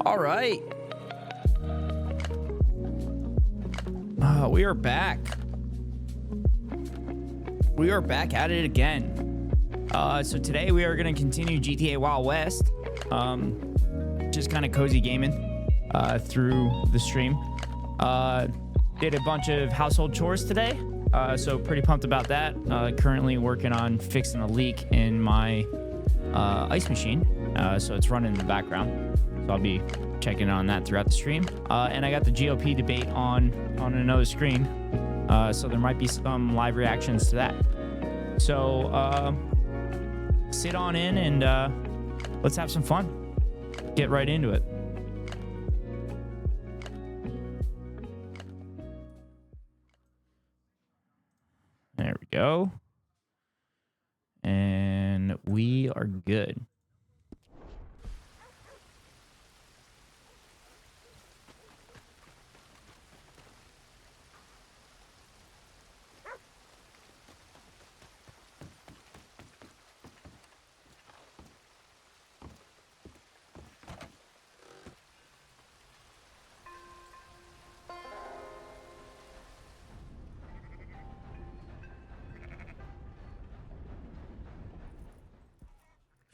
All right. We are back. We are back at it again. So today we are going to continue GTA Wild West. Just kind of cozy gaming through the stream. Did a bunch of household chores today. So pretty pumped about that. Currently working on fixing a leak in my ice machine. So it's running in the background. So I'll be checking on that throughout the stream. And I got the GOP debate on another screen. So there might be some live reactions to that. So sit on in and let's have some fun. Get right into it. There we go. And we are good.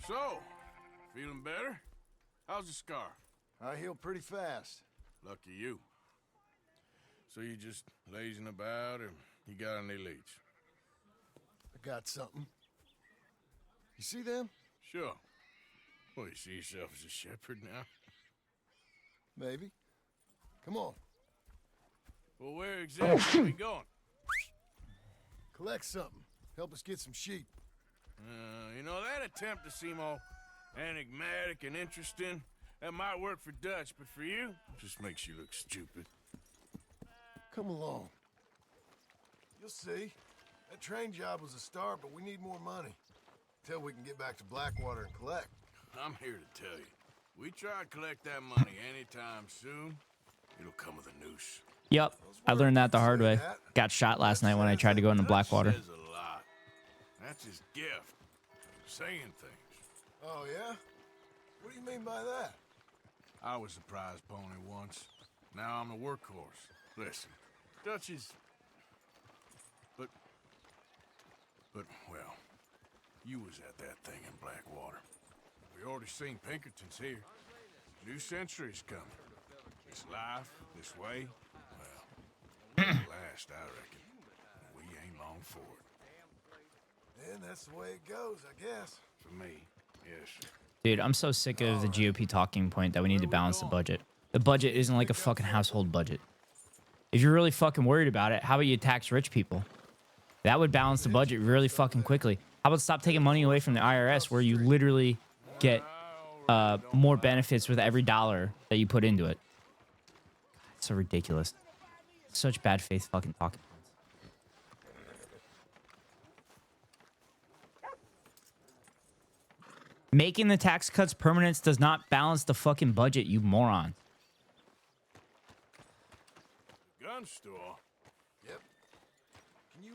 So, feeling better? How's the scar? I heal pretty fast. Lucky you. So you just lazing about, or you got any leads? I got something. You see them? Sure. Well, you see yourself as a shepherd now? Maybe. Come on. Well, where exactly are we going? Collect something. Help us get some sheep. You know, that attempt to seem all enigmatic and interesting, that might work for Dutch, but for you, it just makes you look stupid. Come along. You'll see. That train job was a start, but we need more money. Till we can get back to Blackwater and collect. I'm here to tell you, we try to collect that money anytime soon, it'll come with a noose. Yep. I learned that the hard way. Got shot last night when I tried to go into Blackwater. Says a lot. That's his gift. Saying things. Oh, yeah? What do you mean by that? I was a prize pony once. Now I'm a workhorse. Listen, Dutch is... But, well, you was at that thing in Blackwater. We already seen Pinkerton's here. New century's coming. This life, this way, well, last, I reckon. We ain't long for it. And that's the way it goes, I guess. For me, yes. Dude, I'm so sick of the GOP talking point that we need to balance the budget. The budget isn't like a fucking household budget. If you're really fucking worried about it, how about you tax rich people? That would balance the budget really fucking quickly. How about stop taking money away from the IRS where you literally get more benefits with every dollar that you put into it? It's so ridiculous. Such bad faith fucking talking. Making the tax cuts permanent does not balance the fucking budget, you moron. Gun store? Yep. Can you,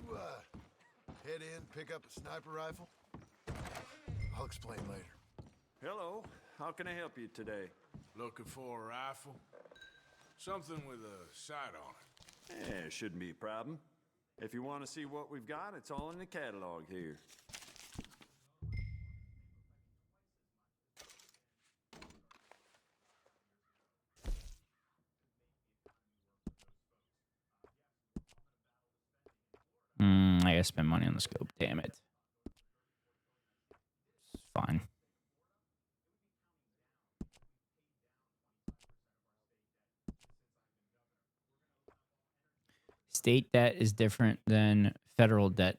head in, pick up a sniper rifle? I'll explain later. Hello. How can I help you today? Looking for a rifle? Something with a sight on it. Yeah, shouldn't be a problem. If you want to see what we've got, it's all in the catalog here. I gotta spend money on the scope. Damn it. It's fine. State debt is different than federal debt.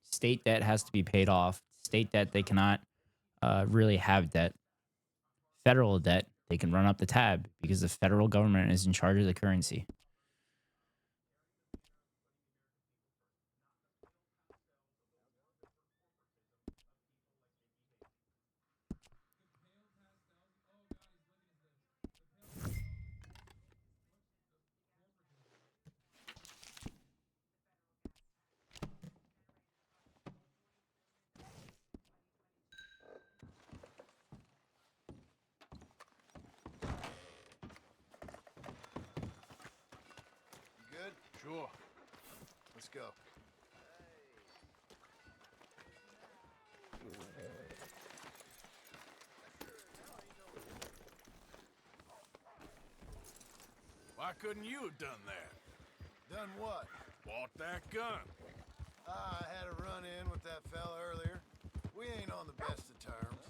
State debt has to be paid off. State debt, they cannot really have debt. Federal debt, they can run up the tab because the federal government is in charge of the currency. Sure. Let's go. Why couldn't you have done that? Done what? Bought that gun. I had a run-in with that fella earlier. We ain't on the best of terms.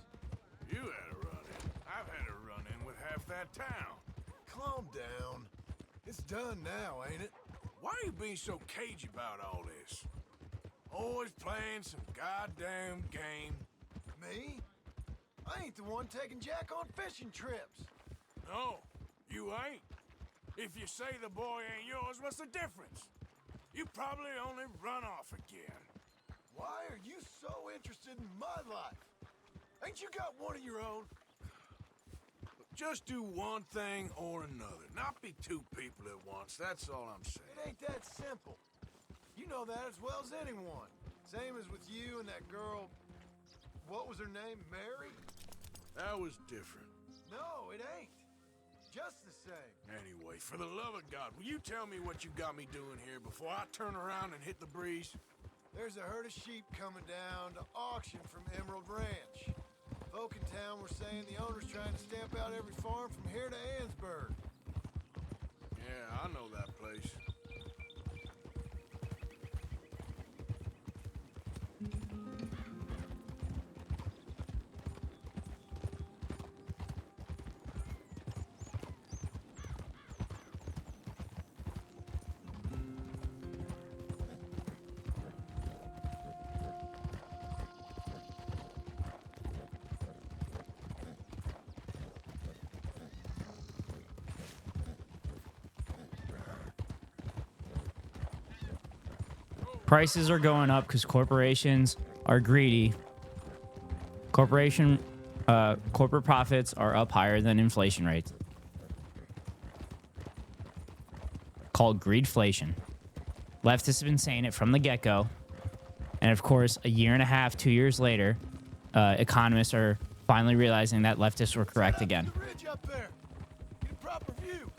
You had a run-in. I've had a run-in with half that town. Calm down. It's done now, ain't it? Why are you being so cagey about all this? Always playing some goddamn game. Me? I ain't the one taking Jack on fishing trips. No, you ain't. If you say the boy ain't yours, what's the difference? You probably only run off again. Why are you so interested in my life? Ain't you got one of your own? Just do one thing or another. Not be two people at once, that's all I'm It saying. ain't that simple. You know that as well as anyone. Same as with you and that girl... What was her name? Mary? That was different. No, it ain't. Just the same. Anyway, for the love of God, will you tell me what you got me doing here before I turn around and hit the breeze? There's a herd of sheep coming down to auction from Emerald Ranch. Folk in town were saying the owner's trying to stamp out every farm from here to Ansburg. Yeah, I know that place. Prices are going up because corporations are greedy. Corporate profits are up higher than inflation rates. Called greedflation. Leftists have been saying it from the get-go. And of course, a year and a half, 2 years later, economists are finally realizing that leftists were correct again. The ridge up there. Get a proper view.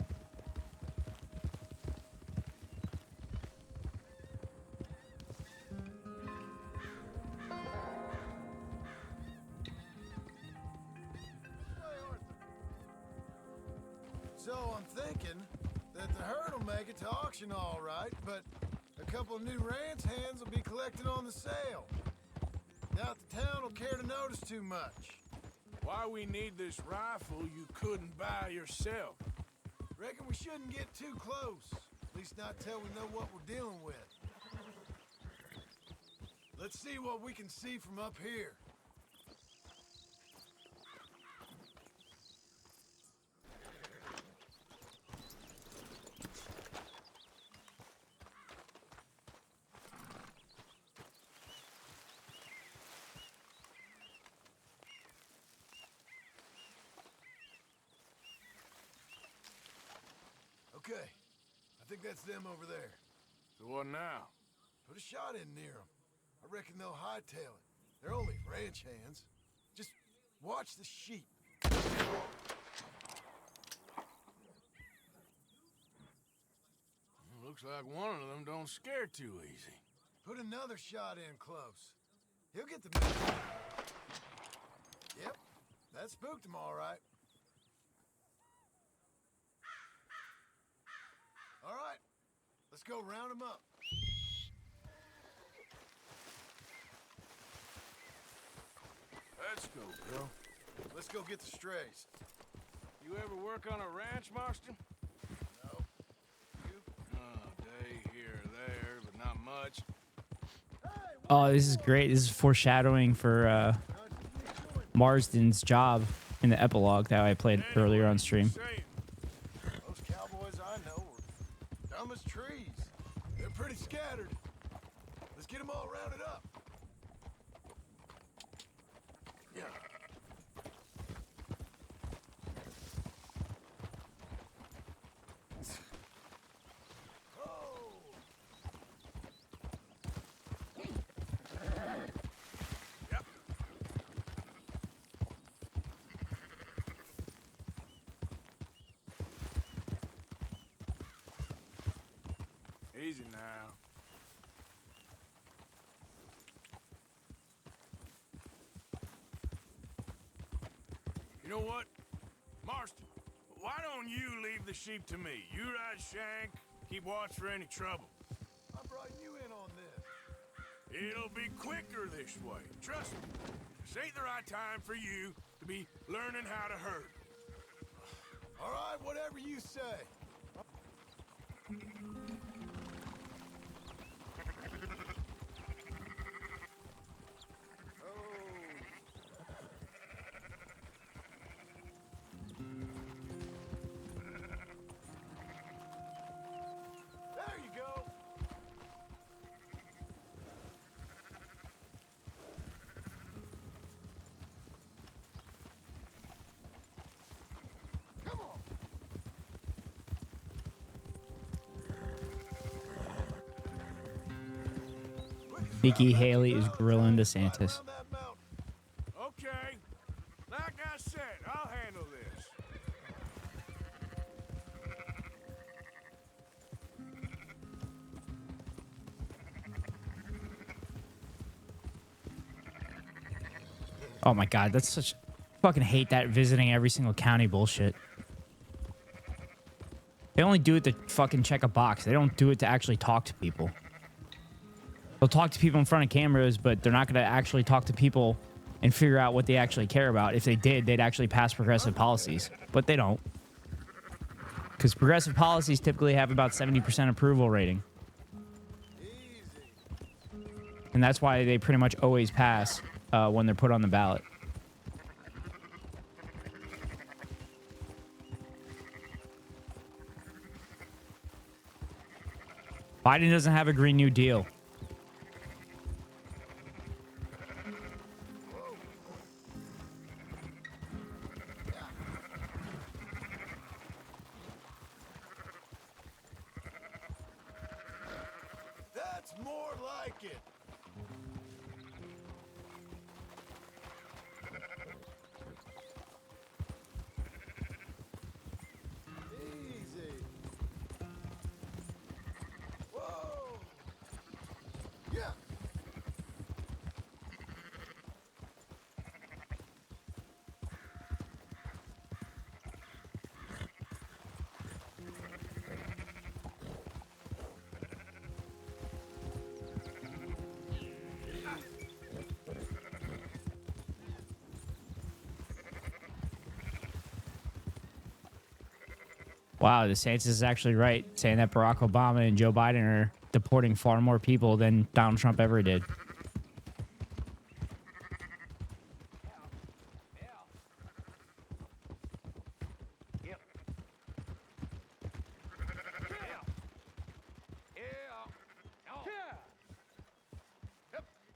So I'm thinking that the herd will make it to auction all right, but a couple of new ranch hands will be collected on the sale. Doubt the town will care to notice too much. Why we need this rifle you couldn't buy yourself? Reckon we shouldn't get too close. At least not till we know what we're dealing with. Let's see what we can see from up here. Okay, I think that's them over there. So what now? Put a shot in near them. I reckon they'll hightail it. They're only ranch hands. Just watch the sheep. Looks like one of them don't scare too easy. Put another shot in close. He'll get the message. Yep, that spooked him all right. All right, let's go round him up. Let's go, bro. Let's go get the strays. You ever work on a ranch, Marston? No. You? Day here or there, but not much. Oh, this is great. This is foreshadowing for Marsden's job in the epilogue that I played earlier on stream. Those cowboys I know are dumb as trees. They're pretty scattered. Let's get them all rounded up. Yeah. Oh. Yep. Easy now. You know what? Marston, why don't you leave the sheep to me? You ride Shank, keep watch for any trouble. I brought you in on this. It'll be quicker this way. Trust me. This ain't the right time for you to be learning how to herd. All right, whatever you say. There you go. Come on. Nikki Haley is grilling DeSantis. Around that mountain. Okay. Like I said, I'll handle this. Oh my god, that's such fucking hate that visiting every single county bullshit. They only do it to fucking check a box. They don't do it to actually talk to people. They'll talk to people in front of cameras, but they're not going to actually talk to people and figure out what they actually care about. If they did, they'd actually pass progressive policies, but they don't. Because progressive policies typically have about 70% approval rating. And that's why they pretty much always pass when they're put on the ballot. Biden doesn't have a Green New Deal. That's more like it. Easy. Whoa. Yeah. Wow, DeSantis is actually right, saying that Barack Obama and Joe Biden are deporting far more people than Donald Trump ever did.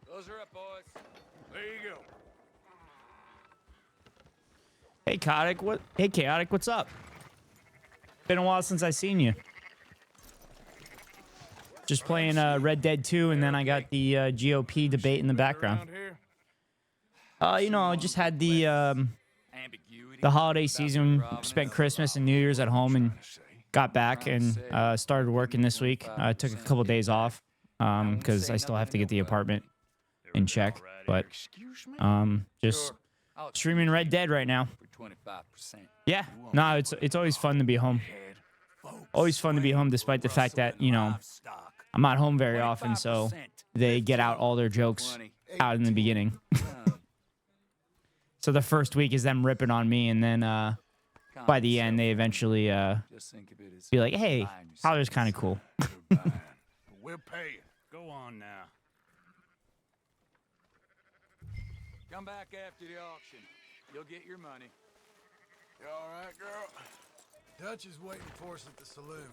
Those are up, boys. There you go. Hey, Chaotic, what? Hey, Chaotic, what's up? Been a while since I seen you. Just playing Red Dead 2, and then I got the GOP debate in the background. Around here? You know, I just had the Ambiguity. holiday season, spent Christmas and New Year's at home, and got back and started working this week. I took a couple days off because I still have to get the apartment in check. But just streaming Red Dead right now. For 25%. Yeah, no, it's always fun to be home. Always fun to be home, despite the fact that, you know, I'm not home very often, so they get out all their jokes out in the beginning. So the first week is them ripping on me, and then by the end, they eventually Just think of it as be like, hey, buying yourself Howler's kind of cool. We'll pay you. Go on now. Come back after the auction. You'll get your money. You all right, girl? Dutch is waiting for us at the saloon.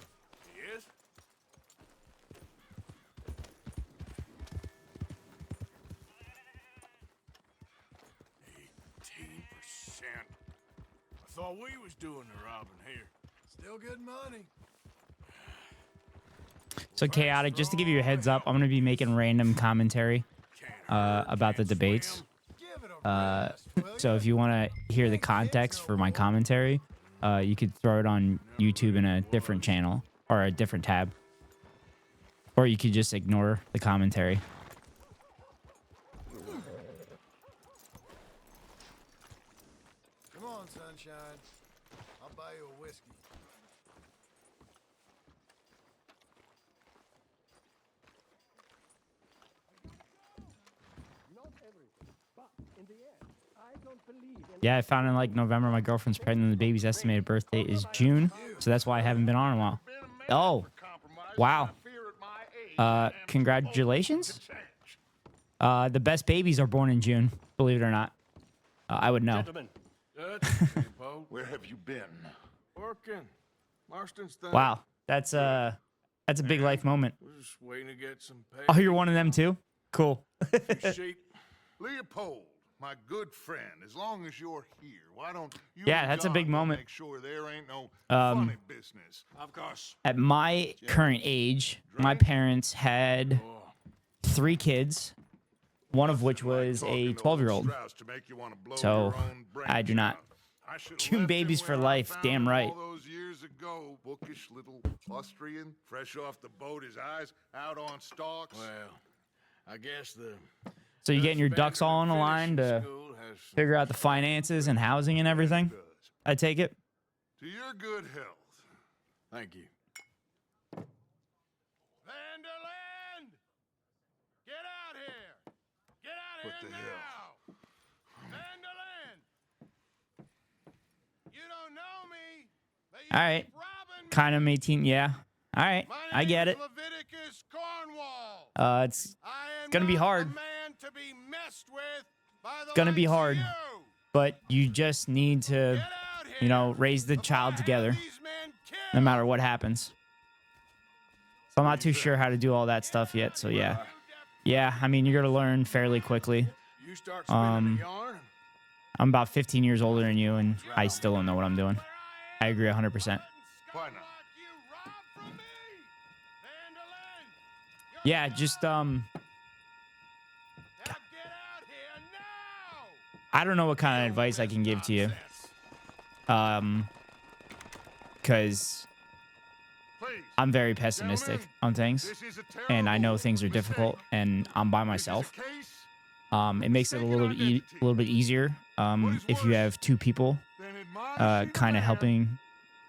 He is? I thought we was doing the robbing here. Still good money. So Chaotic, just to give you a heads up, I'm going to be making random commentary about the debates. Give it a rest, will So ya? if you want to hear the context for my commentary, you could throw it on YouTube in a different channel or a different tab. Or you could just ignore the commentary. Come on, sunshine. I'll buy you a whiskey. Yeah, I found in like November my girlfriend's pregnant and the baby's estimated birth date is June. So that's why I haven't been on in a while. Oh, wow. Congratulations. The best babies are born in June, believe it or not. I would know. Gentlemen, Dutch, hey, Poe. where have you been? Working. Marston's thing. Wow, that's a big life moment. We're just waiting to get some pay. Oh, you're one of them too? Cool. Sheep. Leopold, my good friend, as long as you're here, why don't you Yeah, and that's a John big go moment. make sure there ain't no funny business. Of course. At my current age, my parents had 3 kids, one of which was a 12-year-old. So, I do not. Two babies for life, damn right. All those years ago, bookish little Austrian, fresh off the boat, his eyes out on stalks. Well, I guess the So you're getting your ducks all on the line to figure out the finances and housing and everything? I take it? To your good health. Thank you. Vanderland! Get out here! Get out What here the now! Vanderland! You don't know me, but you All right. keep robbing me. Kind of 18, yeah. All right, My I get name's it. Leviticus Cornwall. It's I am gonna be not hard. the man to be messed with by the gonna be likes of hard. you. but you just need to, Get out here you know, raise the before I child have together, these men no killed. matter what happens. So I'm not too sure how to do all that stuff yet. So yeah, I mean, you're gonna learn fairly quickly. You start spinning the yarn. I'm about 15 years older than you, and I still don't know what I'm doing. I agree 100%. Why not? Yeah, just I don't know what kind of advice I can give to you. Because Please. I'm very pessimistic on things, This is a and I know terrible things are mistake. difficult, and I'm by This is a myself. case, It makes it a little bit easier if you have 2 people then admonishing kind the of man helping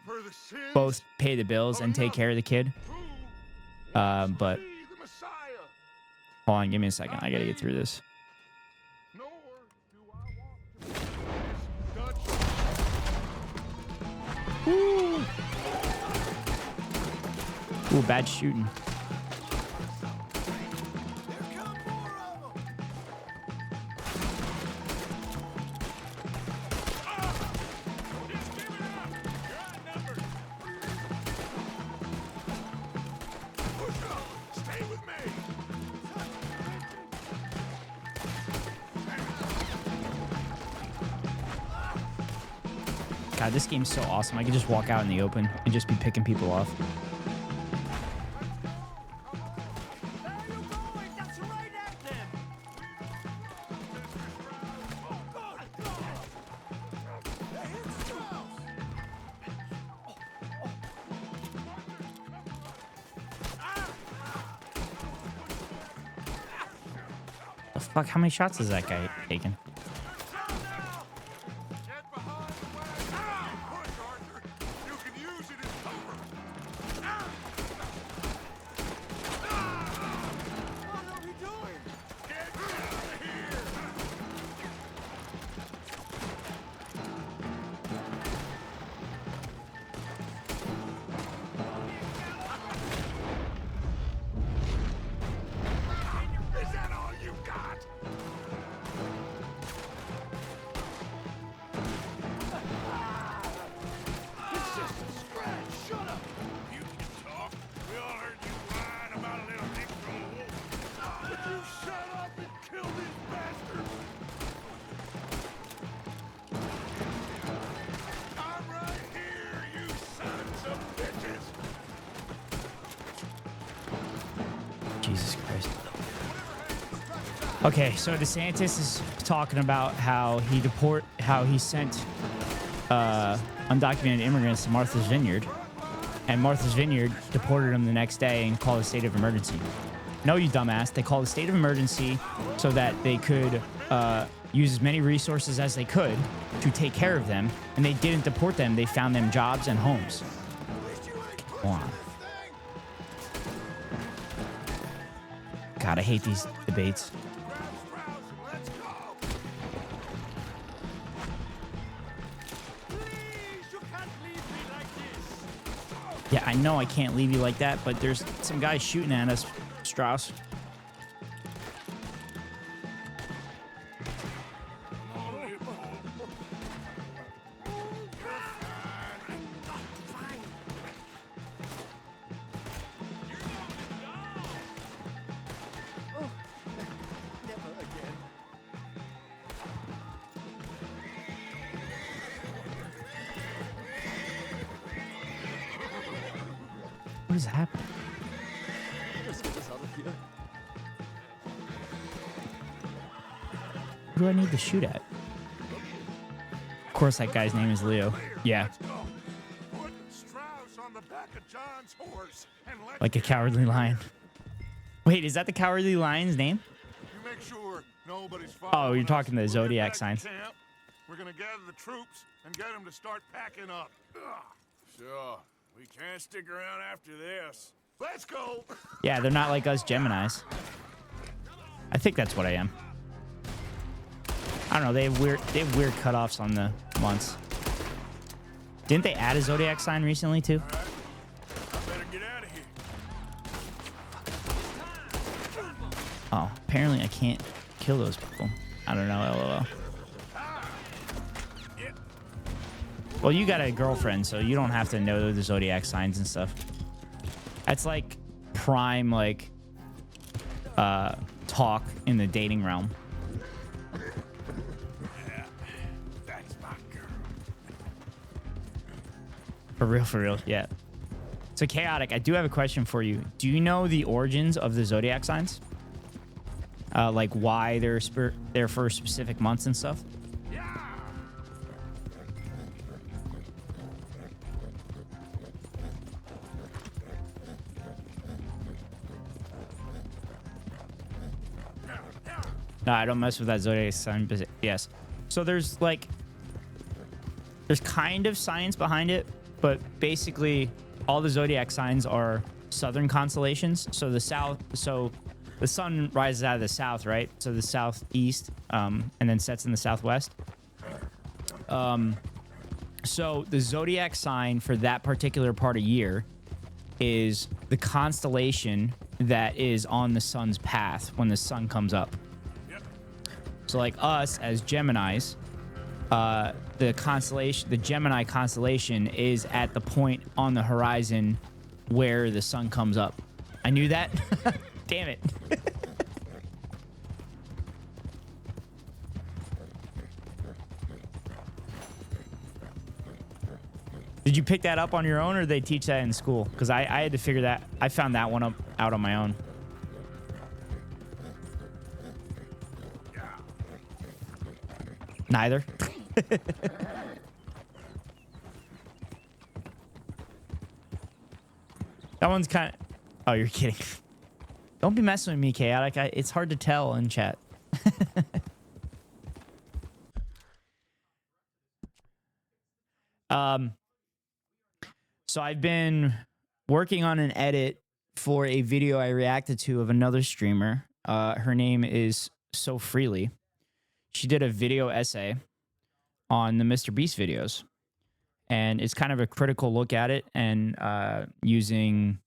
for the sins both pay the bills and take care of the kid. who But wants to be the Messiah. hold on, give me a second. I gotta get through this. Nor do I want to be this Dutch. Ooh, bad shooting. Here come more of 'em. Stay with me. God, this game's so awesome. I could just walk out in the open and just be picking people off. The fuck? How many shots is that guy taking? Get behind the wagon. Push, Arthur. You can use it as cover. What are we doing? Get out of here. Is that all you got? It's just a scratch. Shut up. You can talk. We all heard you whine about a little Nick from the wolf. Would you shut up and kill these bastards? I'm right here, you sons of bitches. Jesus Christ. Okay, so DeSantis is talking about how he sent undocumented immigrants to Martha's Vineyard. And Martha's Vineyard deported them the next day and called a state of emergency. No, you dumbass. They called a state of emergency so that they could use as many resources as they could to take care of them. And they didn't deport them. They found them jobs and homes. Come on. God, I hate these debates. Yeah, I know I can't leave you like that, but there's some guys shooting at us, Strauss. What is happening? Who do I need to shoot at? Of course, that guy's name is Leo. Yeah. Put Strauss on the back of John's horse and let Like a cowardly lion. Wait, is that the cowardly lion's name? you make sure nobody's Oh, following you're talking the us. We'll get zodiac back to signs. camp. We're gonna gather the troops and get them to start packing up. Ugh. Sure. We can't stick around after this. Let's go. Yeah, they're not like us Geminis. I think that's what I am. I don't know. They have weird cutoffs on the months. Didn't they add a zodiac sign recently too? I better get out of here. Oh, apparently I can't kill those people. I don't know. LOL. Well, you got a girlfriend, so you don't have to know the zodiac signs and stuff. That's like prime, like, talk in the dating realm. Yeah, that's my girl. For real, yeah. So, Chaotic, I do have a question for you. Do you know the origins of the zodiac signs? Like why they're for specific months and stuff? No, I don't mess with that zodiac sign, but yes. So there's kind of science behind it, but basically all the zodiac signs are southern constellations. So the sun rises out of the south, right? So the southeast, and then sets in the southwest. So the zodiac sign for that particular part of year is the constellation that is on the sun's path when the sun comes up. So like us as Geminis, the Gemini constellation is at the point on the horizon where the sun comes up. I knew that. Damn it. Did you pick that up on your own, or did they teach that in school? Because I had to figure that. I found that one out on my own. Neither. That one's kind of... Oh, you're kidding. Don't be messing with me, Chaotic. It's hard to tell in chat. So I've been working on an edit for a video I reacted to of another streamer. Her name is So Freely. She did a video essay on the Mr. Beast videos, and it's kind of a critical look at it and using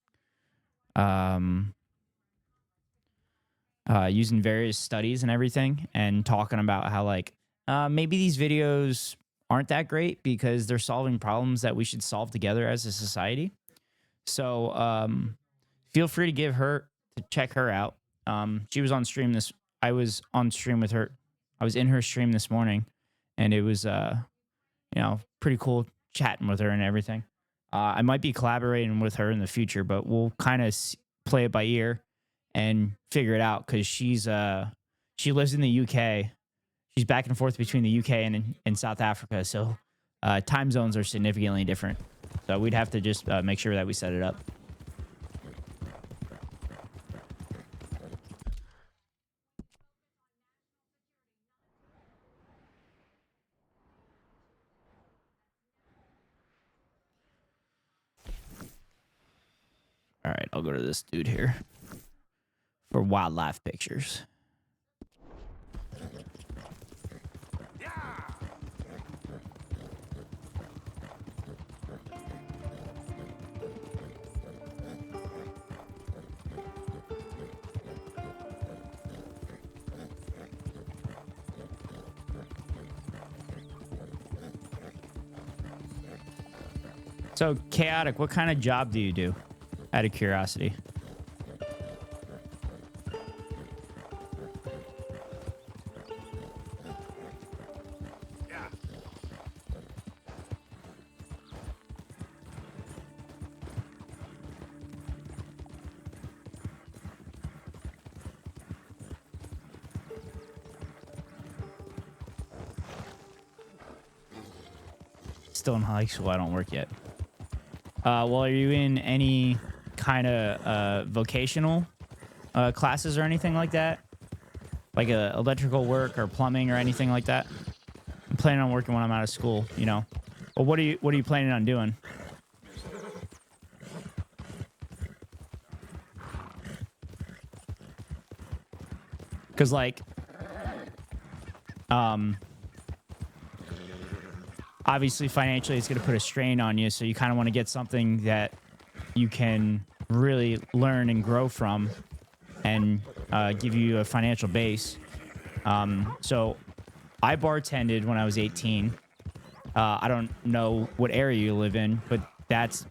various studies and everything, and talking about how like maybe these videos aren't that great because they're solving problems that we should solve together as a society. So feel free to check her out. She was on stream I was on stream with her. I was in her stream this morning, and it was, pretty cool chatting with her and everything. I might be collaborating with her in the future, but we'll kind of play it by ear and figure it out, because she lives in the UK. She's back and forth between the UK and South Africa, so time zones are significantly different. So we'd have to just make sure that we set it up. All right, I'll go to this dude here for wildlife pictures. So, Chaotic, what kind of job do you do? Out of curiosity. Still in high school, I don't work yet. Well, are you in any kind of vocational classes or anything like that? Like electrical work or plumbing or anything like that? I'm planning on working when I'm out of school, you know. Well, what are you planning on doing? Cause like, obviously financially it's going to put a strain on you, so you kind of want to get something that you can really learn and grow from and give you a financial base. So I bartended when I was 18. I don't know what area you live in, but that's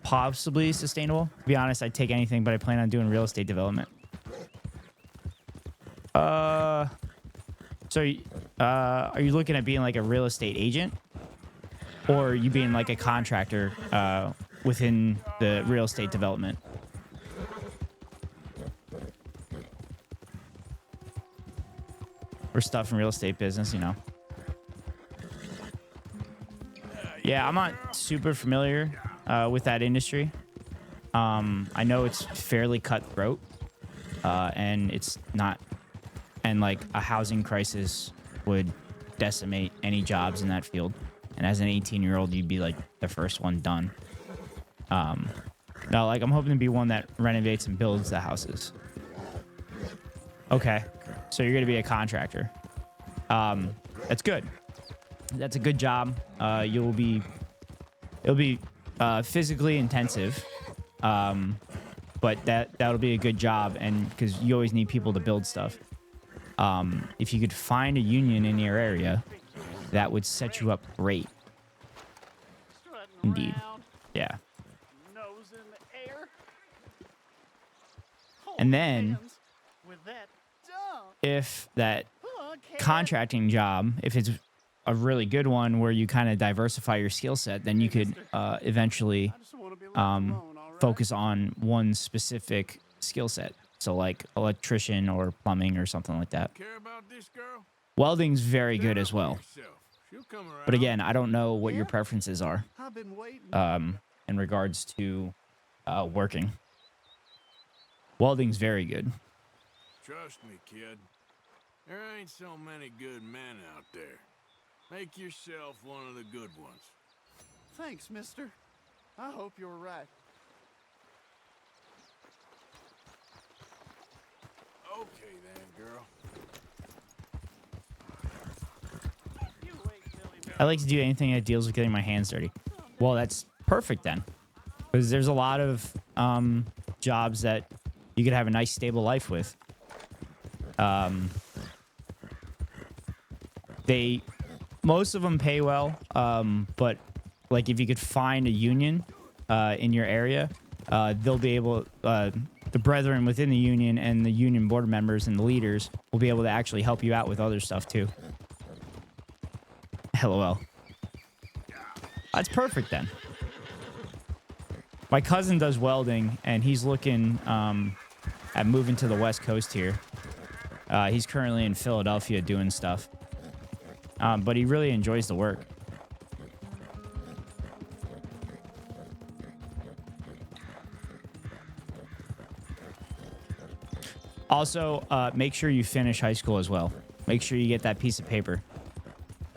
possibly sustainable. To be honest, I'd take anything, but I plan on doing real estate development. So are you looking at being like a real estate agent, or are you being like a contractor within the real estate development? Or stuff in real estate business, you know? Yeah, I'm not super familiar with that industry. I know it's fairly cutthroat, and it's not, and like a housing crisis would decimate any jobs in that field. And as an 18-year-old, you'd be like the first one done. No, like I'm hoping to be one that renovates and builds the houses. Okay, so you're gonna be a contractor. That's good. That's a good job. It'll be physically intensive, but that'll be a good job, and because you always need people to build stuff. If you could find a union in your area, that would set you up great. Indeed. Yeah. Nose in the air. And then, Hands with that dump. if that Okay. contracting job, if it's a really good one where you kind of diversify your skill set, then you could eventually I just want to be left alone, all right? focus on one specific skill set. So like electrician or plumbing or something like that. Care about this girl? Welding's very good as well. Yourself. She'll come around. But again, I don't know what your Yeah. preferences are I've been waiting. in regards to working. Welding's very good. Trust me, kid. There ain't so many good men out there. Make yourself one of the good ones. Thanks, mister. I hope you're right. Okay then, girl. You wait till he I like to do anything that deals with getting my hands dirty. Well, that's perfect then. Because there's a lot of jobs that you could have a nice stable life with. Most of them pay well, but like if you could find a union in your area, they'll be able, the brethren within the union and the union board members and the leaders will be able to actually help you out with other stuff too. LOL. That's perfect then. My cousin does welding, and he's looking at moving to the West Coast here. He's currently in Philadelphia doing stuff, but he really enjoys the work. Also, make sure you finish high school as well. Make sure you get that piece of paper.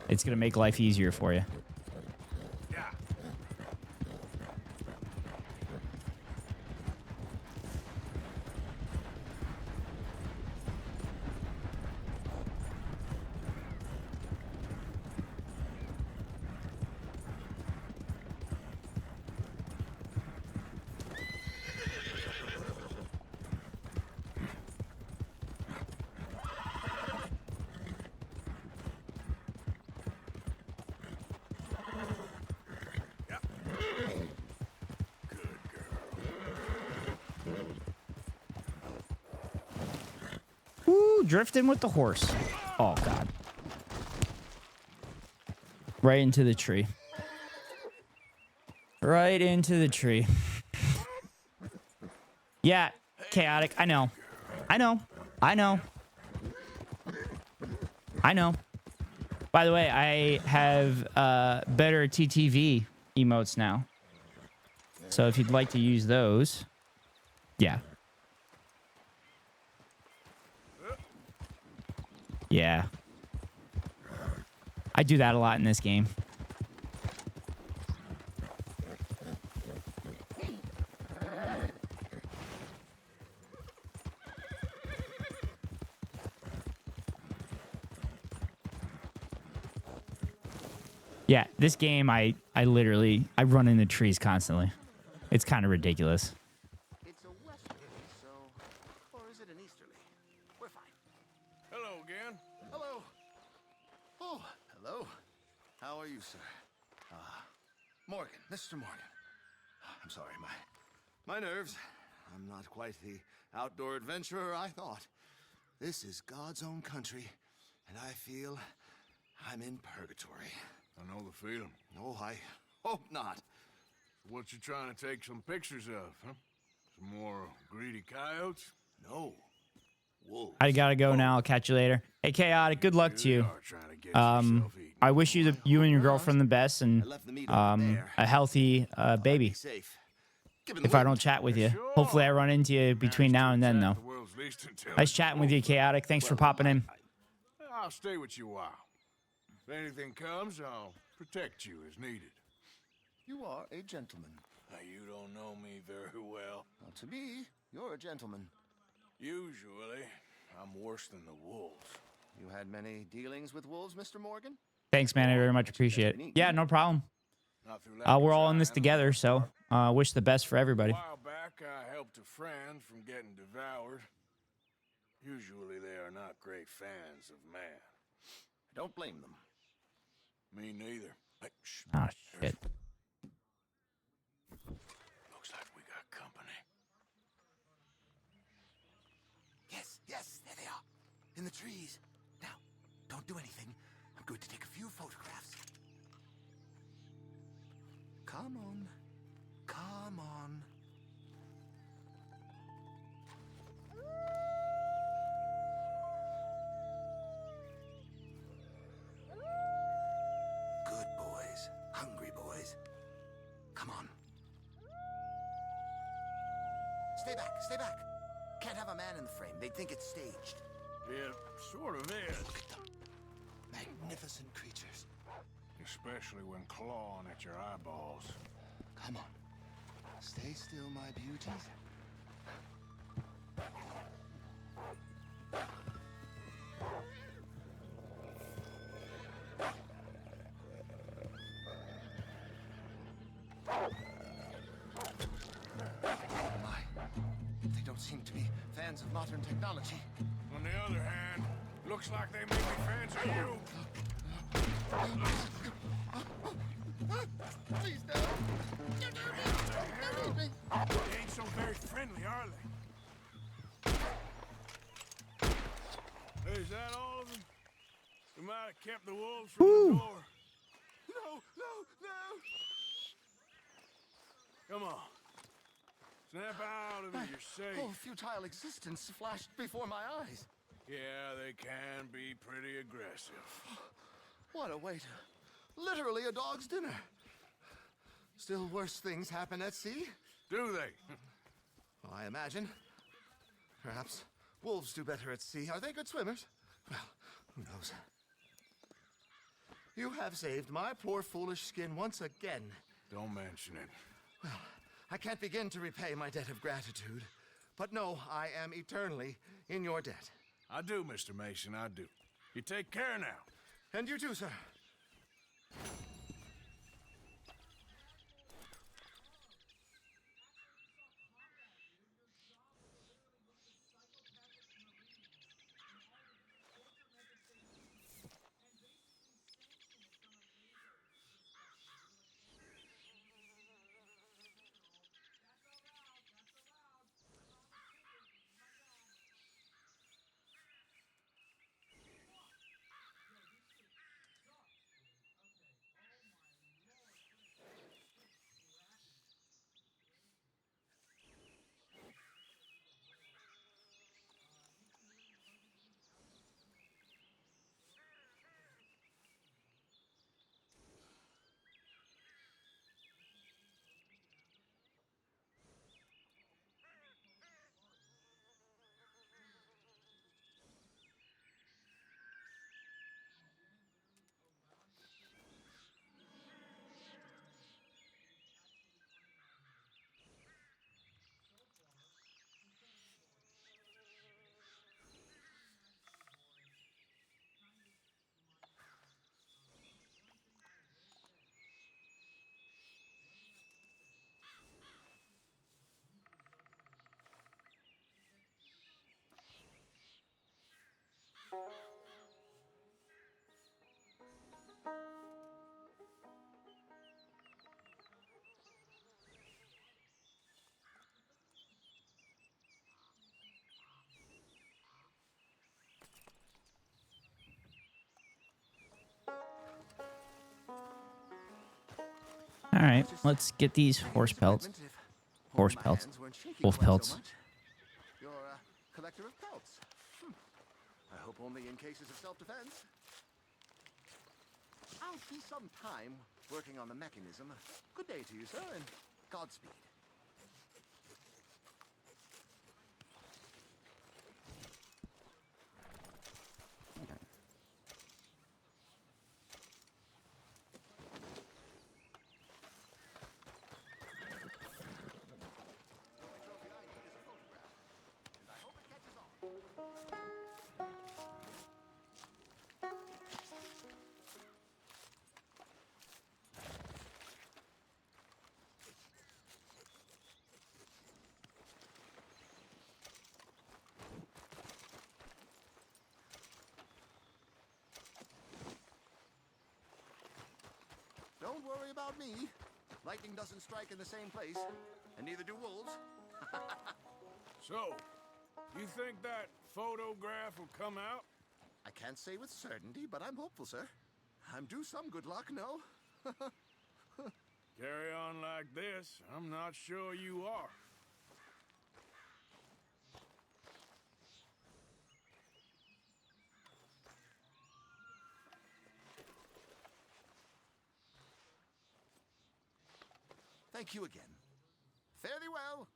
It's going to make life easier for you. Ooh, drifting with the horse. Oh, God. Right into the tree. Right into the tree. Yeah, chaotic. I know. I know. I know. I know. By the way, I have better TTV emotes now. So if you'd like to use those, yeah. Yeah. I do that a lot in this game. Yeah, this game, I literally run into trees constantly. It's kind of ridiculous. It's a westerly, so... Or is it an easterly? We're fine. Hello again. Hello. Oh, hello. How are you, sir? Morgan, Mr. Morgan. I'm sorry, my nerves. I'm not quite the outdoor adventurer I thought. This is God's own country, and I feel I'm in purgatory. I know the feeling. Oh, I hope not. What you trying to take some pictures of, huh? Some more greedy coyotes? No. Wolves. I gotta go now. I'll catch you later. Hey, Chaotic, good luck to you. I wish you and your girlfriend the best and a healthy baby. Safe. If I don't chat with you. Hopefully I run into you between now and then, though. Nice chatting with you, Chaotic. Thanks for popping in. I'll stay with you a while. If anything comes, I'll protect you as needed. You are a gentleman. You don't know me very well. Well, to me, you're a gentleman. Usually, I'm worse than the wolves. You had many dealings with wolves, Mr. Morgan? Thanks, man. I very much appreciate it. Yeah, no problem. Not through lack We're of all in this trying. together, so wish the best for everybody. A while back, I helped a friend from getting devoured. Usually, they are not great fans of man. I don't blame them. Me neither. Hey, shh. Oh, shit. Looks like we got company. Yes, there they are. In the trees. Now, don't do anything. I'm going to take a few photographs. Come on. Come on. Good boys. Hungry boys. Come on. Stay back, stay back. Can't have a man in the frame. They'd think it's staged. It sort of is. Look at them. Magnificent creatures. Especially when clawing at your eyeballs. Come on. Stay still, my beauties. My, they don't seem to be fans of modern technology. On the other hand, looks like they may be fans of you. Please, no. Don't leave me. They ain't so very friendly, are they? Hey, is that all of them? We might have kept the wolves from the door. No. Come on. Snap out of it, you're safe. Oh, futile existence flashed before my eyes. Yeah, they can be pretty aggressive. What a way to... Literally a dog's dinner. Still worse things happen at sea? Do they? Well, I imagine. Perhaps wolves do better at sea. Are they good swimmers? Well, who knows? You have saved my poor foolish skin once again. Don't mention it. Well, I can't begin to repay my debt of gratitude. But no, I am eternally in your debt. I do, Mr. Mason, I do. You take care now. And you too, sir. All right, let's get these horse pelts. Horse pelts. Wolf pelts. You're a collector of pelts. I hope only in cases of self-defense. I'll be some time working on the mechanism. Good day to you, sir, and Godspeed. Don't worry about me. Lightning doesn't strike in the same place, and neither do wolves. So, you think that photograph will come out? I can't say with certainty, but I'm hopeful, sir. I'm due some good luck, no? Carry on like this, I'm not sure you are. Thank you again. Fare thee well.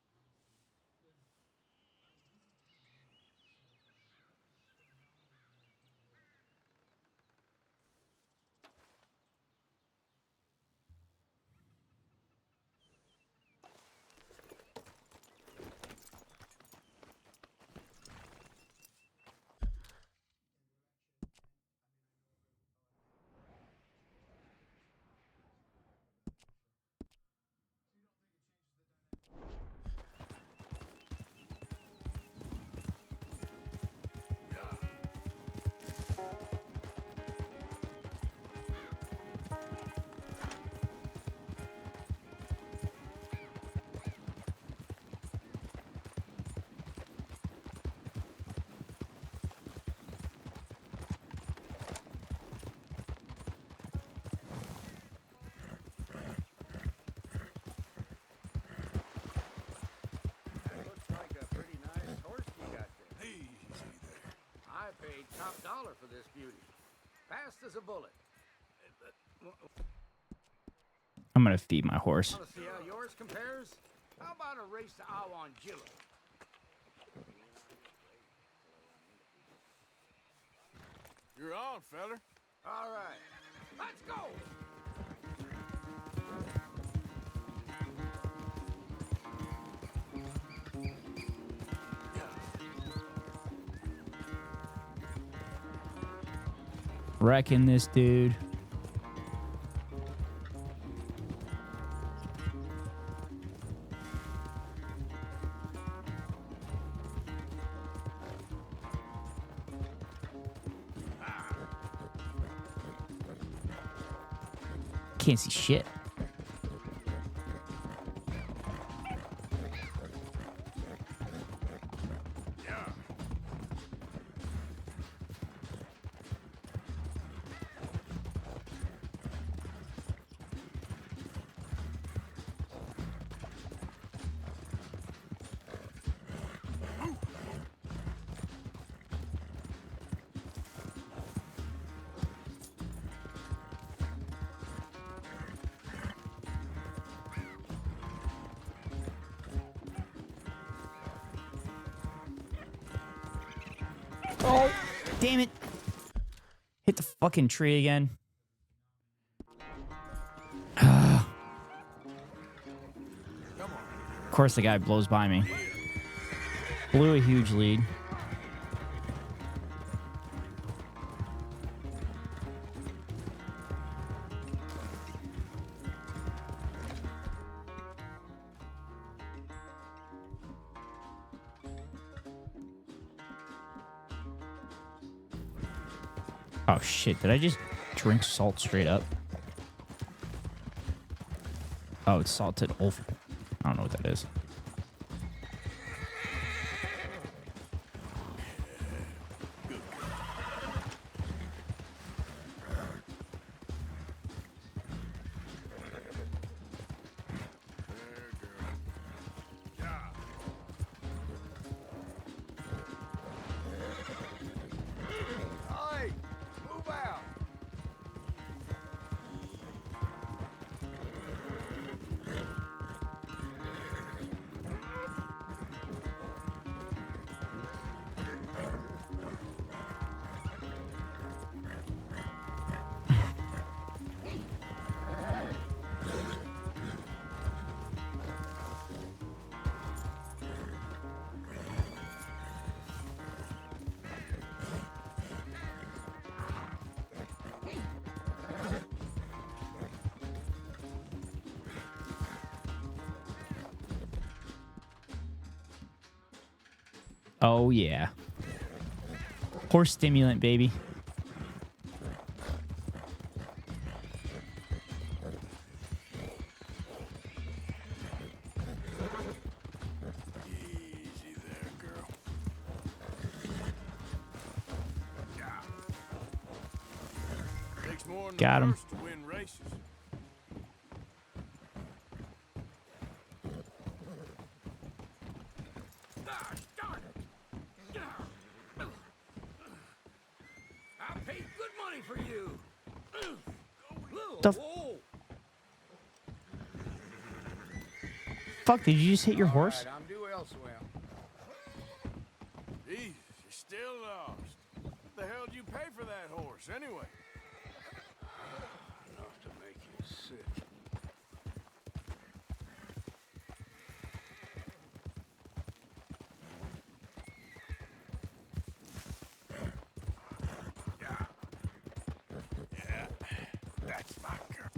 Looks like a pretty nice horse you got there. Easy there. I paid top dollar for this beauty. Fast as a bullet. I'm gonna feed my horse. Want to see how yours compares? How about a race to Awan Jilla? You're on, feller. All right, let's go. Wrecking this dude. Can't see shit. Oh, damn it. Hit the fucking tree again. Of course the guy blows by me. Blew a huge lead. Oh shit, did I just drink salt straight up? Oh, it's salted over. I don't know what that is. Hey, move out. Oh yeah. Horse stimulant, baby. Easy there, girl. Takes more than Got the 'em. first to win races. I paid good money for you. The Whoa. fuck, did you just hit your horse? All right, I'm due elsewhere. Jesus, you're still lost. What the hell did you pay for that horse, anyway? Enough to make you sick. Yeah, that's my girl.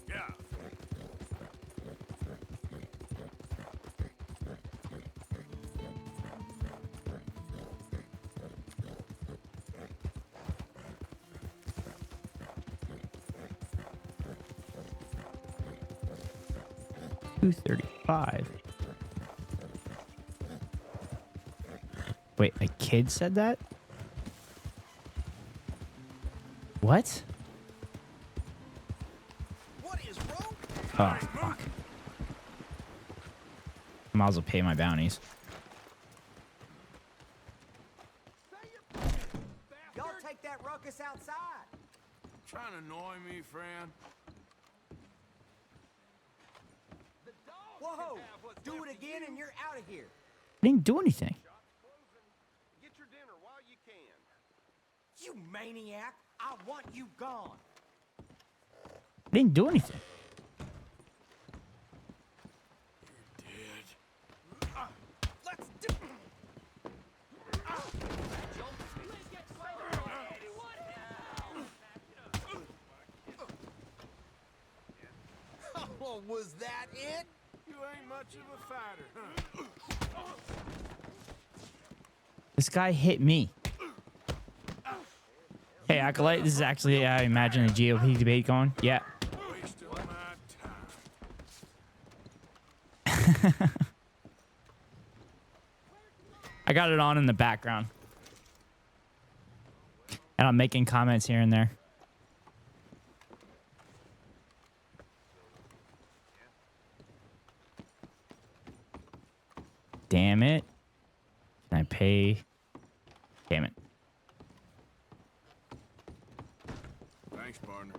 Yeah. $235. Wait, a kid said that? What? What is wrong? Oh, fuck. Might as well pay my bounties. Y'all take that ruckus outside. Trying to annoy me, friend? Whoa! Do it again and you're out of here. I didn't do anything. Get your dinner while you can. You maniac! I want you gone. I didn't do anything. Let's do. Oh, was that it? You ain't much of a fighter, huh? This guy hit me. Hey, Acolyte, this is actually how I imagine a GOP debate going. Yeah. Waste of my time. I got it on in the background. And I'm making comments here and there. Damn it. Can I pay? Damn it. Thanks, partner.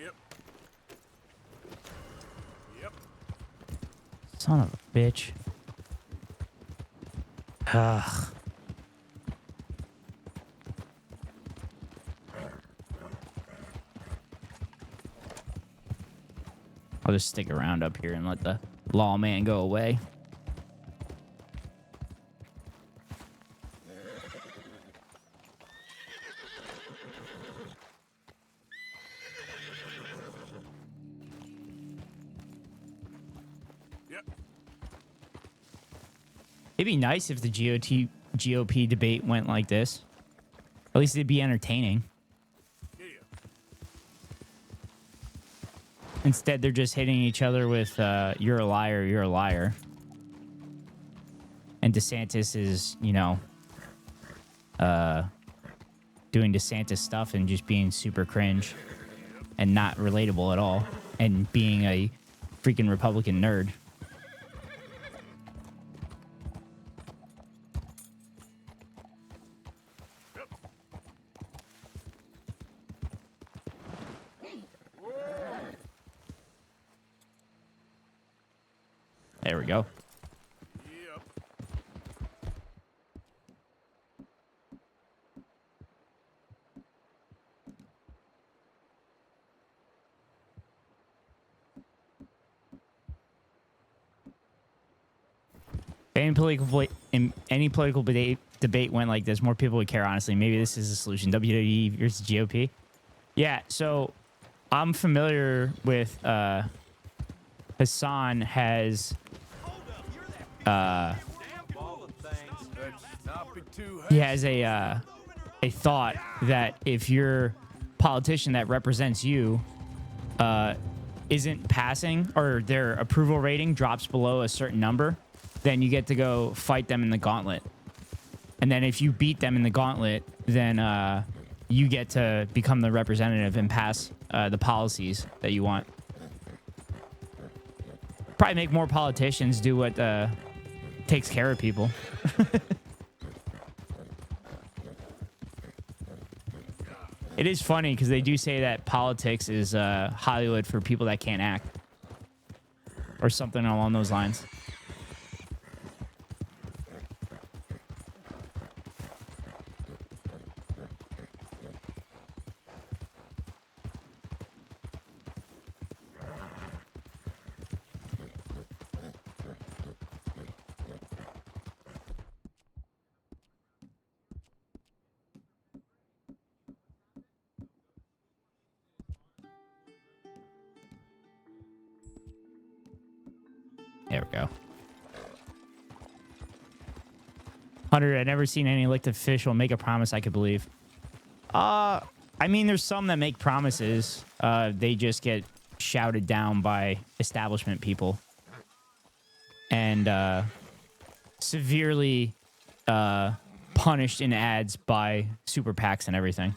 Yep. Yep. Son of a bitch. Ugh. I'll just stick around up here and let the lawman go away. Yep. It'd be nice if the GOP debate went like this. At least it'd be entertaining. Yeah. Instead, they're just hitting each other with, you're a liar, you're a liar. And DeSantis is, you know, doing DeSantis stuff and just being super cringe and not relatable at all. And being a freaking Republican nerd. There we go. Yep. If any political debate went like this, more people would care, honestly. Maybe this is the solution. WWE versus GOP. Yeah, so I'm familiar with Hassan has Let's not be too he has a thought that if your politician that represents you isn't passing or their approval rating drops below a certain number, then you get to go fight them in the gauntlet. And then if you beat them in the gauntlet, then you get to become the representative and pass the policies that you want. Probably make more politicians do what takes care of people. It is funny because they do say that politics is Hollywood for people that can't act. Or something along those lines. There we go. Hunter, I've never seen any elected official make a promise I could believe. I mean, there's some that make promises. They just get shouted down by establishment people. And severely punished in ads by super PACs and everything.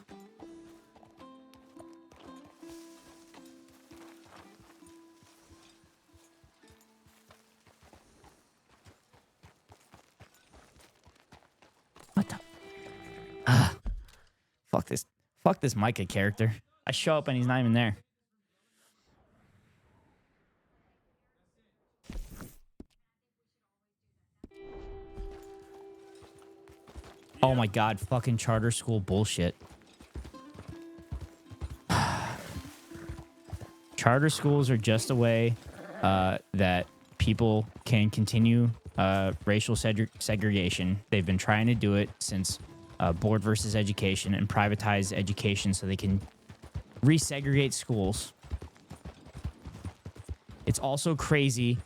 What the? Fuck this. Fuck this Micah character. I show up and he's not even there. Oh my god, fucking charter school bullshit. Charter schools are just a way that people can continue racial segregation. They've been trying to do it since Board versus Education and privatize education so they can resegregate schools. It's also crazy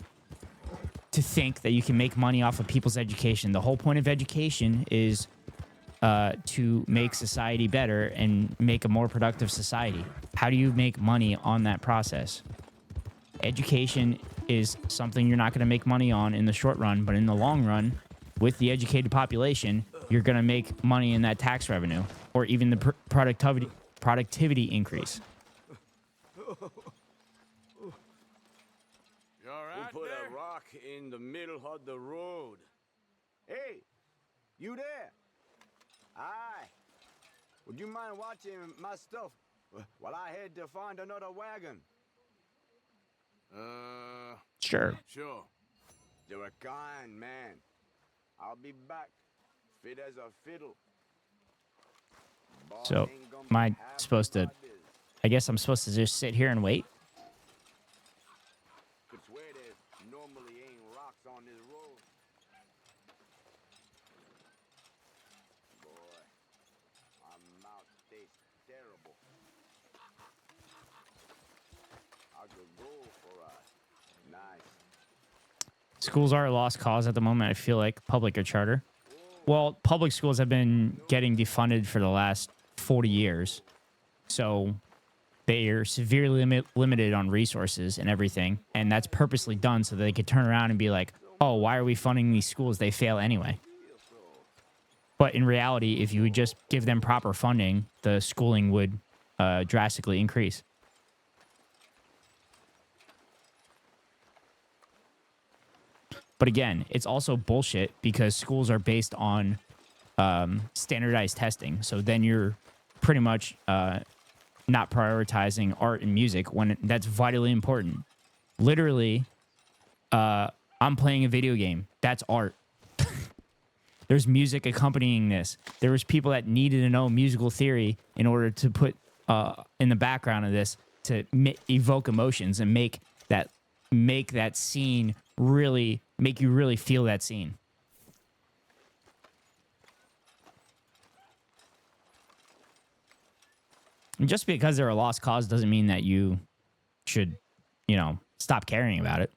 to think that you can make money off of people's education. The whole point of education is to make society better and make a more productive society. How do you make money on that process? Education is something you're not going to make money on in the short run, but in the long run, with the educated population, you're going to make money in that tax revenue or even the productivity increase. You all right Put there? a rock in the middle of the road. Hey, you there? Aye. Would you mind watching my stuff while I head to find another wagon? Sure. Sure. You're a kind man. I'll be back, fit as a fiddle. Boss So, ain't gonna am I be half supposed to... about this. I guess I'm supposed to just sit here and wait? Could swear there normally ain't rocks on this road. Boy, my mouth tastes terrible. I could go for a nice. Schools are a lost cause at the moment, I feel like, public or charter. Well, public schools have been getting defunded for the last 40 years. So they are severely limited on resources and everything. And that's purposely done so that they could turn around and be like, oh, why are we funding these schools? They fail anyway. But in reality, if you would just give them proper funding, the schooling would drastically increase. But again, it's also bullshit because schools are based on standardized testing. So then you're pretty much not prioritizing art and music when that's vitally important. Literally, I'm playing a video game. That's art. There's music accompanying this. There was people that needed to know musical theory in order to put in the background of this to evoke emotions and make that scene really make you really feel that scene. And just because they're a lost cause doesn't mean that you should, stop caring about it.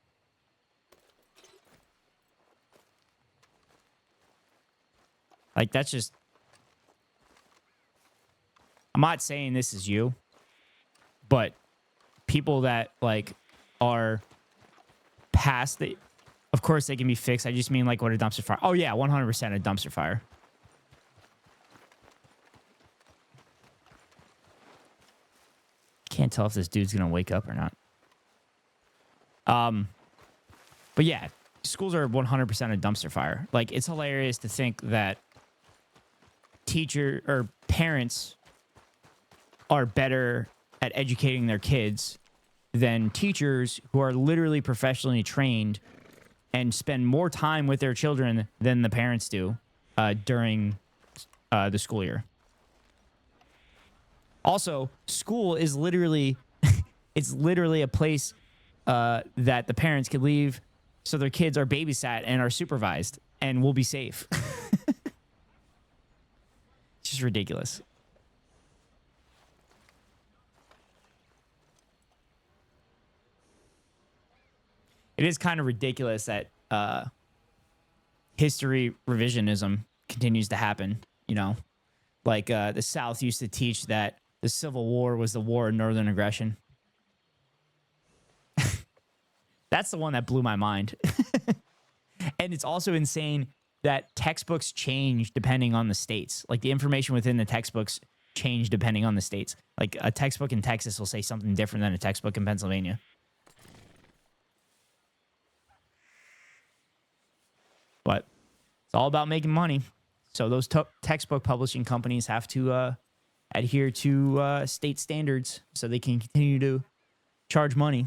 Like, that's just... I'm not saying this is you, but people that, are past the... Of course, they can be fixed. I just mean, what a dumpster fire... Oh, yeah, 100% a dumpster fire. Can't tell if this dude's going to wake up or not. But, yeah, schools are 100% a dumpster fire. It's hilarious to think that parents are better at educating their kids than teachers who are literally professionally trained and spend more time with their children than the parents do during the school year. Also, school is literally it's literally a place that the parents can leave so their kids are babysat and are supervised and will be safe. It's just ridiculous. It is kind of ridiculous that history revisionism continues to happen, the South used to teach that the Civil War was the war of Northern aggression. That's the one that blew my mind. And it's also insane that textbooks change depending on the states. Like the information within the textbooks change depending on the states. Like a textbook in Texas will say something different than a textbook in Pennsylvania. But it's all about making money. So those textbook publishing companies have to adhere to state standards so they can continue to charge money.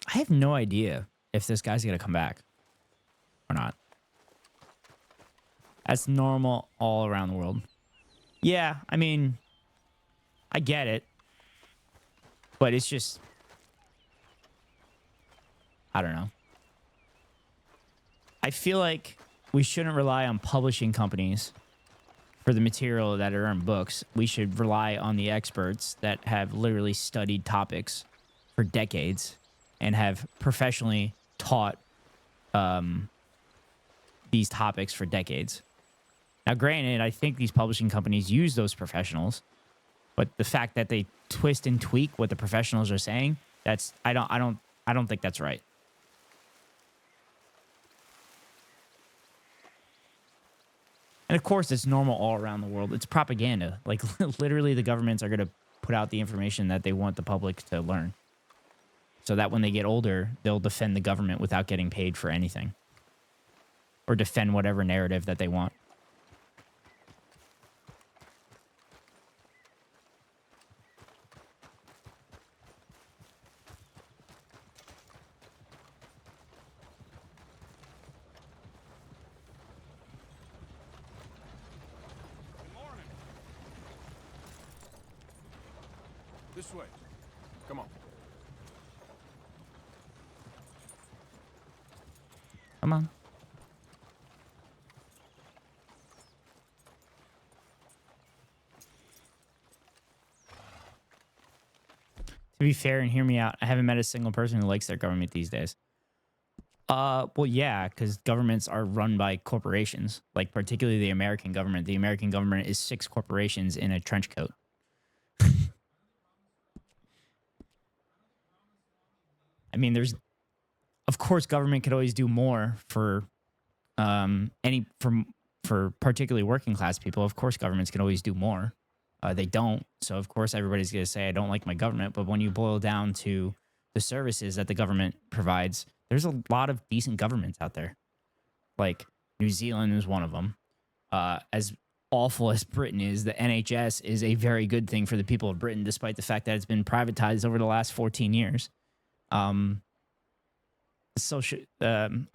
I have no idea if this guy's going to come back or not. That's normal all around the world. Yeah, I mean, I get it. But it's just, I don't know. I feel like we shouldn't rely on publishing companies for the material that are in books. We should rely on the experts that have literally studied topics for decades and have professionally taught these topics for decades. Now, granted, I think these publishing companies use those professionals, but the fact that they twist and tweak what the professionals are saying, I don't think that's right. And of course, it's normal all around the world. It's propaganda. Like literally, the governments are going to put out the information that they want the public to learn, so that when they get older, they'll defend the government without getting paid for anything, or defend whatever narrative that they want. This way. Come on. Come on. To be fair and hear me out, I haven't met a single person who likes their government these days. Well, yeah, because governments are run by corporations, like particularly the American government. The American government is 6 corporations in a trench coat. I mean, of course, government could always do more for for particularly working class people. Of course, governments can always do more. They don't. So, of course, everybody's going to say, I don't like my government. But when you boil down to the services that the government provides, there's a lot of decent governments out there. Like New Zealand is one of them. As awful as Britain is, the NHS is a very good thing for the people of Britain, despite the fact that it's been privatized over the last 14 years. I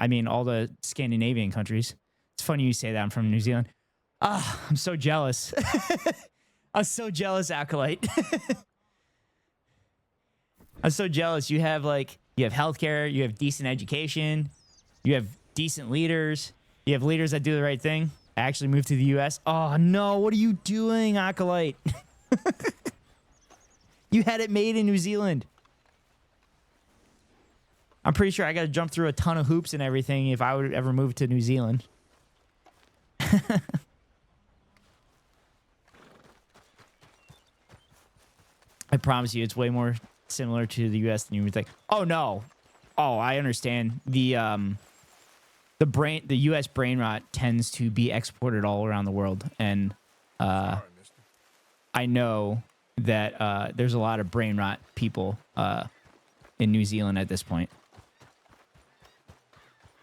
mean, all the Scandinavian countries. It's funny you say that. I'm from New Zealand. I'm so jealous. I'm so jealous, Acolyte. I'm so jealous. You have healthcare, you have decent education, you have decent leaders, you have leaders that do the right thing. I actually moved to the US. Oh no, what are you doing, Acolyte? You had it made in New Zealand. I'm pretty sure I got to jump through a ton of hoops and everything if I would ever move to New Zealand. I promise you, it's way more similar to the U.S. than you would think. Oh no! Oh, I understand. The U.S. brain rot tends to be exported all around the world, and Sorry, mister. I know that there's a lot of brain rot people in New Zealand at this point.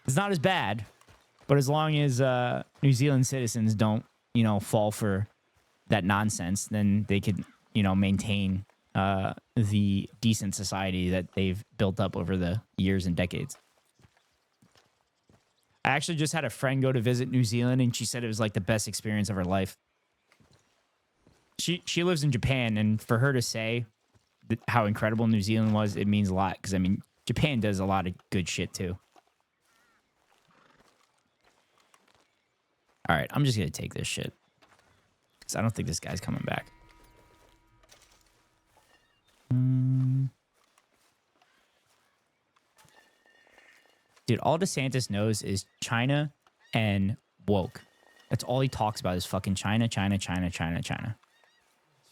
It's not as bad, but as long as New Zealand citizens don't, fall for that nonsense, then they could, maintain the decent society that they've built up over the years and decades. I actually just had a friend go to visit New Zealand, and she said it was like the best experience of her life. She lives in Japan, and for her to say how incredible New Zealand was, it means a lot. Because, I mean, Japan does a lot of good shit, too. All right, I'm just going to take this shit. Because I don't think this guy's coming back. Dude, all DeSantis knows is China and woke. That's all he talks about is fucking China, China, China, China, China.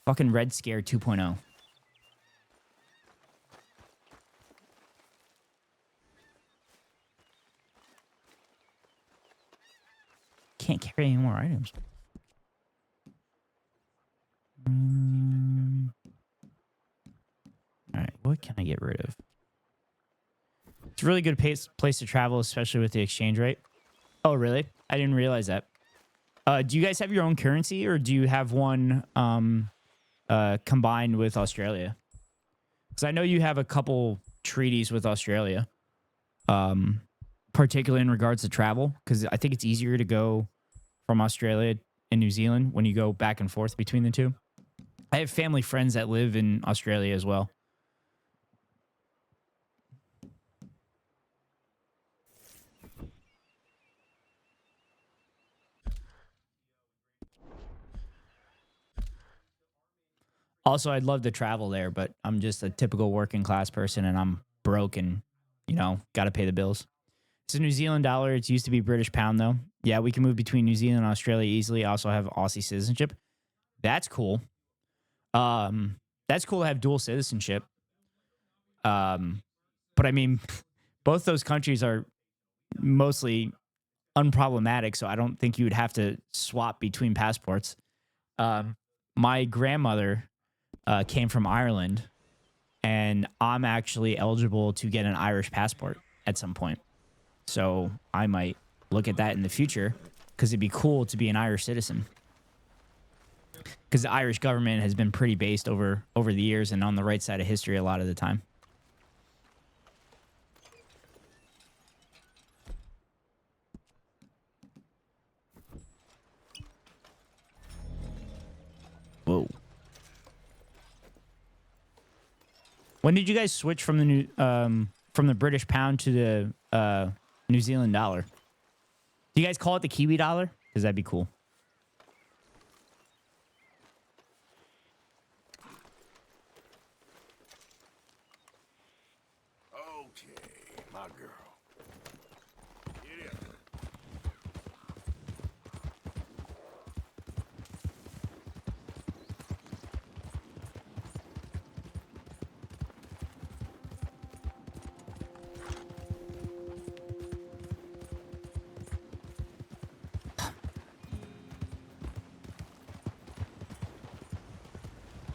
Fucking Red Scare 2.0. Can't carry any more items. All right, what can I get rid of? It's a really good place to travel, especially with the exchange rate. Oh, really? I didn't realize that. Do you guys have your own currency, or do you have one combined with Australia? Because I know you have a couple treaties with Australia, particularly in regards to travel, because I think it's easier to go from Australia and New Zealand when you go back and forth between the two. I have family friends that live in Australia as well. Also, I'd love to travel there, but I'm just a typical working class person and I'm broke and, you know, got to pay the bills. It's a New Zealand dollar. It's used to be British pound, though. Yeah, we can move between New Zealand and Australia easily. I also have Aussie citizenship. That's cool. That's cool to have dual citizenship. But I mean, both those countries are mostly unproblematic, so I don't think you would have to swap between passports. My grandmother came from Ireland, and I'm actually eligible to get an Irish passport at some point. So I might look at that in the future because it'd be cool to be an Irish citizen. Because the Irish government has been pretty based over the years and on the right side of history a lot of the time. Whoa. When did you guys switch from the British pound to the New Zealand dollar? Do you guys call it the Kiwi dollar? Because that'd be cool. Okay, my girl. Get up.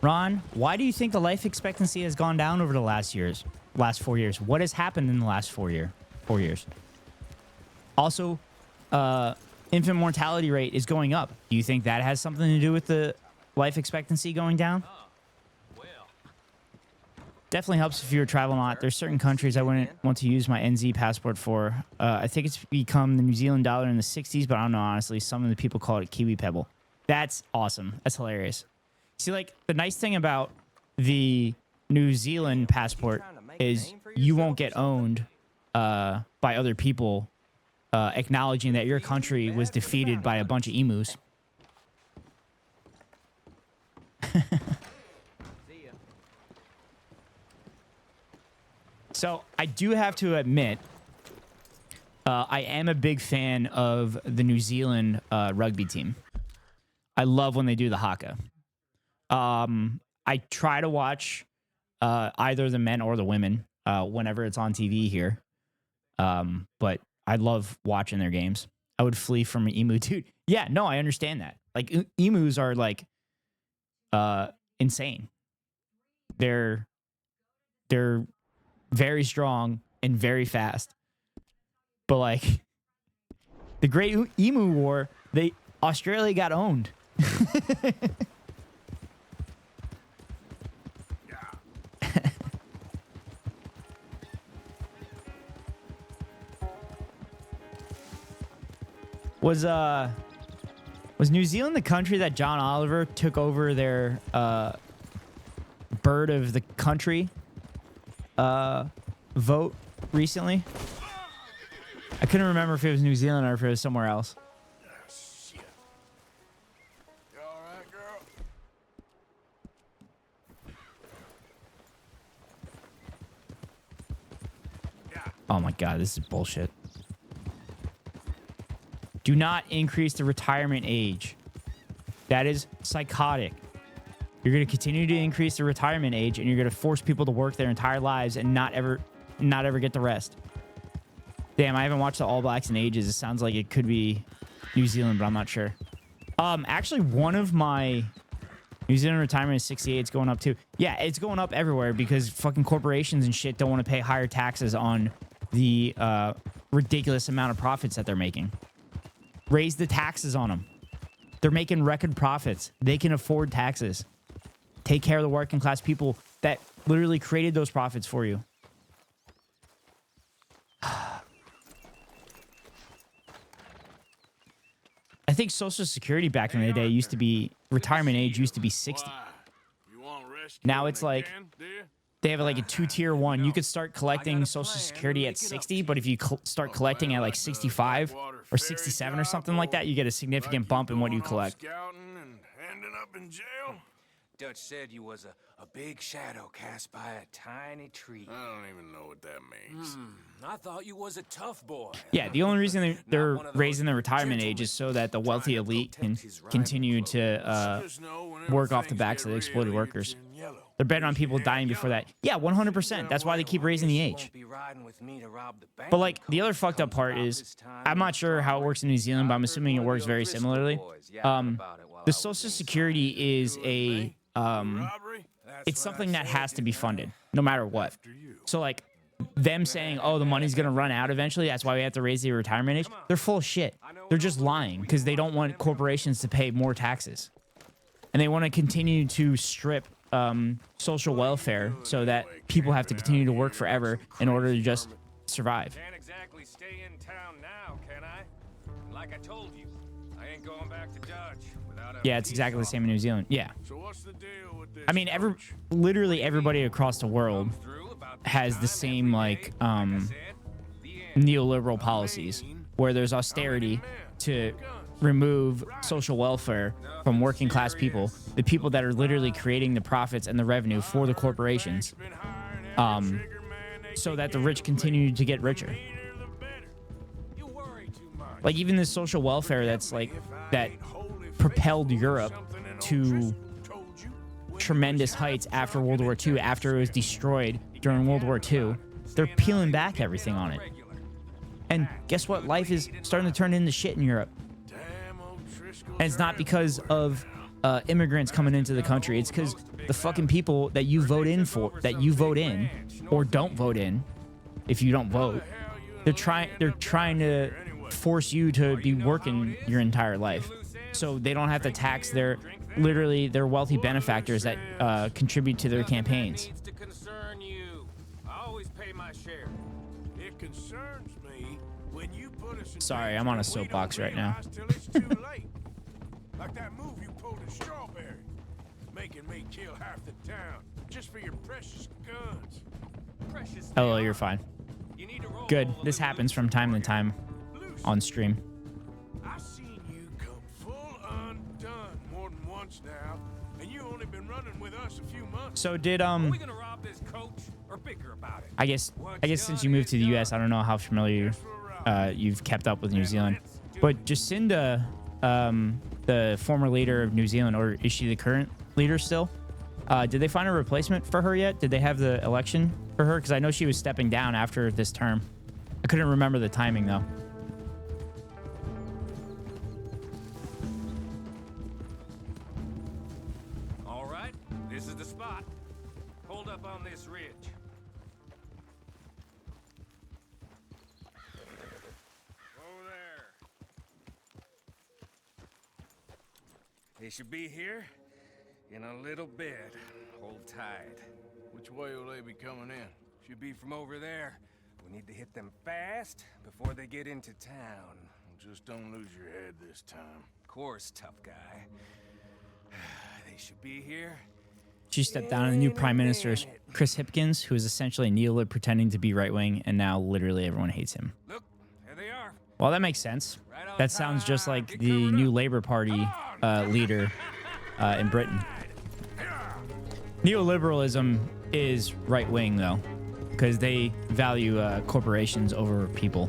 Ron, why do you think the life expectancy has gone down over the last 4 years? What has happened in the last 4 years? Also, infant mortality rate is going up. Do you think that has something to do with the life expectancy going down? Definitely helps if you're traveling a lot. There's certain countries I wouldn't want to use my NZ passport for. I think it's become the New Zealand dollar in the 60s, but I don't know, honestly. Some of the people call it Kiwi Pebble. That's awesome. That's hilarious. See, like, the nice thing about the New Zealand passport is you won't get owned by other people acknowledging that your country was defeated by a bunch of emus. So I do have to admit, I am a big fan of the New Zealand rugby team. I love when they do the haka. I try to watch either the men or the women whenever it's on TV here. But I love watching their games. I would flee from an emu, dude. Yeah, no, I understand that. Like, emus are like insane. They're very strong and very fast. But like the Great Emu War, Australia got owned. Was New Zealand the country that John Oliver took over their bird of the country vote recently? I couldn't remember if it was New Zealand or if it was somewhere else. Shit. You all right, girl? Oh my god, this is bullshit. Do not increase the retirement age. That is psychotic. You're going to continue to increase the retirement age, and you're going to force people to work their entire lives and not ever get the rest. Damn, I haven't watched the All Blacks in ages. It sounds like it could be New Zealand, but I'm not sure. Actually, one of my New Zealand retirement is 68. It's going up too. Yeah, it's going up everywhere because fucking corporations and shit don't want to pay higher taxes on the ridiculous amount of profits that they're making. Raise the taxes on them. They're making record profits. They can afford taxes. Take care of the working class people that literally created those profits for you. I think Social Security back in the day used to be, retirement age used to be 60. Now it's like, they have like a 2-tier one. You could start collecting Social Security at 60, but if you start collecting at like 65 or 67 or something like that, you get a significant bump in what you collect. Dutch said you was a big shadow cast by a tiny tree. I don't even know what that means. I thought you was a tough boy. Yeah, the only reason they're raising the retirement age is so that the wealthy elite can continue to work off the backs of the exploited workers. They're betting on people dying before that. Yeah, 100%. That's why they keep raising the age. But like the other fucked up part is, I'm not sure how it works in New Zealand, but I'm assuming it works very similarly. The Social Security is a it's something that has to be funded no matter what. So like them saying, oh, the money's going to run out eventually, that's why we have to raise the retirement age. They're full of shit. They're just lying because they don't want corporations to pay more taxes. And they want to continue to strip social welfare so that people have to continue to work forever in order to just survive. Can't exactly stay in town now, can I? Like I told you, I ain't going back to Dutch without a Yeah, it's exactly the same in New Zealand. Yeah. So what's the deal with this? I mean, literally everybody across the world has the same like neoliberal policies where there's austerity to remove social welfare from working class people, the people that are literally creating the profits and the revenue for the corporations, so that the rich continue to get richer. Like even the social welfare that's like that propelled Europe to tremendous heights after World War II, after it was destroyed during World War II, they're peeling back everything on it. And guess what? Life is starting to turn into shit in Europe. And it's not because of immigrants coming into the country. It's because the fucking people that you vote in or don't vote in, if you don't vote, they're trying to force you to be working your entire life, so they don't have to tax their wealthy benefactors that contribute to their campaigns. It concerns me when you put us in Sorry, I'm on a soapbox right now. Like that move you pulled in Strawberry, making me kill half the town just for your precious guns. Hello, you're fine. Good. This happens from time to time on stream. I've seen you come full undone more than once now, and you only been running with us a few months. So did Are we gonna rob this coach or bicker about it? I guess since you moved to the US, I don't know how familiar you've kept up with New Zealand, but Jacinda, the former leader of New Zealand, or is she the current leader still? Did they find a replacement for her yet? Did they have the election for her? Because I know she was stepping down after this term. I couldn't remember the timing though. All right, this is the spot. Hold up on this ridge. Over there. They should be here in a little bit. Hold tight. Which way will they be coming in? Should be from over there. We need to hit them fast before they get into town. Just don't lose your head this time. Of course, tough guy. They should be here. She stepped down, and the new prime minister is Chris Hipkins, who is essentially a neolib pretending to be right-wing, and now literally everyone hates him. Look, there they are. Well, that makes sense. That sounds just like the new Labour Party leader in Britain. Neoliberalism is right-wing, though, because they value corporations over people.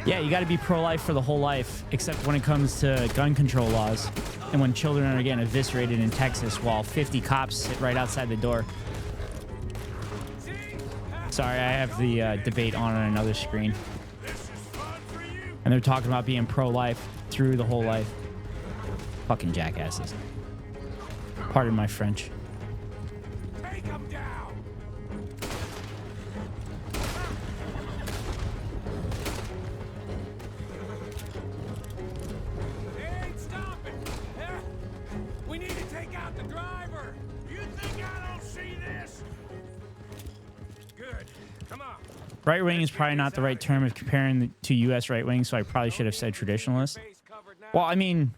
Yeah, you got to be pro-life for the whole life, except when it comes to gun control laws and when children are getting eviscerated in Texas while 50 cops sit right outside the door. Sorry, I have the debate on another screen. And they're talking about being pro-life through the whole life. Fucking jackasses. Pardon my French. Take him down. They ain't stopping. We need to take out the driver. You think I don't see this? Good. Come on. Right wing is probably not the right term of comparing to U.S. right wing, so I probably should have said traditionalist. Well, I mean,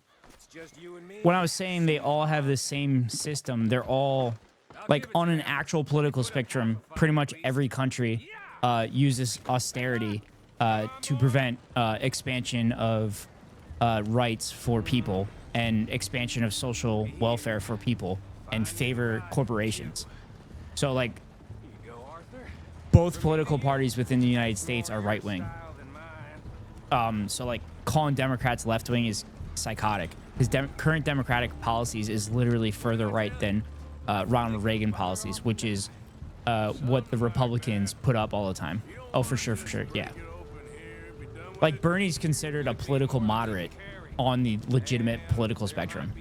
Just you and me. when I was saying they all have the same system, they're all like on an actual political spectrum. Pretty much every country uses austerity to prevent expansion of rights for people and expansion of social welfare for people and favor corporations. So like both political parties within the United States are right wing. So like calling Democrats left wing is psychotic. His current Democratic policies is literally further right than Ronald Reagan policies, which is what the Republicans put up all the time. Oh, for sure, yeah. Like Bernie's considered a political moderate on the legitimate political spectrum.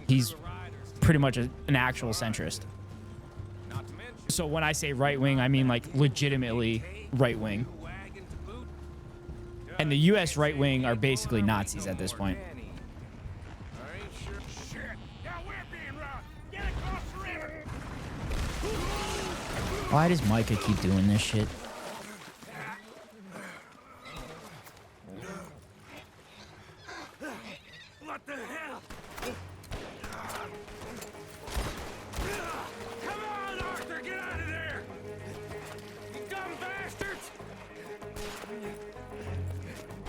He's pretty much an actual centrist. So when I say right wing, I mean like legitimately right wing. And the U.S. right wing are basically Nazis at this point. Why does Micah keep doing this shit? What the hell? Come on, Arthur, get out of there! You dumb bastards!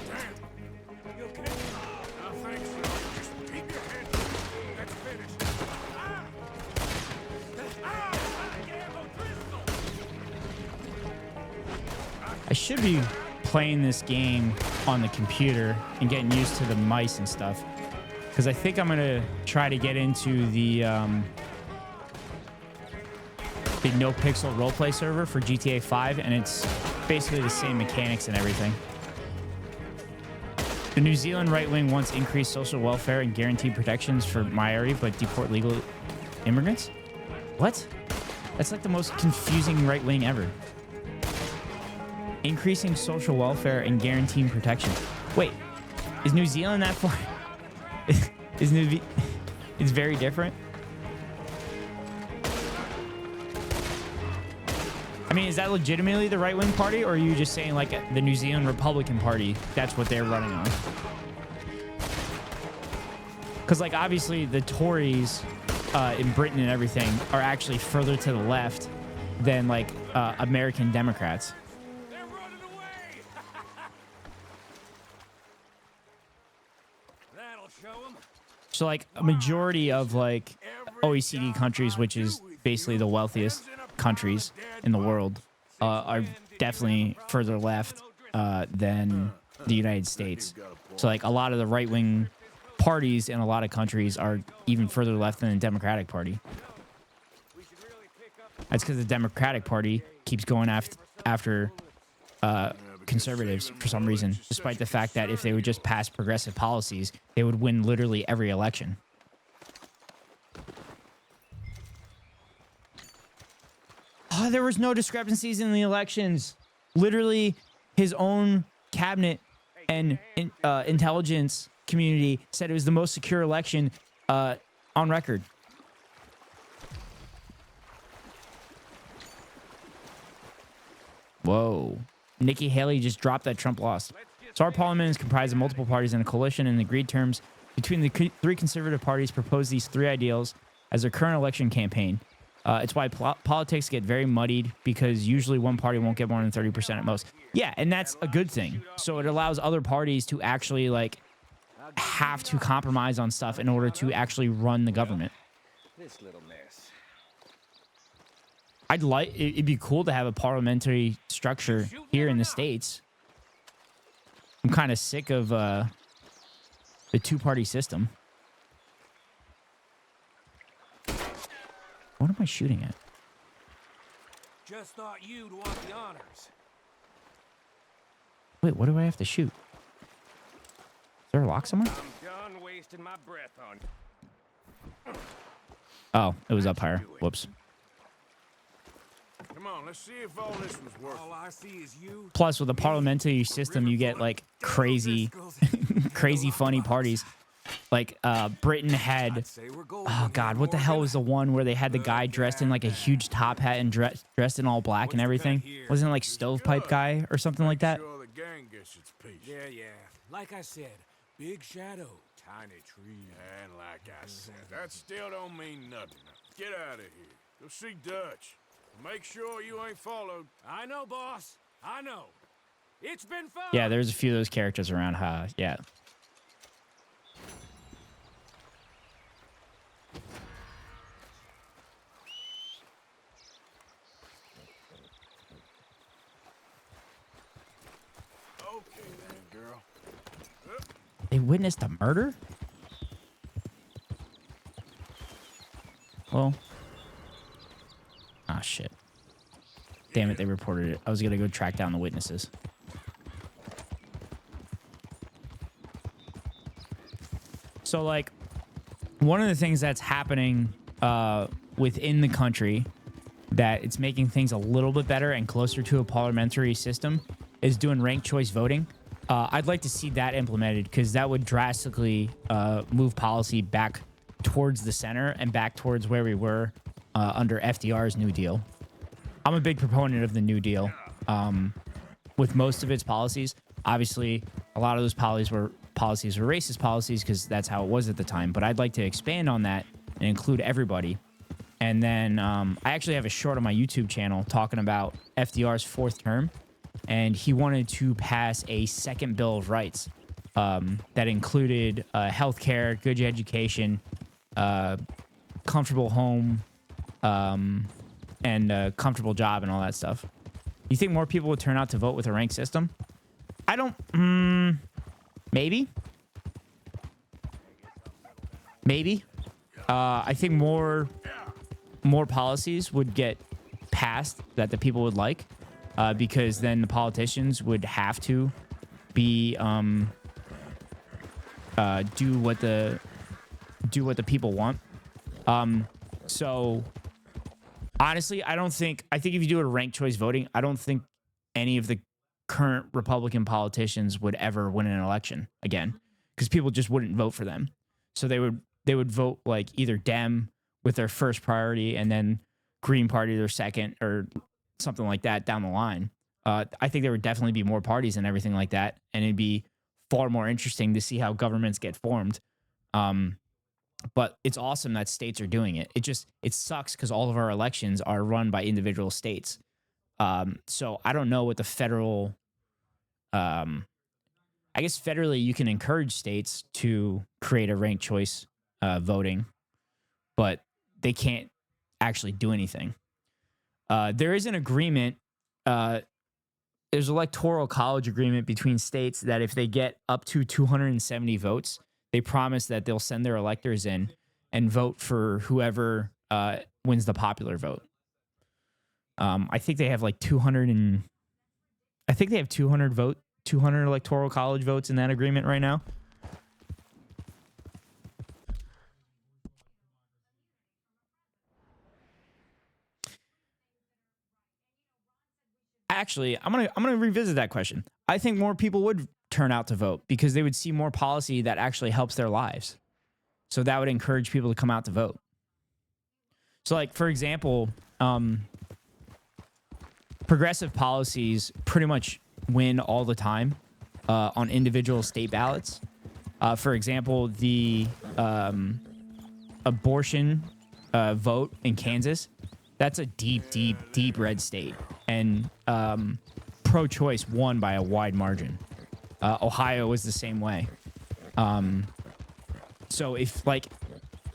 Damn. You okay? I think so. Just keep your head down. That's finished. I should be playing this game on the computer and getting used to the mice and stuff, because I think I'm gonna try to get into the no pixel roleplay server for GTA 5, and it's basically the same mechanics and everything. The New Zealand right wing wants increased social welfare and guaranteed protections for Maori, but deport legal immigrants. What? That's like the most confusing right wing ever. Increasing social welfare and guaranteeing protection. Wait, is New Zealand that far? It's very different. I mean, is that legitimately the right wing party, or are you just saying like the New Zealand Republican Party? That's what they're running on. Because like obviously the Tories in Britain and everything are actually further to the left than like American Democrats. So like a majority of like OECD countries, which is basically the wealthiest countries in the world, are definitely further left than the United States. So like a lot of the right-wing parties in a lot of countries are even further left than the Democratic Party. That's because the Democratic Party keeps going after conservatives for some reason, despite the fact that if they would just pass progressive policies, they would win literally every election. Oh, there was no discrepancies in the elections. Literally, his own cabinet and intelligence community said it was the most secure election on record. Whoa. Nikki Haley just dropped that Trump lost. So our parliament is comprised of multiple parties in a coalition, and agreed terms between the three conservative parties propose these three ideals as their current election campaign. It's why politics get very muddied, because usually one party won't get more than 30% at most. Yeah, and that's a good thing. So it allows other parties to actually like have to compromise on stuff in order to actually run the government. This little mess. It'd be cool to have a parliamentary structure here in the States. I'm kind of sick of the two-party system. What am I shooting at? Just thought you'd want the honors. Wait, what do I have to shoot? Is there a lock somewhere? I'm done wasting my breath on. Oh, it was up higher. Whoops. Come on, let's see if all this was worth it. All I see is you. Plus, with a parliamentary system, you get like crazy, crazy funny parties. Like Britain had, oh god, what the hell was the one where they had the guy dressed in like a huge top hat and dressed in all black and everything? Wasn't it like Stovepipe Guy or something like that? Sure the gang gets its piece. Yeah. Like I said, big shadow, tiny tree. And like I said, that still don't mean nothing. Get out of here. Go see Dutch. Make sure you ain't followed. I know, boss. I know. It's been fun. Yeah, there's a few of those characters around. Yeah. Okay then, girl. They witnessed a murder? Well. Ah, shit. Damn it, they reported it. I was gonna go track down the witnesses. So, like, one of the things that's happening within the country that it's making things a little bit better and closer to a parliamentary system is doing ranked choice voting. I'd like to see that implemented because that would drastically move policy back towards the center and back towards where we were under FDR's New Deal. I'm a big proponent of the New Deal. With most of its policies, obviously, a lot of those policies were racist policies because that's how it was at the time. But I'd like to expand on that and include everybody. And then I actually have a short on my YouTube channel talking about FDR's fourth term. And he wanted to pass a second Bill of Rights that included health care, good education, comfortable home, and a comfortable job and all that stuff. You think more people would turn out to vote with a ranked system? I don't... maybe. I think more policies would get passed that the people would like, because then the politicians would have to be do what the people want. So honestly, I think if you do a ranked choice voting, I don't think any of the current Republican politicians would ever win an election again, because people just wouldn't vote for them. So they would vote like either Dem with their first priority and then Green Party their second, or something like that down the line. I think there would definitely be more parties and everything like that, and it'd be far more interesting to see how governments get formed. But it's awesome that states are doing it. It sucks because all of our elections are run by individual states. So I don't know what the federal, I guess federally you can encourage states to create a ranked choice voting, but they can't actually do anything. There is an agreement. There's an electoral college agreement between states that if they get up to 270 votes, they promise that they'll send their electors in and vote for whoever wins the popular vote. I think they have like 200 electoral college votes in that agreement right now. Actually, I'm gonna revisit that question. I think more people would turn out to vote because they would see more policy that actually helps their lives. So that would encourage people to come out to vote. So, like, for example, progressive policies pretty much win all the time on individual state ballots. For example, the abortion vote in Kansas, that's a deep red state. And pro-choice won by a wide margin. Ohio was the same way. So if, like,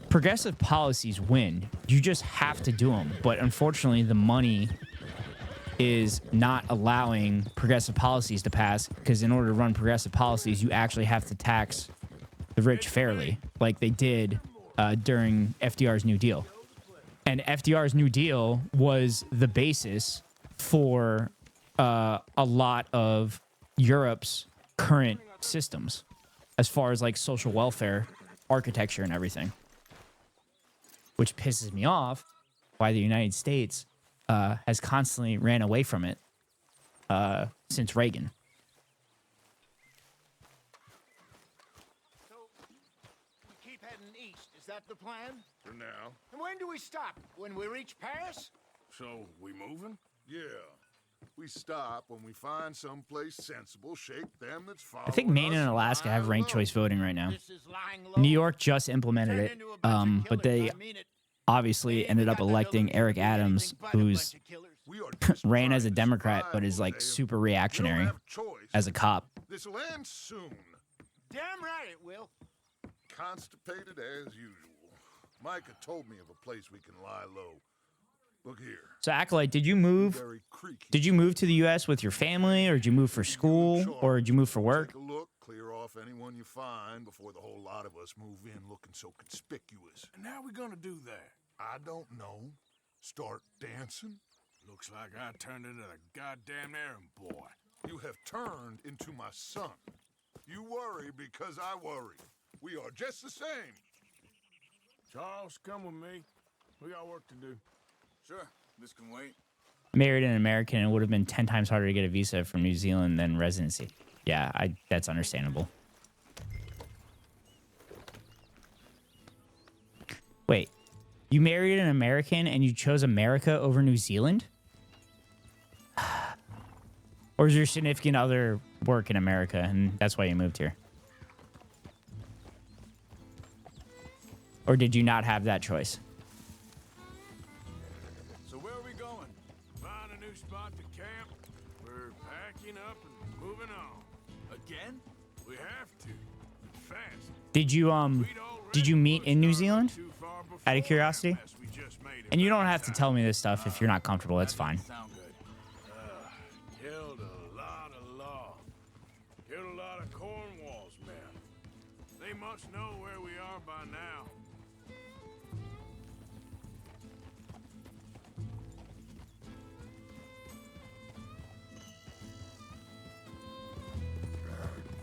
progressive policies win, you just have to do them. But unfortunately, the money is not allowing progressive policies to pass, because in order to run progressive policies, you actually have to tax the rich fairly, like they did during FDR's New Deal. And FDR's New Deal was the basis for a lot of Europe's current systems as far as like social welfare architecture and everything, which pisses me off why the United States has constantly ran away from it since Reagan. So, we keep heading east. Is that the plan? For now. And when do we stop? When we reach Paris? So, we moving? Yeah. We stop when we find someplace sensible, shake them that's following I think Maine us and Alaska have ranked lying choice voting right now. This is lying low. New York just implemented Turn it, into a bunch of but killers, they I mean it. obviously They ended ain't up got the electing ability to Eric do Adams, anything but a who's bunch of killers. We are just ran trying as a to Democrat, survive but is like today. super You don't reactionary have a choice. as a cop. This'll end soon. Damn right it will. Constipated as usual. Micah told me of a place we can lie low. Look here. So Acolyte, did you move? Very creaky. Did you move to the U.S. with your family, or did you move for school, or did you move for work? Take a look, clear off anyone you find before the whole lot of us move in looking so conspicuous. And how we gonna do that? I don't know. Start dancing? Looks like I turned into the goddamn errand boy. You have turned into my son. You worry because I worry. We are just the same. Charles, come with me. We got work to do. Sure, this can wait. Married an American, it would have been 10 times harder to get a visa from New Zealand than residency. Yeah, that's understandable. Wait, you married an American and you chose America over New Zealand? Or does your significant other work in America and that's why you moved here? Or did you not have that choice? So where are we going? Find a new spot to camp. We're packing up and moving on. Again? We have to. Fast. Did you We'd already did you meet in New started Zealand? too far before Out of that curiosity? mess we just made in And you don't that have to time. tell me this stuff if you're not comfortable. That's fine. Sound good. Killed a lot of law. Killed a lot of Cornwall's men. They must know where we are by now.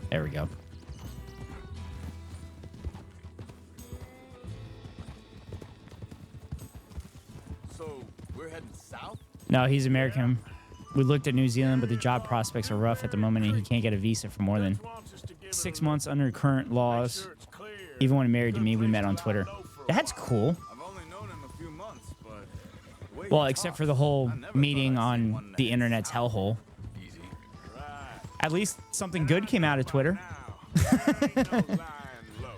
There we go. So we're heading south? No, he's American. We looked at New Zealand, but the job prospects are rough at the moment, and he can't get a visa for more than Wants us to give it 6 a months under current look. laws. Sure it's clear. Even when married to Good me, we place met to on lie Twitter. low for a That's while. cool. I've only known him a few months, but the way Well, he except talks, for the whole I never thought meeting I'd see on one the that internet's sound hellhole. Easy. Right. At least something good came out of Twitter. Now, there ain't no lying low.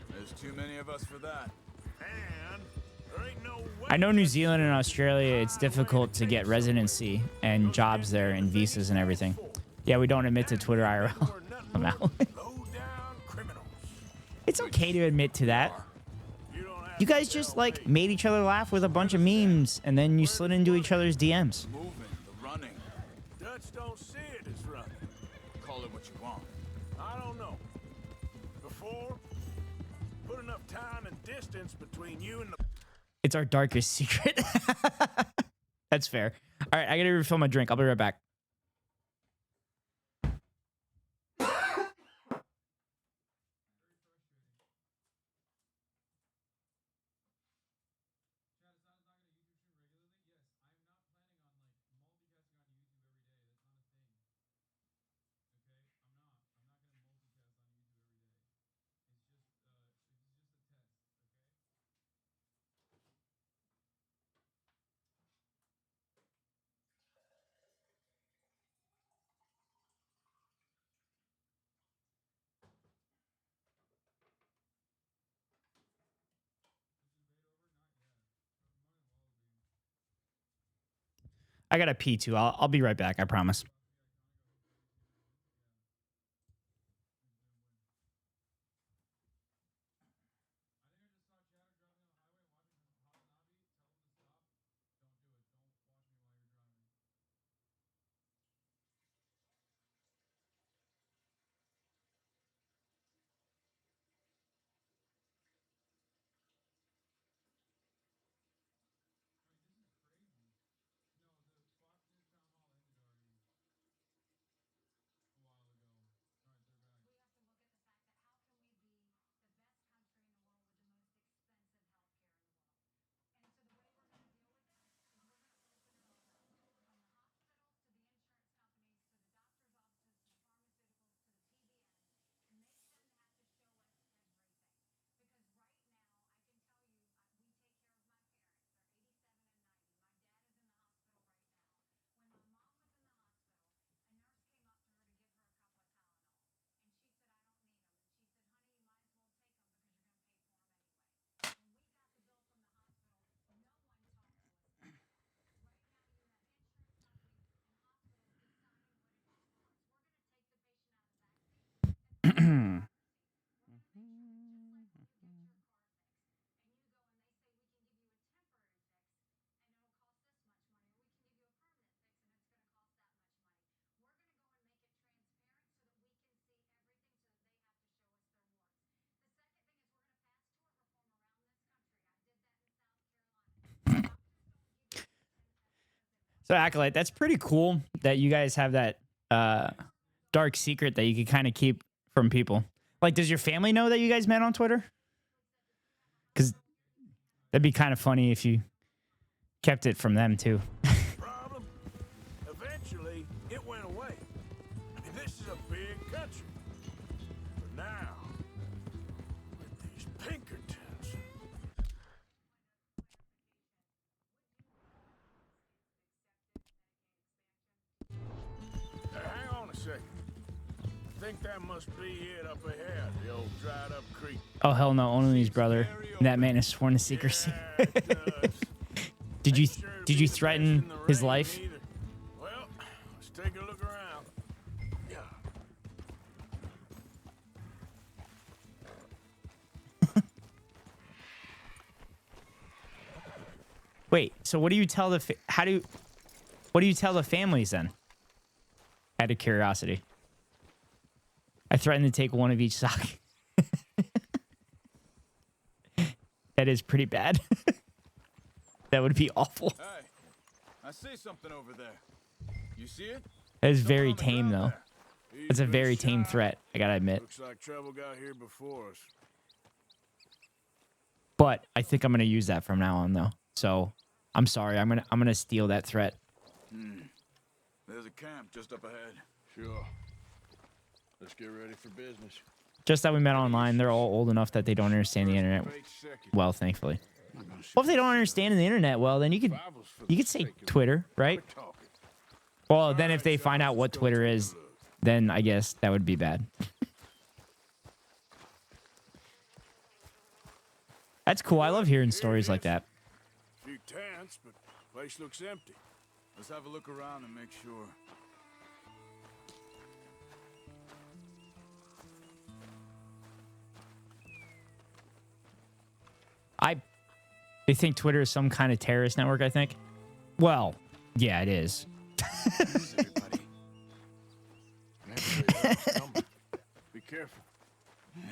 There's too many of us for that. And there ain't no way I know New Zealand and Australia, it's difficult to get residency and jobs there and visas and everything. Yeah, we don't admit to Twitter IRL. we're nothing I'm more out. than low-down criminals. It's okay to admit to that. You don't have You to guys tell just like me. made each other laugh with a bunch of memes and then you slid into each other's DMs. Moving, the running. Dutch don't see it as running. Call it what you want. I don't know. Before, put enough time and distance between you and the It's our darkest secret. That's fair. All right, I gotta refill my drink. I'll be right back. I gotta pee too. I'll be right back. I promise. So Acolyte, that's pretty cool that you guys have that dark secret that you can kind of keep from people. Like, does your family know that you guys met on Twitter? Because that'd be kind of funny if you kept it from them too. Problem? Eventually, it went away. I mean, this is a big country. But now, with these Pinkertons... Hang on a second. I think that must be it up ahead, the old dried-up creek. Oh hell no, Only's brother. That man is sworn to secrecy. Yeah, it does. Did you Ain't sure to did be you the threaten best in the his rain life? either. Well, let's take a look around. Yeah. Wait, so what do you tell the what do you tell the families then? Out of curiosity. I threatened to take one of each sock. That is pretty bad. That would be awful. Hey, I see something over there. You see it? That is Someone very on the tame ground though. there. It's a He's very been tame shot. threat, I gotta admit. Looks like trouble got here before us. But I think I'm gonna use that from now on though. So I'm sorry, I'm gonna steal that threat. There's a camp just up ahead. Sure. Let's get ready for business. Just that we met online, they're all old enough that they don't understand the internet Wait a second. well, thankfully. Well, if they don't understand the internet well, then you could say Twitter, right? Talking. Well, then if they find out what Twitter is, then I guess that would be bad. That's cool. I love hearing stories like that. Few tents, but place looks empty. Let's have a look around and make sure. They think Twitter is some kind of terrorist network, I think. Well, yeah, it is. Everybody. Be careful.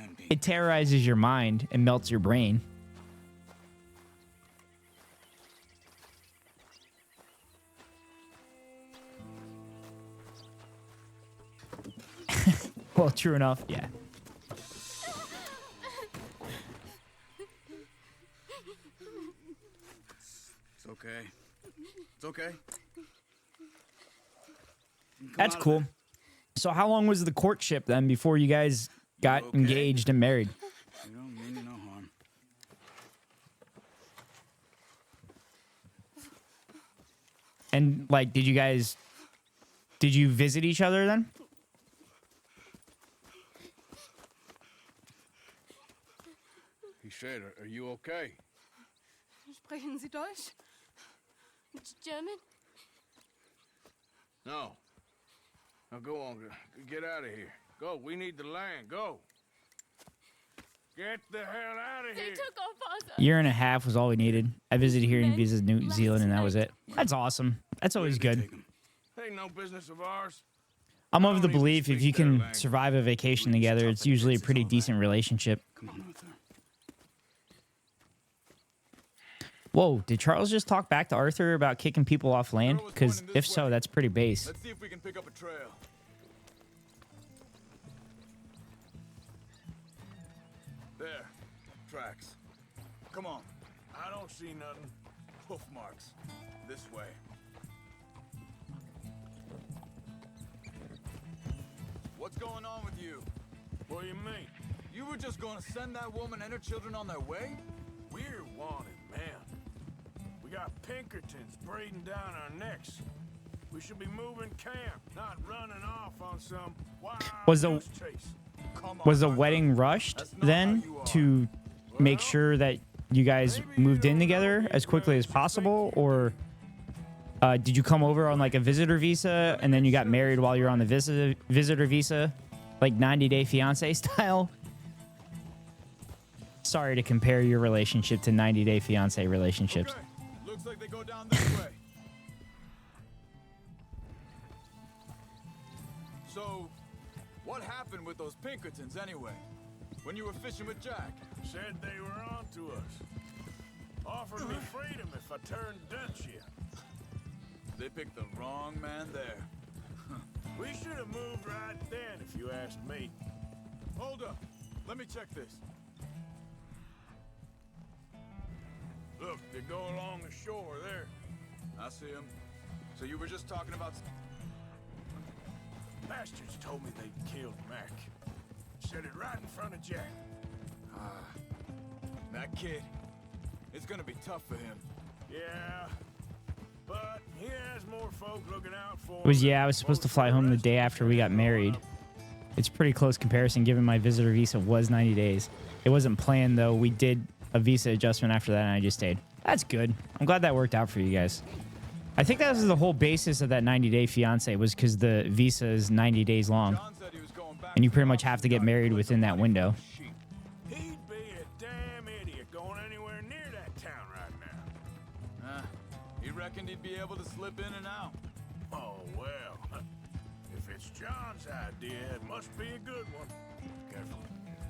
And be It terrorizes your mind and melts your brain. Well, true enough, yeah. It's okay. It's okay. Come That's out of cool. there. So how long was the courtship then before you guys got Okay. engaged and married? You don't mean you no harm. And like, did you visit each other then? He said, are you okay? Sprechen Sie Deutsch? German? No. Now go on. Get out of here. Go. We need the land. Go. Get the hell out of They here. took our father. Year and a half was all we needed. I visited here and visited New Zealand, and that was it. That's awesome. That's always good. Ain't no business of ours. I'm of the don't even belief if speak you their can language. survive a vacation together, it's usually a pretty decent relationship. Come on, Arthur. Whoa, did Charles just talk back to Arthur about kicking people off land? Arrow was Because pointing if this so, way. that's pretty base. Let's see if we can pick up a trail. There. Tracks. Come on. I don't see nothing. Hoof marks. This way. What's going on with you? What do you mean? You were just going to send that woman and her children on their way? We're wanted, man. We got Pinkertons breathing down our necks. We should be moving camp, not running off on some wild Was the- goose chase. Come on, Was the Arthur. wedding rushed That's not then how you are. to make Well, sure that you guys maybe moved you in don't together know as quickly as you think possible? you Or did you come over on like a visitor visa and then you got married while you're on the visitor visa? Like 90-Day Fiancé style? Sorry to compare your relationship to 90-Day Fiancé relationships. Okay. Looks like they go down this way. So, what happened with those Pinkertons anyway? When you were fishing with Jack? Said they were on to us. Offered me freedom if I turned Dutch here. They picked the wrong man there. We should have moved right then, if you ask me. Hold up. Let me check this. Look, they go along the shore there. I see him. So you were just talking about... Bastards told me they killed Mac. Said it right in front of Jack. That kid. It's gonna be tough for him. Yeah, but he has more folk looking out for It was, him yeah, I than was supposed to most fly of home the rest day of after we got them. married. It's pretty close comparison given my visitor visa was 90 days. It wasn't planned though. We did a visa adjustment after that and I just stayed. That's good. I'm glad that worked out for you guys. I think that was the whole basis of that 90-day fiance was because the visa is 90 days long. John said he was going back And you to pretty the much have to get office married within that window. He'd be a damn idiot going anywhere near that town right now. He reckoned he'd be able to slip in and out. Oh, well. If it's John's idea, it must be a good one. Careful.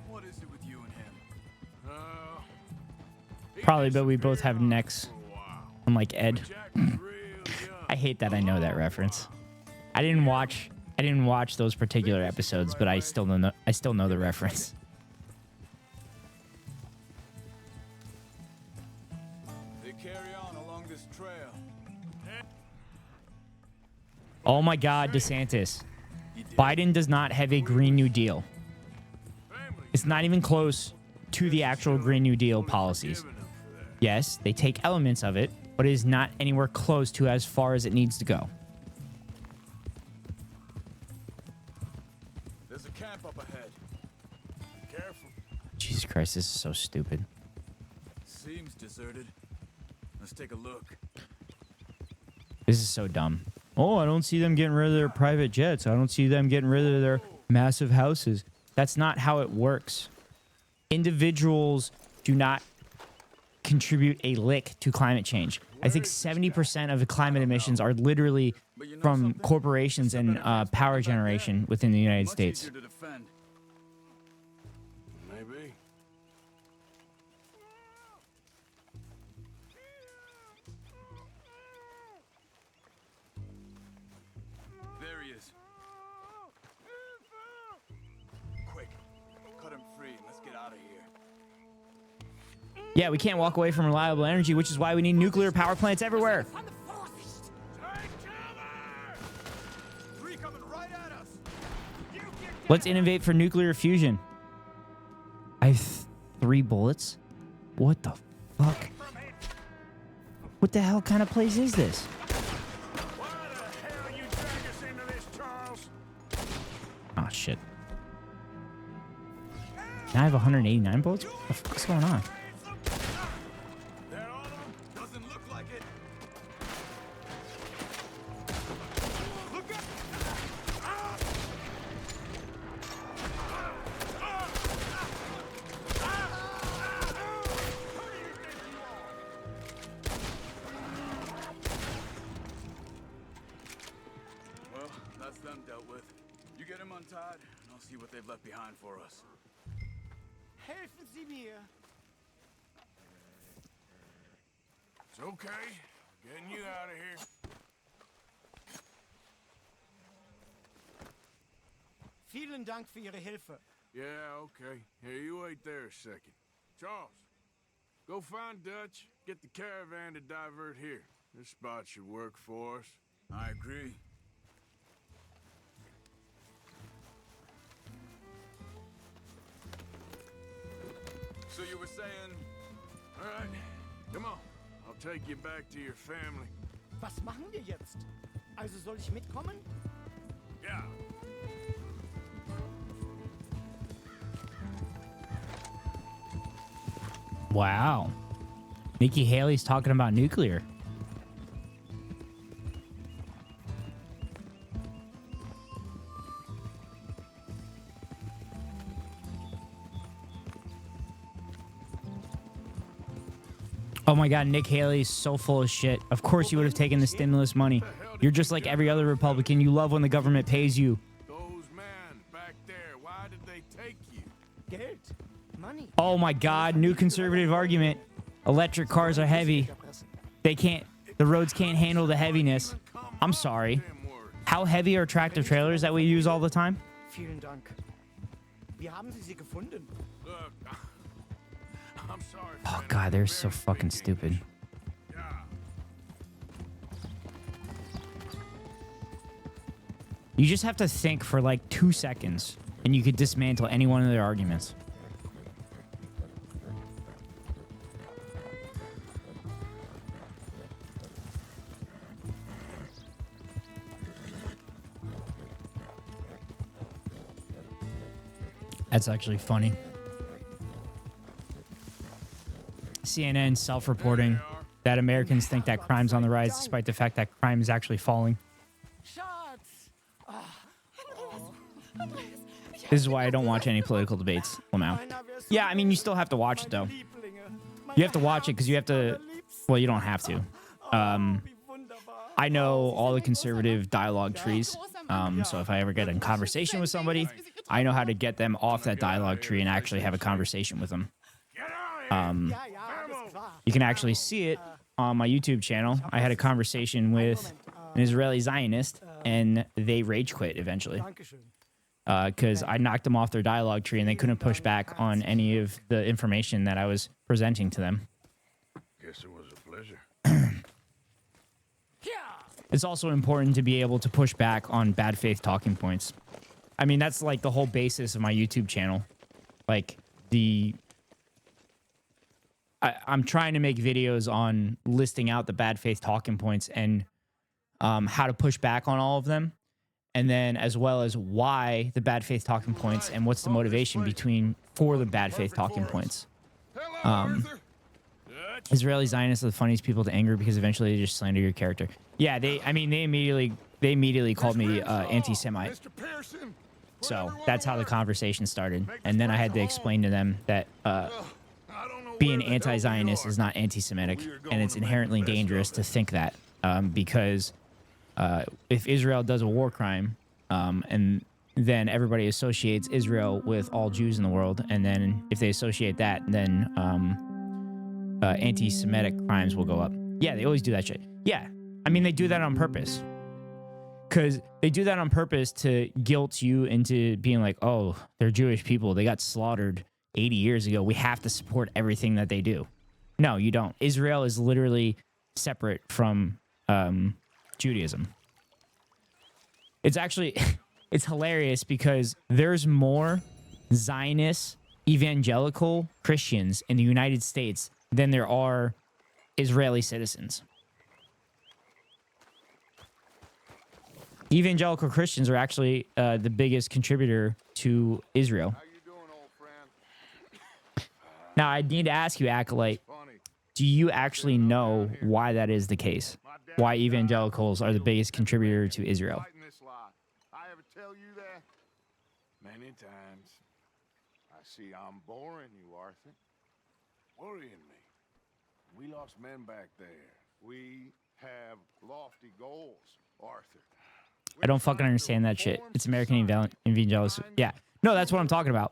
What is it with you and him? He Probably, but we both disappeared have on necks. us for a while. Unlike Ed. Jack was real young. I hate that I know that reference. I didn't watch those particular episodes, but I still know the reference. They carry on along this trail. Oh my God, DeSantis. Biden does not have a Green New Deal. It's not even close to the actual Green New Deal policies. Yes, they take elements of it, but it is not anywhere close to as far as it needs to go. There's a camp up ahead. Careful. Jesus Christ, this is so stupid. Seems deserted. Let's take a look. This is so dumb. Oh, I don't see them getting rid of their private jets. I don't see them getting rid of their massive houses. That's not how it works. Individuals do not contribute a lick to climate change. I think 70% of the climate emissions are literally from corporations and power generation within the United Much States. easier to defend. Maybe. There he is. Quick, cut him free and let's get out of here. Yeah, we can't walk away from reliable energy, which is why we need nuclear power plants everywhere. Three coming right at us. Let's innovate for nuclear fusion. I have 3 bullets? What the fuck? What the hell kind of place is this? Why the hell you drag us into this, Charles? Oh, shit. Now I have 189 bullets? What the fuck's going on? They're all of them? Doesn't look like it. Look out! Well, that's them dealt with. You get him untied, and I'll see what they've left behind for us. Helfen Sie mir. It's okay. Getting you out of here. Vielen Dank für Ihre Hilfe. Yeah, okay. Here, you wait there a second. Charles, go find Dutch. Get the caravan to divert here. This spot should work for us. I agree. So you were saying... All right, come on. I'll take you back to your family. Was machen wir jetzt? Also soll ich mitkommen? Yeah. Wow. Nikki Haley's talking about nuclear. Oh my God, Nick Haley's so full of shit. Of course you would have taken the stimulus money. You're just like every other Republican. You love when the government pays you. Those men back there, why did they take you? Geld. Money. Oh my God, new conservative argument. Electric cars are heavy. They can't The roads can't handle the heaviness. I'm sorry. How heavy are tractor trailers that we use all the time? Vielen Dank. Wie haben Sie sie gefunden? Look, I'm sorry. Oh friend, god, I they're barely so speak fucking English. stupid. Yeah. You just have to think for like 2 seconds, and you could dismantle any one of their arguments. That's actually funny. CNN self-reporting that Americans think that crime's on the rise, despite the fact that crime is actually falling. This is why I don't watch any political debates, Lamau. Yeah, I mean, you still have to watch it, though. You have to watch it because you have to... Well, you don't have to. I know all the conservative dialogue trees. So if I ever get in conversation with somebody, I know how to get them off that dialogue tree and actually have a conversation with them. You can actually see it on my YouTube channel. I had a conversation with an Israeli Zionist, and they rage quit eventually. Because I knocked them off their dialogue tree and they couldn't push back on any of the information that I was presenting to them. Guess it was a pleasure. It's also important to be able to push back on bad faith talking points. I mean, that's like the whole basis of my YouTube channel. Like, I'm trying to make videos on listing out the bad faith talking points and how to push back on all of them. And then as well as why the bad faith talking points and what's the motivation for the bad faith talking points. Israeli Zionists are the funniest people to anger because eventually they just slander your character. Yeah, they immediately called me anti-Semite. So that's how the conversation started. And then I had to explain to them that being anti-Zionist is not anti-Semitic, and it's inherently dangerous to think that because if Israel does a war crime, and then everybody associates Israel with all Jews in the world, and then if they associate that, then anti-Semitic crimes will go up. Yeah, they always do that shit. Yeah, I mean, they do that on purpose. Because they do that on purpose to guilt you into being like, oh, they're Jewish people. They got slaughtered 80 years ago. We have to support everything that they do. No, you don't. Israel is literally separate from Judaism. It's actually, it's hilarious because there's more Zionist evangelical Christians in the United States than there are Israeli citizens. Evangelical Christians are actually the biggest contributor to Israel. How you doing, old friend? Now, I need to ask you, Acolyte, do you actually know why that is the case? Why evangelicals are the biggest contributor to Israel? Fighting this lie. I ever tell you that? Many times. I see I'm boring you, Arthur. Worrying me. We lost men back there. We have lofty goals, Arthur. I don't fucking understand that shit. It's American evangelicals. Yeah. No, that's what I'm talking about.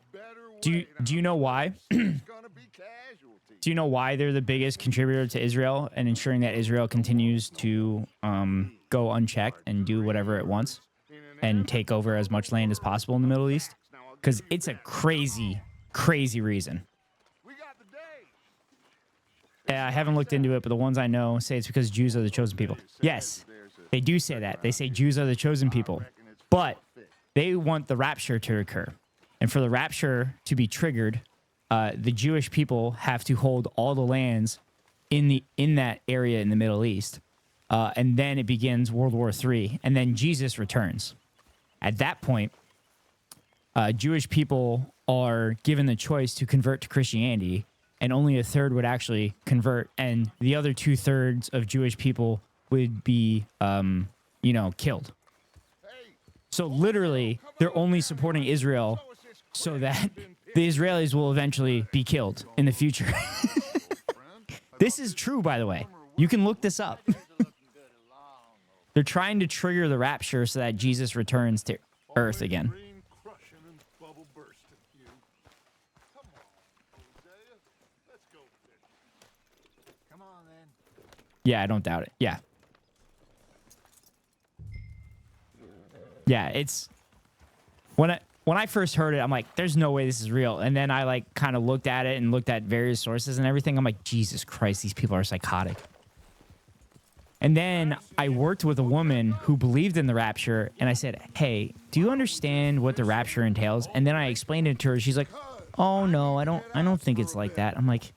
Do you know why? Do you know why they're the biggest contributor to Israel and ensuring that Israel continues to go unchecked and do whatever it wants and take over as much land as possible in the Middle East? Because it's a crazy, crazy reason. Yeah, I haven't looked into it, but the ones I know say it's because Jews are the chosen people. Yes, they do say that. They say Jews are the chosen people. But they want the rapture to occur. And for the rapture to be triggered, the Jewish people have to hold all the lands in that area in the Middle East. And then it begins World War III. And then Jesus returns. At that point, Jewish people are given the choice to convert to Christianity. And only a third would actually convert. And the other 2/3 of Jewish people would be, killed. So literally, they're only supporting Israel so that the Israelis will eventually be killed in the future. This is true, by the way. You can look this up. They're trying to trigger the rapture so that Jesus returns to Earth again. Yeah, I don't doubt it. Yeah. Yeah, it's when I first heard it, I'm like, there's no way this is real. And then I like kind of looked at it and looked at various sources and everything. I'm like, Jesus Christ, these people are psychotic. And then I worked with a woman who believed in the rapture, and I said, hey, do you understand what the rapture entails? And then I explained it to her. She's like, oh no, I don't think it's like that. I'm like,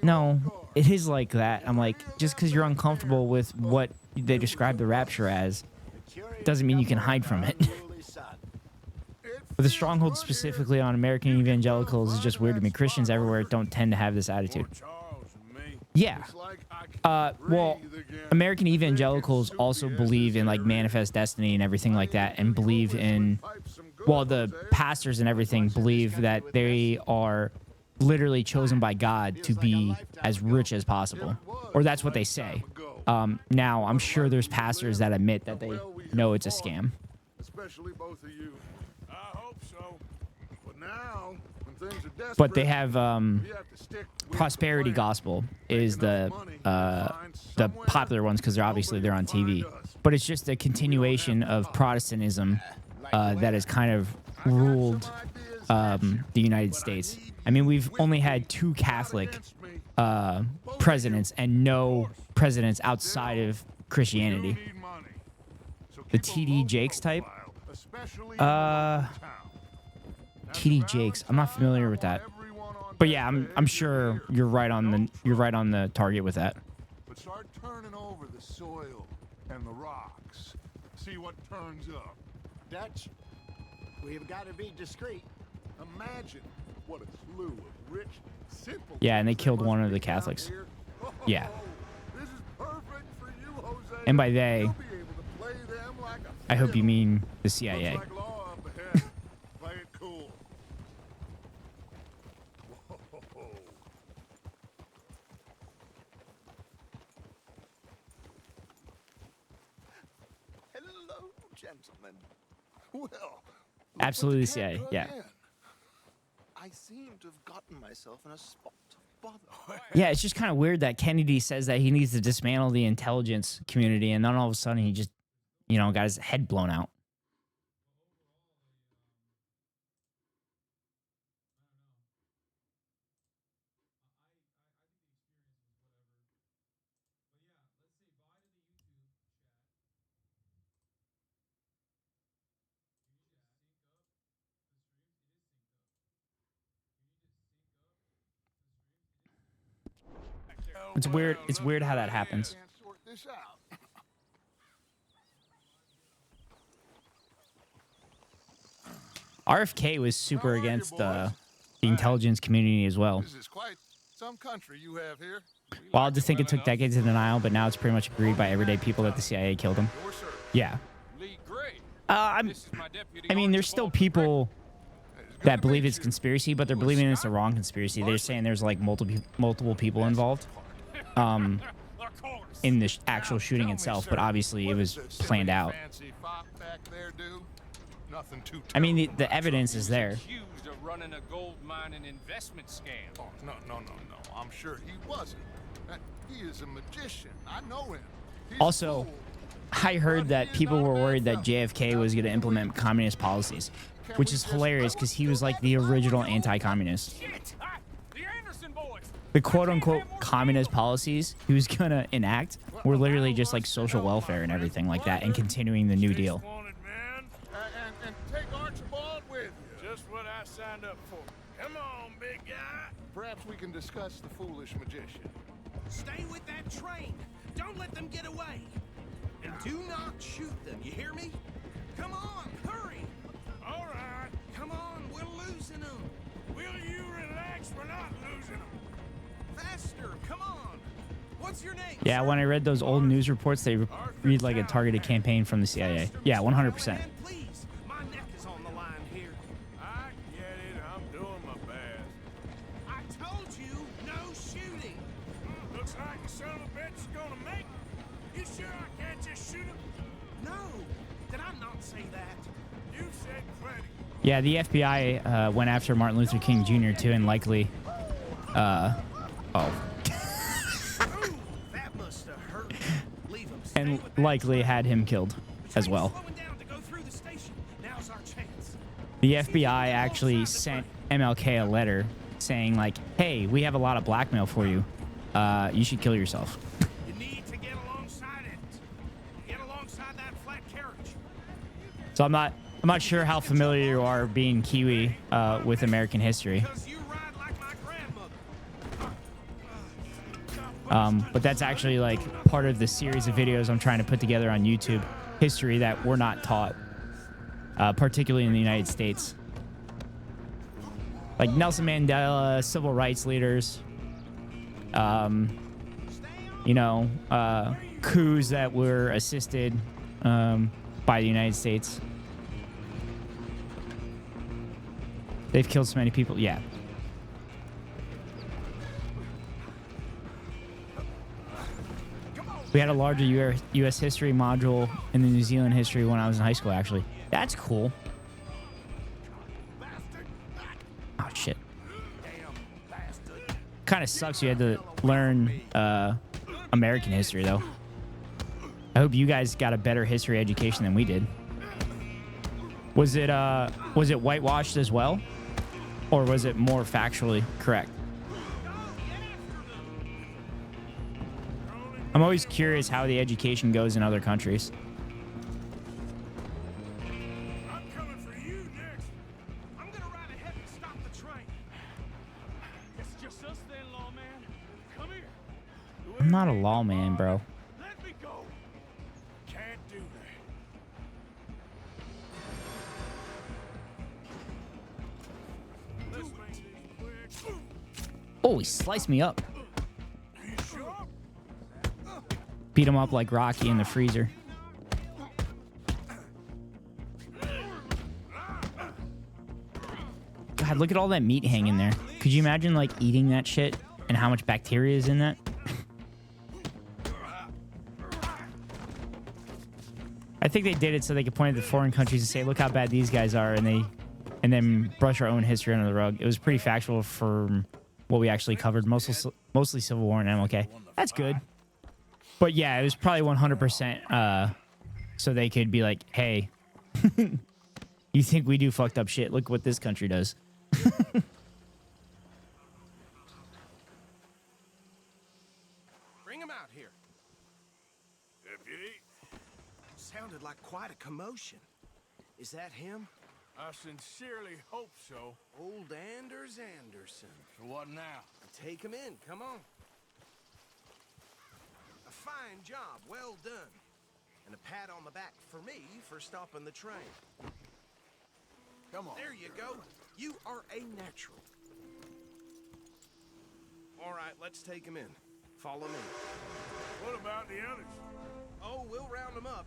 no, it is like that. I'm like, just because you're uncomfortable with what they describe the rapture as doesn't mean you can hide from it. But the stronghold specifically on American evangelicals is just weird to me. Christians everywhere don't tend to have this attitude. Yeah. Well, American evangelicals also believe in like manifest destiny and everything like that, and believe in, well, the pastors and everything believe that they are literally chosen by God to be as rich as possible, or that's what they say. Now, I'm sure there's pastors that admit that they know it's a scam. Especially both of you. I hope so. But now, when things are desperate, But they have prosperity gospel is the popular ones because they're on TV. But it's just a continuation of Protestantism that has kind of ruled the United States. I mean, we've only had 2 Catholic presidents and no presidents outside of Christianity. The T.D. Jakes type. T.D. Jakes. I'm not familiar with that. But yeah, I'm sure you're right on the target with that. But start turning over the soil and the rocks. See what turns up. Dutch, we've got to be discreet. Imagine what a slew of rich, simple. Yeah, and they killed one of the Catholics. Yeah. This is perfect for you, Jose. And by they, You'll be able to play them like a I hope you fiddle. mean the CIA. Looks like law up ahead. Play it cool. Whoa. Hello, gentlemen. Well, Absolutely the CIA. Yeah. I seem to have gotten myself in a spot of bother. Yeah, it's just kind of weird that Kennedy says that he needs to dismantle the intelligence community, and then all of a sudden he just, got his head blown out. It's weird. It's weird how that happens. Can't sort this out. RFK was super against the intelligence community as well. This is quite some country you have here. Well, I just think it took decades of denial, but now it's pretty much agreed by everyday people that the CIA killed him. Yeah. Lee Gray. I mean, there's still people that believe it's conspiracy, but they're believing it's the wrong conspiracy. They're saying there's like multiple people involved in the actual shooting itself, but obviously it was planned out. I mean, the evidence is there. Accused of running a gold mining investment scam. Oh, no. I'm sure he wasn't. He is a magician. I know him. He's Also, cool. I heard that people were worried that JFK was going to implement communist policies, which is hilarious because he was like the original anti-communist. Shit! The Anderson boys! The quote-unquote communist policies he was going to enact were literally just like social welfare and everything like that, and continuing the New Deal. Wanted, man. And take Archibald with you. Just what I signed up for. Come on, big guy. Perhaps we can discuss the foolish magician. Stay with that train. Don't let them get away. And do not shoot them, you hear me? Come on, hurry. All right. Come on, we're losing them. Will you relax? We're not losing them. Faster, come on. What's your name? Yeah, when I read those old news reports, they read like a targeted campaign from the CIA. Yeah, 100%. Man, please. My neck is on the line here. I get it. I'm doing my best. I told you, no shooting. Looks like the son of a bitch is gonna make it. You sure I can't just shoot him? No. Did I not say that? You said plenty. Yeah, the FBI went after Martin Luther King Jr. too, and likely, Ooh, that must have hurt. and likely had him killed as well. Slowing down to go through the station. Now's our chance. The FBI actually sent MLK a letter saying like, hey, we have a lot of blackmail for you. You should kill yourself. You need to get alongside it. Get alongside that flat carriage. So I'm not sure how familiar you are being Kiwi with American history. Because you ride like my grandmother. But that's actually like part of the series of videos I'm trying to put together on YouTube. History that we're not taught, particularly in the United States. Like Nelson Mandela, civil rights leaders, you know, coups that were assisted by the United States. They've killed so many people. Yeah. We had a larger U.S. history module in the New Zealand history when I was in high school, actually. That's cool. Oh, shit. Kind of sucks you had to learn American history, though. I hope you guys got a better history education than we did. Was it whitewashed as well? Or was it more factually correct? I'm always curious how the education goes in other countries. I'm coming for you next. I'm gonna ride ahead and stop the train. It's just us then, lawman. Come here. I'm not a lawman, bro. Let me go. Can't do that. Let's make this quick. Oh, he sliced me up. You sure? Beat him up like Rocky in the freezer. God, look at all that meat hanging there. Could you imagine like eating that shit and how much bacteria is in that? I think they did it so they could point at the foreign countries and say, look how bad these guys are, and then brush our own history under the rug. It was pretty factual for what we actually covered, mostly Civil War and MLK. That's good. But yeah, it was probably 100% so they could be like, hey, you think we do fucked up shit? Look what this country does. Bring him out here. Deputy, Sounded like quite a commotion. Is that him? I sincerely hope so. Old Anders Anderson. So what now? Take him in. Come on. A fine job. Well done. And a pat on the back for me for stopping the train. Come on. There you go. You are a natural. All right, let's take him in. Follow me. What about the others? Oh, we'll round them up.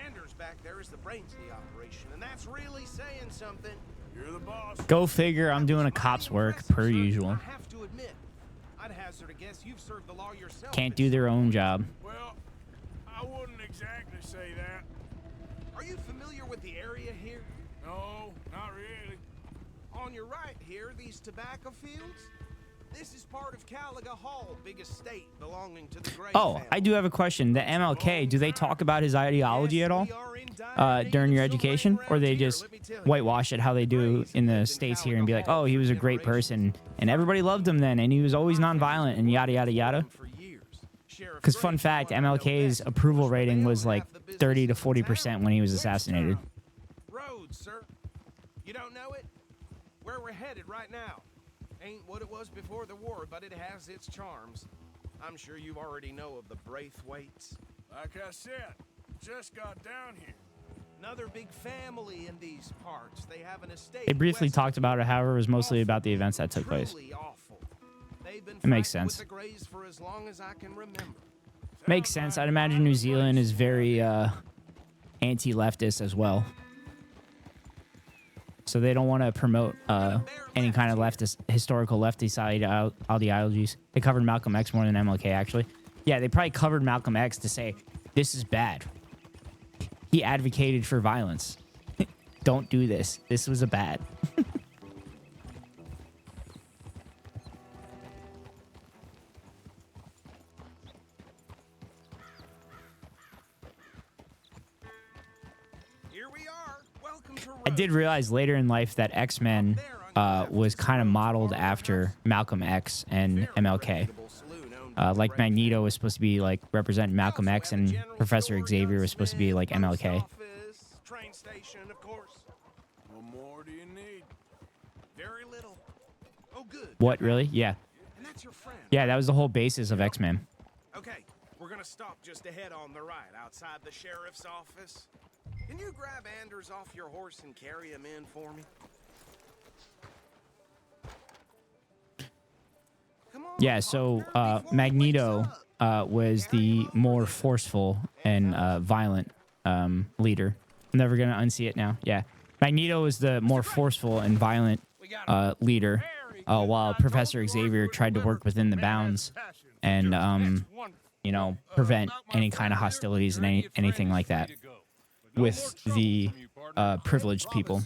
Anders back there is the brains of the operation, and that's really saying something. You're the boss. Go figure, I'm doing a cop's work per usual. I have to admit, I'd hazard a guess you've served the law yourself. Can't do their own job. Well, I wouldn't exactly say that. Are you familiar with the area here? No, not really. On your right here, these tobacco fields? This is part of Caliga Hall, big estate belonging to the Gray Oh, family. I do have a question. The MLK, do they talk about his ideology at all during your education? Or they just whitewash it how they do in the States here and be like, oh, he was a great person and everybody loved him then and he was always nonviolent and yada, yada, yada? Because fun fact, MLK's approval rating was like 30 to 40% when he was assassinated. Roads, sir. You don't know it? Where we're headed right now. Ain't what it was before the war, but it has its charms. I'm sure you already know of the Braithwaites. Like I said, just got down here. Another big family in these parts. They have an estate. They briefly west talked of about it, however, it was mostly about the events that took place. Truly awful. They've been It makes fighting sense. with the Greys for as long as I can remember. Makes sense. I'd imagine New Zealand is very anti-leftist as well. So they don't want to promote any kind of leftist, historical leftist ideologies. They covered Malcolm X more than MLK, actually. Yeah, they probably covered Malcolm X to say, this is bad. He advocated for violence. Don't do this. This was a bad. did realize later in life that X-Men was kind of modeled after Malcolm X and MLK. Like Magneto was supposed to be like represent Malcolm X, and Professor Xavier was supposed to be like MLK. Train station, of course. What more do you need? Very little. Oh, good. What, really? Yeah. And that's your friend. Yeah, that was the whole basis of X-Men. Okay, we're gonna stop just ahead on the right, outside the sheriff's office. Can you grab Anders off your horse and carry him in for me? Come on, Yeah, so Magneto was the more forceful and violent leader. I'm never going to unsee it now. Yeah. Magneto was the more forceful and violent leader, while Professor Xavier tried to work within the bounds and, you know, prevent any kind of hostilities and anything like that with the privileged people.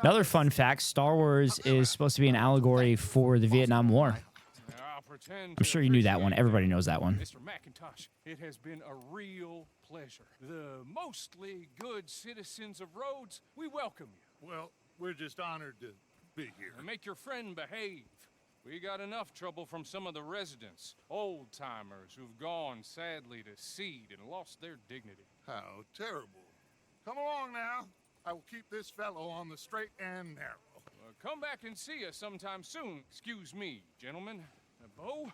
Another fun fact, Star Wars is supposed to be an allegory for the Vietnam War. I'm sure you knew that one. Everybody knows that one. Mr. McIntosh, it has been a real pleasure. The mostly good citizens of Rhodes, we welcome you. Well, we're just honored to be here. And make your friend behave. We got enough trouble from some of the residents, old-timers who've gone, sadly, to seed and lost their dignity. How terrible. Come along now. I will keep this fellow on the straight and narrow. Come back and see us sometime soon. Excuse me, gentlemen. Bo,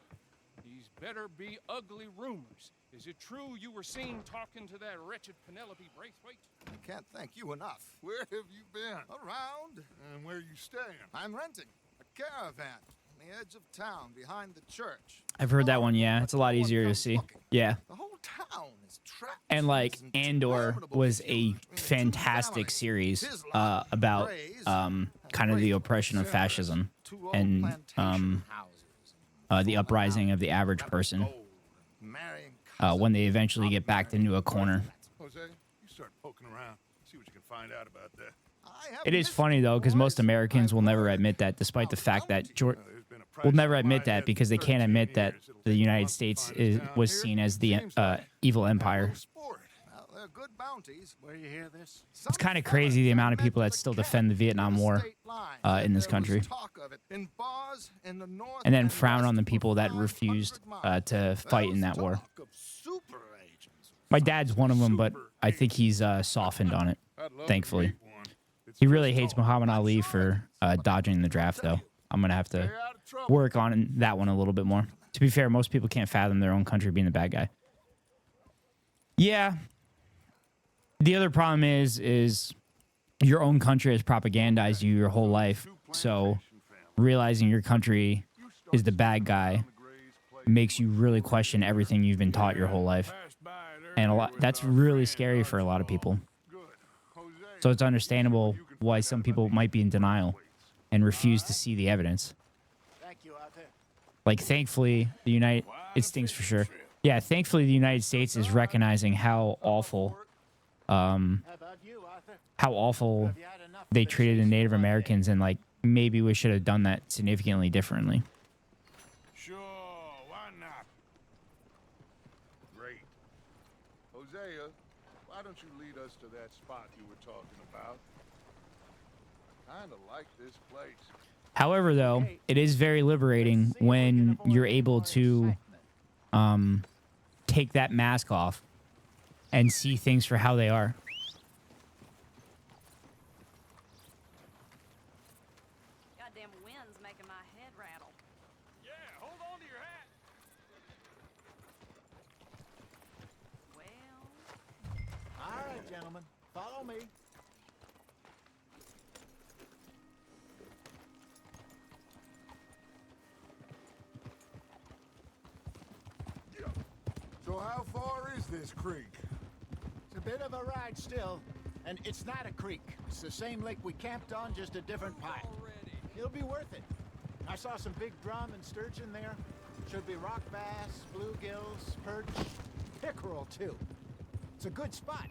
these better be ugly rumors. Is it true you were seen talking to that wretched Penelope Braithwaite? I can't thank you enough. Where have you been? Around. And where are you staying? I'm renting a caravan on the edge of town behind the church. I've heard that one, yeah. It's a lot easier to see. Yeah. The whole town is trapped. And like Andor was a fantastic series about kind of the oppression of fascism and the uprising of the average person when they eventually get backed into a corner. Jose, you start poking around. See what you can find out about that. It is funny though, because most Americans will never admit that, despite the fact that will never admit that because they can't admit that the United States was seen as the evil empire. Good bounties. Where you hear this? It's kind of crazy the amount of people that still defend the Vietnam War in this country, and then frown on the people that refused to fight in that war. My dad's one of them, but I think he's softened on it, thankfully. He really hates Muhammad Ali for dodging the draft, though. I'm going to have to work on that one a little bit more. To be fair, most people can't fathom their own country being the bad guy. Yeah. The other problem is your own country has propagandized you your whole life. So realizing your country is the bad guy makes you really question everything you've been taught your whole life. And that's really scary for a lot of people. So it's understandable why some people might be in denial and refuse to see the evidence. Like, thankfully, it stinks for sure. Yeah, thankfully, the United States is recognizing how awful they treated the Native Americans, and like maybe we should have done that significantly differently. Sure, why not? Great. Hosea, why don't you lead us to that spot you were talking about? Kinda like this place. However, though, it is very liberating when you're able to take that mask off and see things for how they are. Goddamn wind's making my head rattle. Yeah, hold on to your hat. Well. All right, gentlemen, follow me. So how far is this creek? It's a bit of a ride still, and it's not a creek. It's the same lake we camped on, just a different pipe. It'll be worth it. I saw some big drum and sturgeon there. Should be rock bass, bluegills, perch, pickerel too. It's a good spot.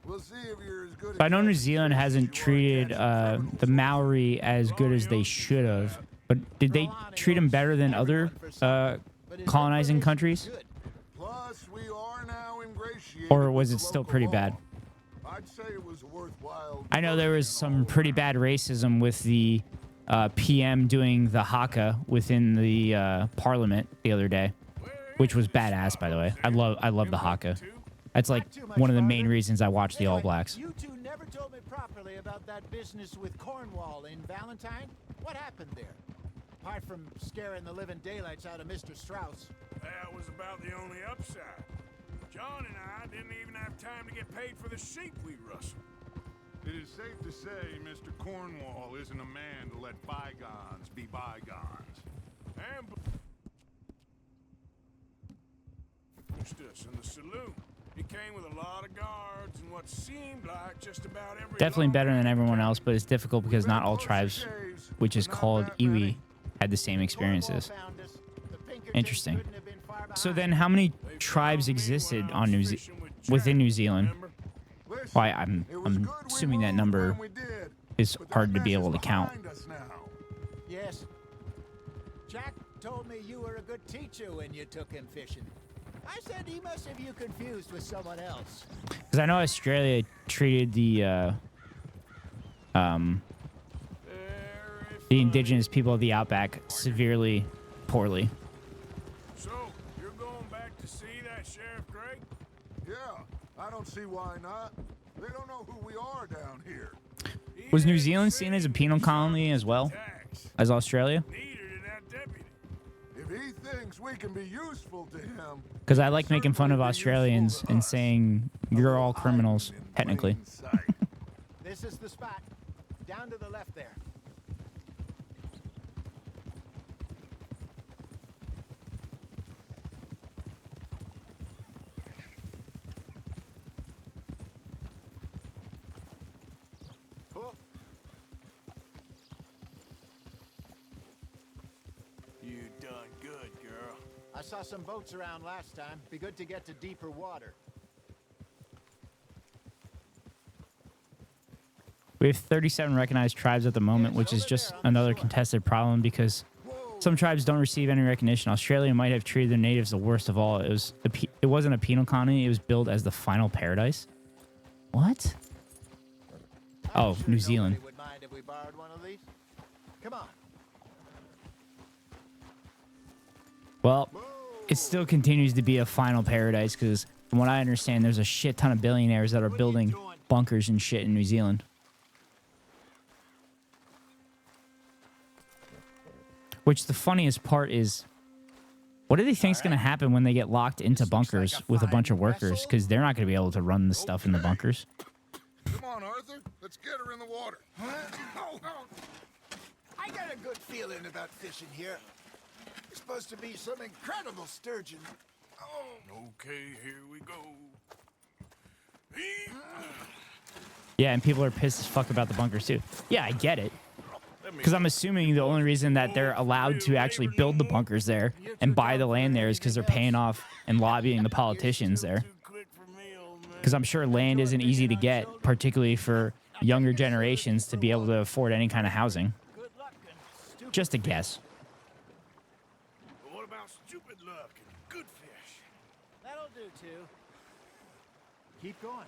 We'll see if you're as good. I know New Zealand hasn't treated the Maori as good as they should have, but did they treat them better than other colonizing countries? Plus, we are now ingratiated. Or was it still pretty bad? I'd say it was worthwhile. I know there was some pretty bad racism with the PM doing the haka within the parliament the other day, which was badass, by the way. I love the haka. That's like one of the main reasons I watch the All Blacks. You two never told me properly about that business with Cornwall in Valentine. What happened there? Apart from scaring the living daylights out of Mr. Strauss. That was about the only upside. John and I didn't even have time to get paid for the sheep we rustled. It is safe to say Mr. Cornwall isn't a man to let bygones be bygones. And pushed us in the saloon. He came with a lot of guards and what seemed like just about every... Definitely better than everyone else, but it's difficult because not all tribes, which is called Iwi, had the same experiences. Interesting. So then how many tribes existed on within New Zealand? Well, I'm assuming that number is hard to be able to count. Yes. Jack told me you were a good teacher when you took him fishing. I said he must have you confused with someone else. Because I know Australia treated the indigenous people of the outback severely poorly. So, you're going back to see that Sheriff Gray? Yeah, I don't see why not. They don't know who we are down here. Was New Zealand seen as a penal colony as well as Australia? If he thinks we can be useful to him... Because I like making fun of Australians and saying you're all criminals, technically. This is the spot. Down to the left there. You done good, girl. I saw some boats around last time. Be good to get to deeper water. We have 37 recognized tribes at the moment, which is just another contested problem because some tribes don't receive any recognition. Australia might have treated their natives the worst of all. It wasn't a penal colony. It was billed as the final paradise. What? Oh, New Zealand. Would mind if we borrowed one of these? Come on. Well, it still continues to be a final paradise because from what I understand, there's a shit ton of billionaires that are building bunkers and shit in New Zealand. Which the funniest part is, what do they think's going to happen when they get locked into bunkers with a bunch of workers? Because they're not going to be able to run the stuff in the bunkers. Come on, Arthur. Let's get her in the water. I got a good feeling about fishing here. It's supposed to be some incredible sturgeon. Okay, here we go. Yeah, and people are pissed as fuck about the bunkers too. Yeah, I get it. Because I'm assuming the only reason that they're allowed to actually build the bunkers there and buy the land there is because they're paying off and lobbying the politicians there. Because I'm sure land isn't easy to get, particularly for younger generations to be able to afford any kind of housing. Just a guess. What about stupid luck and good fish? That'll do, too. Keep going.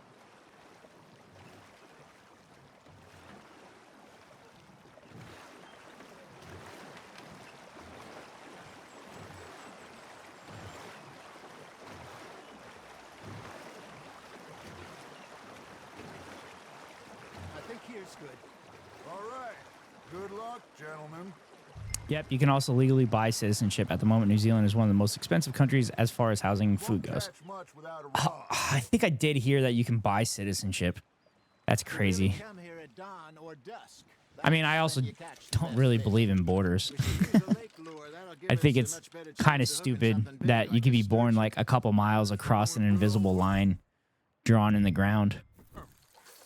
I think here's good. All right. Good luck, gentlemen. Yep, you can also legally buy citizenship. At the moment, New Zealand is one of the most expensive countries as far as housing and food goes. I think I did hear that you can buy citizenship. That's crazy. I mean, I also don't really believe in borders. I think it's kind of stupid that you could be born like a couple miles across an invisible line drawn in the ground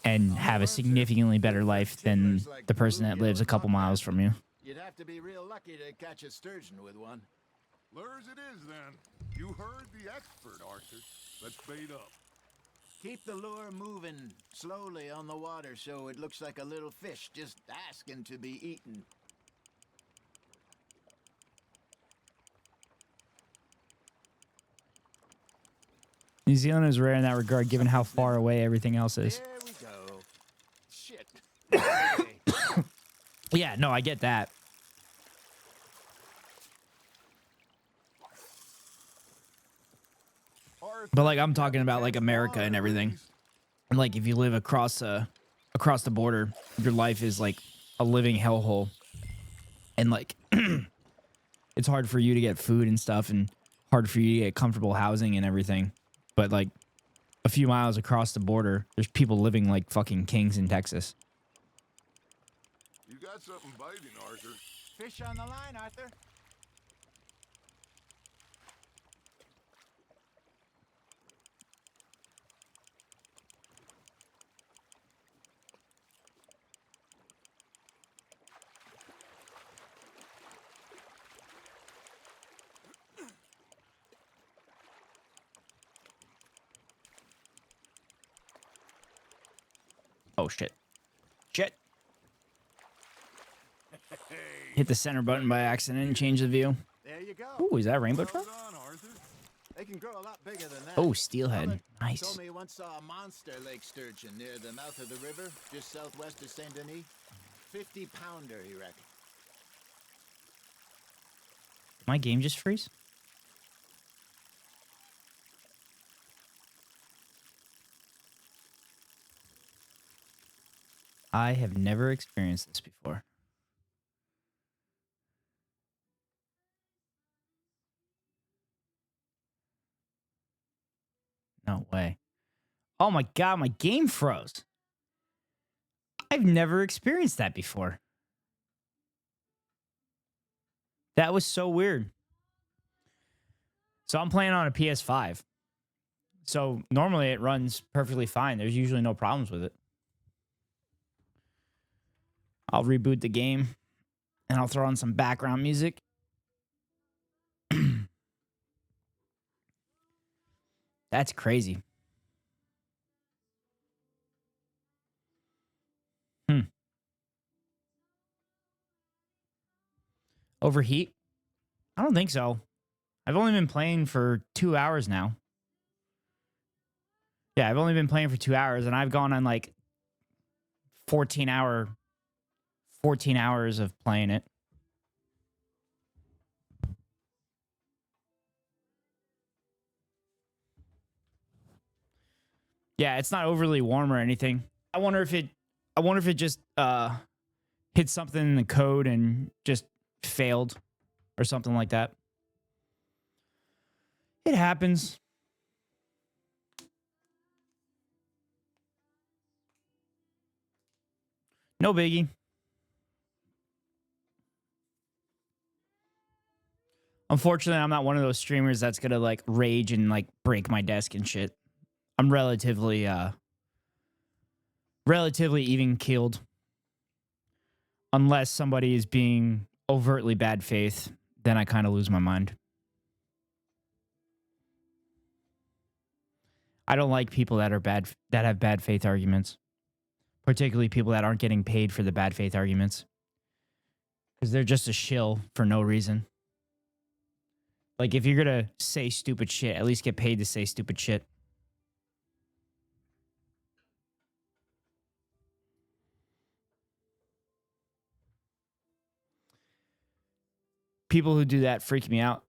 and have a significantly better life than the person that lives a couple miles from you. You'd have to be real lucky to catch a sturgeon with one. Lures it is, then. You heard the expert, Arthur. Let's bait up. Keep the lure moving slowly on the water so it looks like a little fish just asking to be eaten. New Zealand is rare in that regard, given how far away everything else is. There we Yeah, no, I get that. But like I'm talking about like America and everything. And like if you live across the border, your life is like a living hellhole. And like it's hard for you to get food and stuff and hard for you to get comfortable housing and everything. But like a few miles across the border, there's people living like fucking kings in Texas. You got something biting, Arthur. Fish on the line, Arthur. Oh shit. Shit. Hit the center button by accident and change the view. There you go. Ooh, is that a rainbow trout? They can grow a lot bigger than that. Oh, steelhead. Robert Nice. told me he once saw a monster lake sturgeon near the mouth of the river, just southwest of Saint Denis. 50-pounder, he reckoned. Did my game just freeze? I have never experienced this before. No way. Oh my god, my game froze. I've never experienced that before. That was so weird. So I'm playing on a PS5. So normally it runs perfectly fine. There's usually no problems with it. I'll reboot the game and I'll throw on some background music. That's crazy. Overheat? I don't think so. I've only been playing for 2 hours now. Yeah, I've only been playing for 2 hours and I've gone on like 14 hours of playing it. Yeah, it's not overly warm or anything. I wonder if it just hit something in the code and just failed or something like that. It happens. No biggie. Unfortunately, I'm not one of those streamers that's gonna like rage and like break my desk and shit. I'm relatively even keeled. Unless somebody is being overtly bad faith, then I kind of lose my mind. I don't like people that have bad faith arguments. Particularly people that aren't getting paid for the bad faith arguments. Because they're just a shill for no reason. Like, if you're going to say stupid shit, at least get paid to say stupid shit. People who do that freak me out.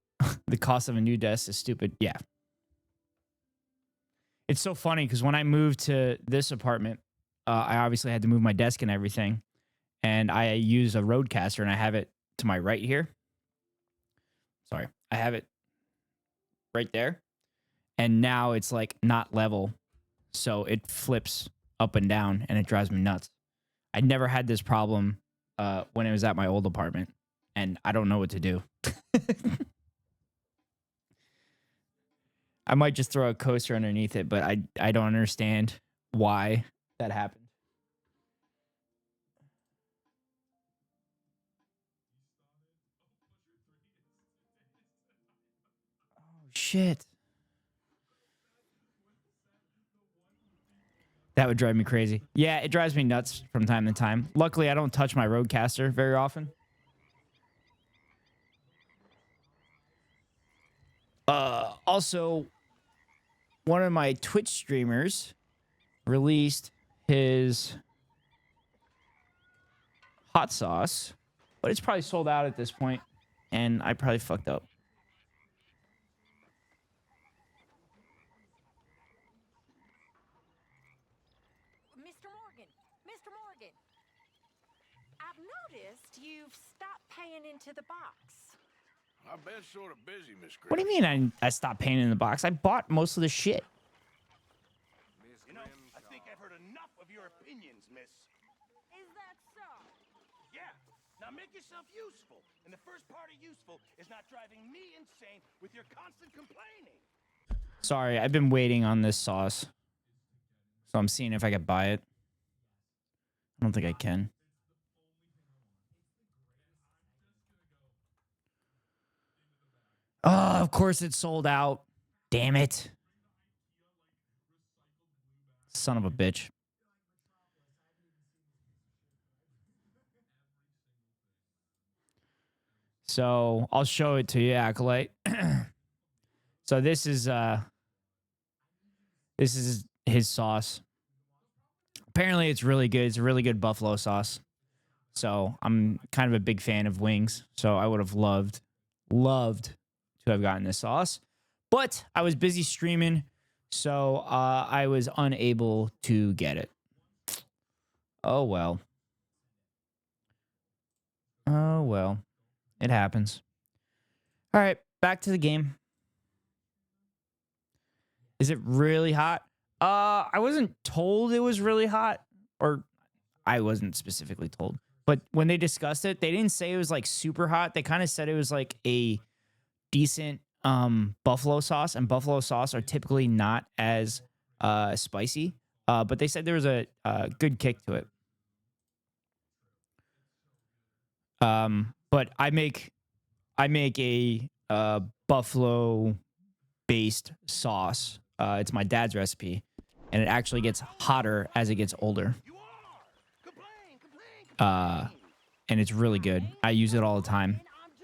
The cost of a new desk is stupid. Yeah. It's so funny because when I moved to this apartment, I obviously had to move my desk and everything. And I use a Rodecaster and I have it to my right here. Sorry. I have it right there. And now it's like not level. So it flips up and down and it drives me nuts. I never had this problem when it was at my old apartment. And I don't know what to do. I might just throw a coaster underneath it, but I don't understand why that happened. Oh, shit. That would drive me crazy. Yeah, it drives me nuts from time to time. Luckily, I don't touch my Rodecaster very often. Also, one of my Twitch streamers released his hot sauce, but it's probably sold out at this point, and I probably fucked up. Mr. Morgan, Mr. Morgan. I've noticed you've stopped paying into the box. I've been sort of busy, Miss Grimm. What do you mean I stopped paying in the box? I bought most of the shit. You know, I think I've heard enough of your opinions, miss. Is that so? Yeah. Now make yourself useful. And the first part of useful is not driving me insane with your constant complaining. Sorry, I've been waiting on this sauce. So I'm seeing if I can buy it. I don't think I can. Oh, of course it's sold out. Damn it. Son of a bitch. So I'll show it to you, Acolyte. So this is his sauce. Apparently it's really good. It's a really good buffalo sauce. So I'm kind of a big fan of wings. So I would have loved to have gotten this sauce. But I was busy streaming, so I was unable to get it. Oh well. Oh well. It happens. All right, back to the game. Is it really hot? I wasn't told it was really hot, or I wasn't specifically told. But when they discussed it, they didn't say it was like super hot. They kind of said it was like a decent buffalo sauce, and buffalo sauce are typically not as spicy. But they said there was a good kick to it. But I make a buffalo based sauce. It's my dad's recipe, and it actually gets hotter as it gets older. And it's really good. I use it all the time.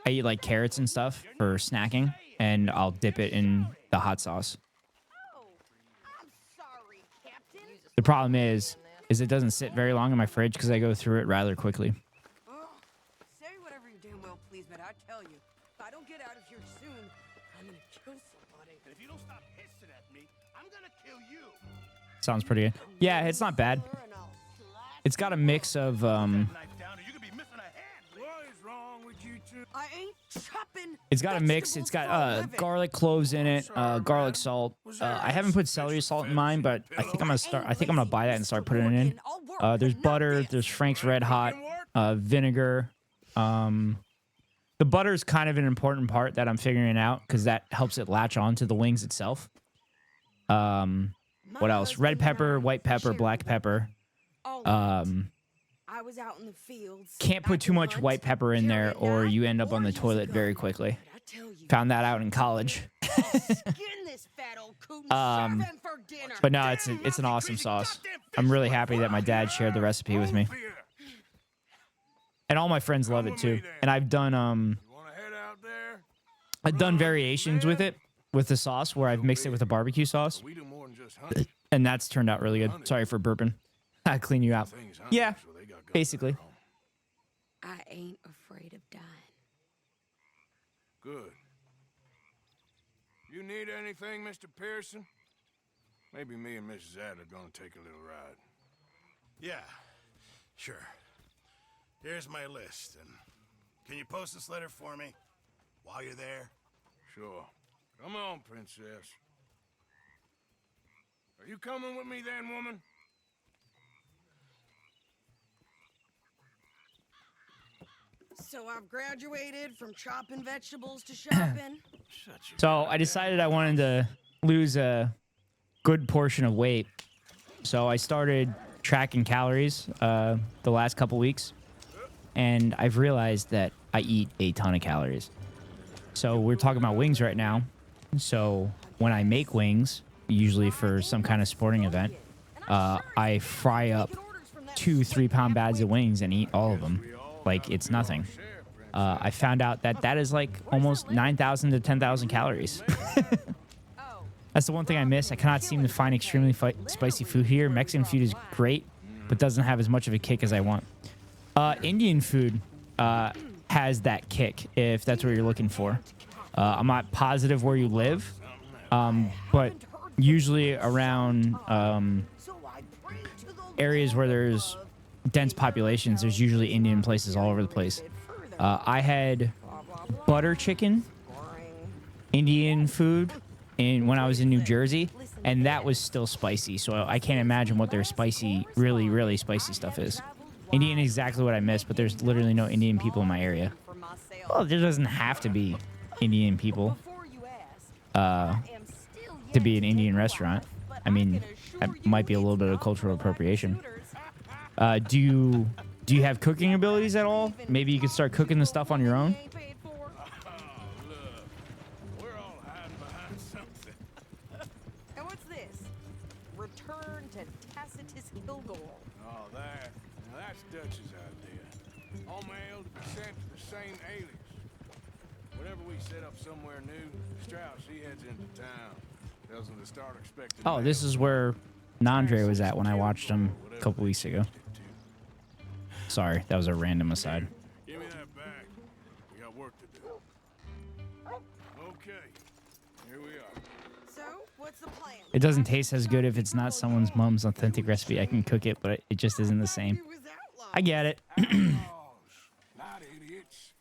I eat like carrots and stuff for snacking, and I'll dip it in the hot sauce. The problem is it doesn't sit very long in my fridge because I go through it rather quickly. Say whatever you damn well please, but I tell you, if I don't get out of here soon, I'm gonna kill somebody. And if you don't stop hissing at me, I'm gonna kill you. Sounds pretty good. Yeah, it's not bad. It's got a mix of I ain't chopping. it's got a mix. It's got garlic cloves in it, garlic salt. I haven't put celery salt in mine, but I think I'm gonna buy that and start putting it in. There's butter, there's Frank's Red Hot, vinegar. The butter is kind of an important part that I'm figuring out because that helps it latch onto the wings itself. What else? Red pepper, white pepper, black pepper. I was out in the fields. Can't put too much white pepper in there or you end up on the toilet very quickly. Found that out in college. But no, it's an awesome sauce. I'm really happy that my dad shared the recipe with me. And all my friends love it too. And I've done variations with it, with the sauce, where I've mixed it with a barbecue sauce. And that's turned out really good. Sorry for burping. I clean you out. Yeah, basically. I ain't afraid of dying. Good. You need anything, Mr. Pearson? Maybe me and Mrs. Adler are gonna take a little ride. Yeah, sure. Here's my list, and can you post this letter for me while you're there? Sure. Come on, Princess. Are you coming with me then, woman? So I've graduated from chopping vegetables to shopping. So I decided I wanted to lose a good portion of weight. So I started tracking calories the last couple weeks. And I've realized that I eat a ton of calories. So we're talking about wings right now. So when I make wings, usually for some kind of sporting event, I fry up 2-3 pound bags of wings and eat all of them like it's nothing. I found out that that is like almost 9,000 to 10,000 calories. That's the one thing I miss. I cannot seem to find extremely spicy food here. Mexican food is great, but doesn't have as much of a kick as I want. Indian food has that kick, if that's what you're looking for. I'm not positive where you live, but usually around areas where there's dense populations, there's usually Indian places all over the place. I had butter chicken, Indian food, when I was in New Jersey, and that was still spicy. So I can't imagine what their spicy, really, really spicy stuff is. Indian is exactly what I miss, but there's literally no Indian people in my area. Well, there doesn't have to be Indian people to be an Indian restaurant. I mean, that might be a little bit of cultural appropriation. Do you have cooking abilities at all? Maybe you could start cooking the stuff on your own? And what's this? Return to Tacitus Kilgore. Oh, that's Dutch's idea. All mail to be sent to the same alias. Whenever we set up somewhere new, Strauss, he heads into town. Tells them to start expecting. Oh, this is where Nandre was at when I watched him a couple weeks ago. Sorry, that was a random aside. Give me that back. We got work to do. Okay, here we are. So, what's the plan? It doesn't taste as good if it's not someone's mom's authentic recipe. I can cook it, but it just isn't the same. I get it. Not idiots.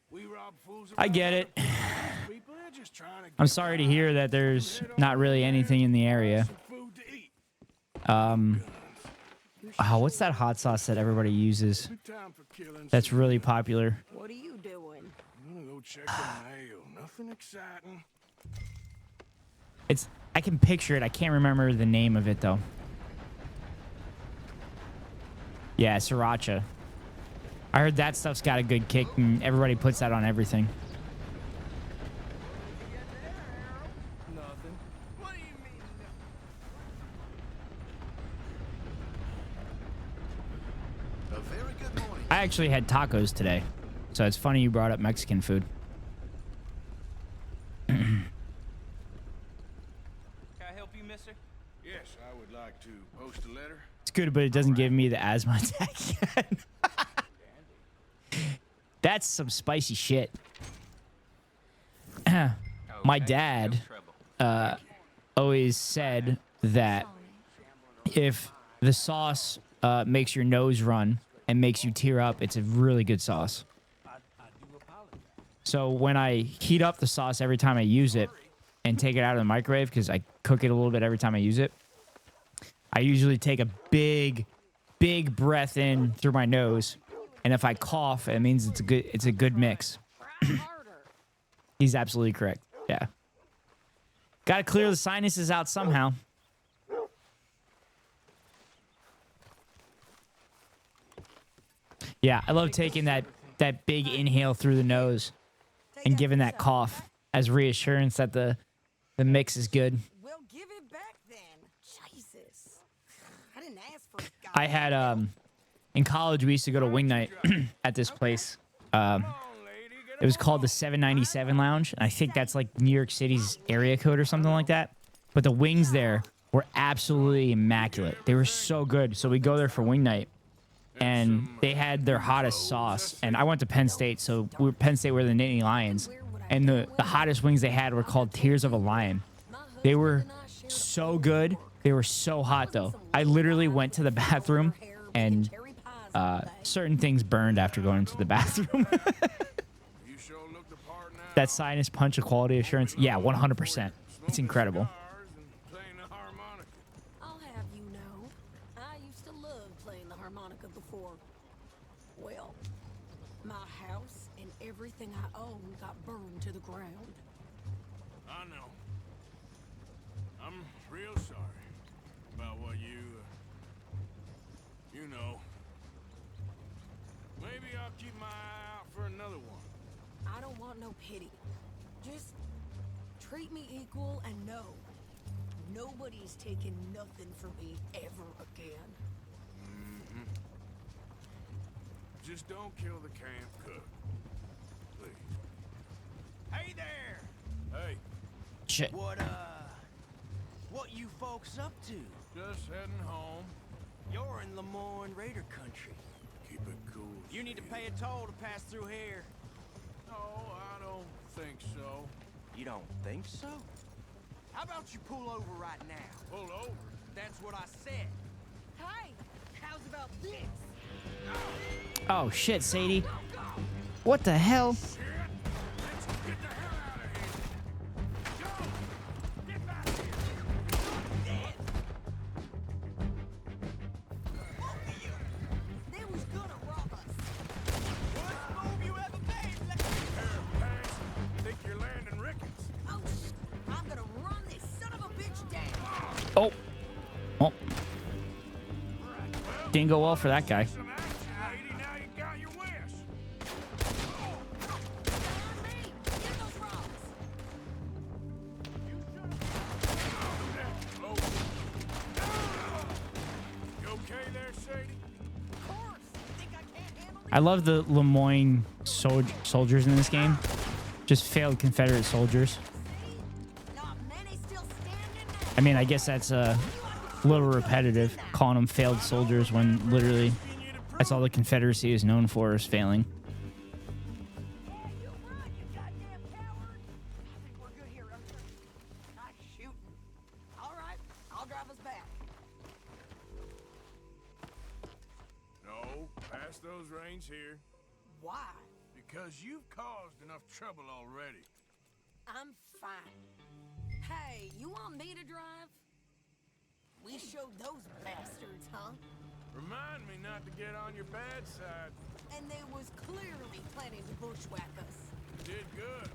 We rob fools. I get it. People are just trying to I'm sorry to hear that there's not really anything in the area. What's that hot sauce that everybody uses? That's really popular. What are you doing? I'm gonna go check the mail. Nothing exciting. I can picture it. I can't remember the name of it though. Yeah, sriracha. I heard that stuff's got a good kick and everybody puts that on everything. Nothing. What do you mean? A very good morning. I actually had tacos today, so it's funny you brought up Mexican food. Can I help you, mister? Yes, I would like to post a letter. It's good, but it doesn't give me the asthma attack yet. That's some spicy shit. My dad always said that if the sauce makes your nose run and makes you tear up, it's a really good sauce. So when I heat up the sauce every time I use it and take it out of the microwave, because I cook it a little bit every time I use it, I usually take a big breath in through my nose, and if I cough, it means it's a good mix. He's absolutely correct. Yeah. Got to clear the sinuses out somehow. Yeah, I love taking that big inhale through the nose and giving that cough as reassurance that the mix is good. Well, give it back then. Jesus. I didn't ask for it. I had in college we used to go to wing night at this place. It was called the 797 Lounge, and I think that's like New York City's area code or something like that. But the wings there were absolutely immaculate. They were so good. So we go there for wing night, and they had their hottest sauce. And I went to Penn State, so Penn State were the Nittany Lions, and the hottest wings they had were called Tears of a Lion. They were so good. They were so hot though. I literally went to the bathroom, and certain things burned after going to the bathroom. That sinus punch of quality assurance, yeah, 100%. It's incredible. I'll have you know, I used to love playing the harmonica before. Well, my house and everything I own got burned to the ground. I know. I'm real sorry about what you know. Maybe I'll keep my eye out for another one. I don't want no pity. Just treat me equal and know nobody's taking nothing from me ever again. Mm-hmm. Just don't kill the camp cook. Please. Hey there! Hey. Shit. What you folks up to? Just heading home. You're in Lemoyne Raider country. Keep it cool, You need to pay a toll to pass through here. No, I don't think so. You don't think so? How about you pull over right now? Pull over. That's what I said. Hey, how's about this? Oh shit, Sadie. What the hell? Shit! Let's get the hell out of here! Go! Get back here! They was gonna rob us. Worst move you ever made. Here, Pass. Think you're landing Ricketts? Oh, I'm gonna run this son of a bitch down. Oh. Oh. Didn't go well for that guy. Some action, lady. Now you got your wish. On me. Get those rocks. You okay there, Sadie? Of course. Think I can't handle I love the Lemoyne soldiers in this game. Just failed Confederate soldiers. Not many still standing now. I mean, I guess that's a little repetitive, calling them failed soldiers when literally that's all the Confederacy is known for, is failing. You run, you goddamn coward. I think we're good here, Arthur. Nice shooting. All right, I'll drive us back. No, pass those reins here. Why? Because you've caused enough trouble already. I'm fine. Hey, you want me to drive? We showed those bastards, huh? Remind me not to get on your bad side. And they was clearly planning to bushwhack us. You did good.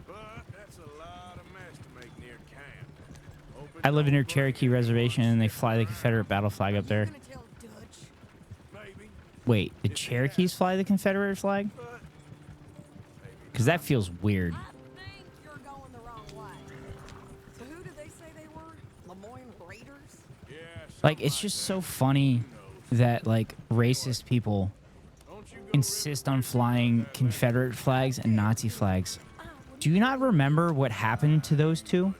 But that's a lot of mess to make near camp. Hope it I live near don't burn Cherokee you. Reservation and they fly the Confederate battle flag up there. Gonna tell Dutch? Maybe. Wait, the Cherokees fly the Confederate flag? But Because that feels weird. I think you're going the wrong way. So who did they say they were? Lemoyne Raiders? yeah, Like, it's just so funny that, like, racist people don't you go insist on flying Confederate flags and Nazi flags. Do you not remember what happened to those two?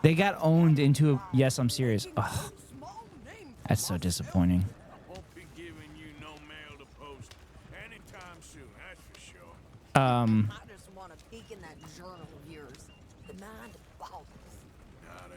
They got owned into a... Yes, I'm serious. Ugh, Small name. that's so disappointing. won't be giving you no mail to post anytime soon, that's for sure. I just want to peek in that journal of yours. The mind boggles. Not a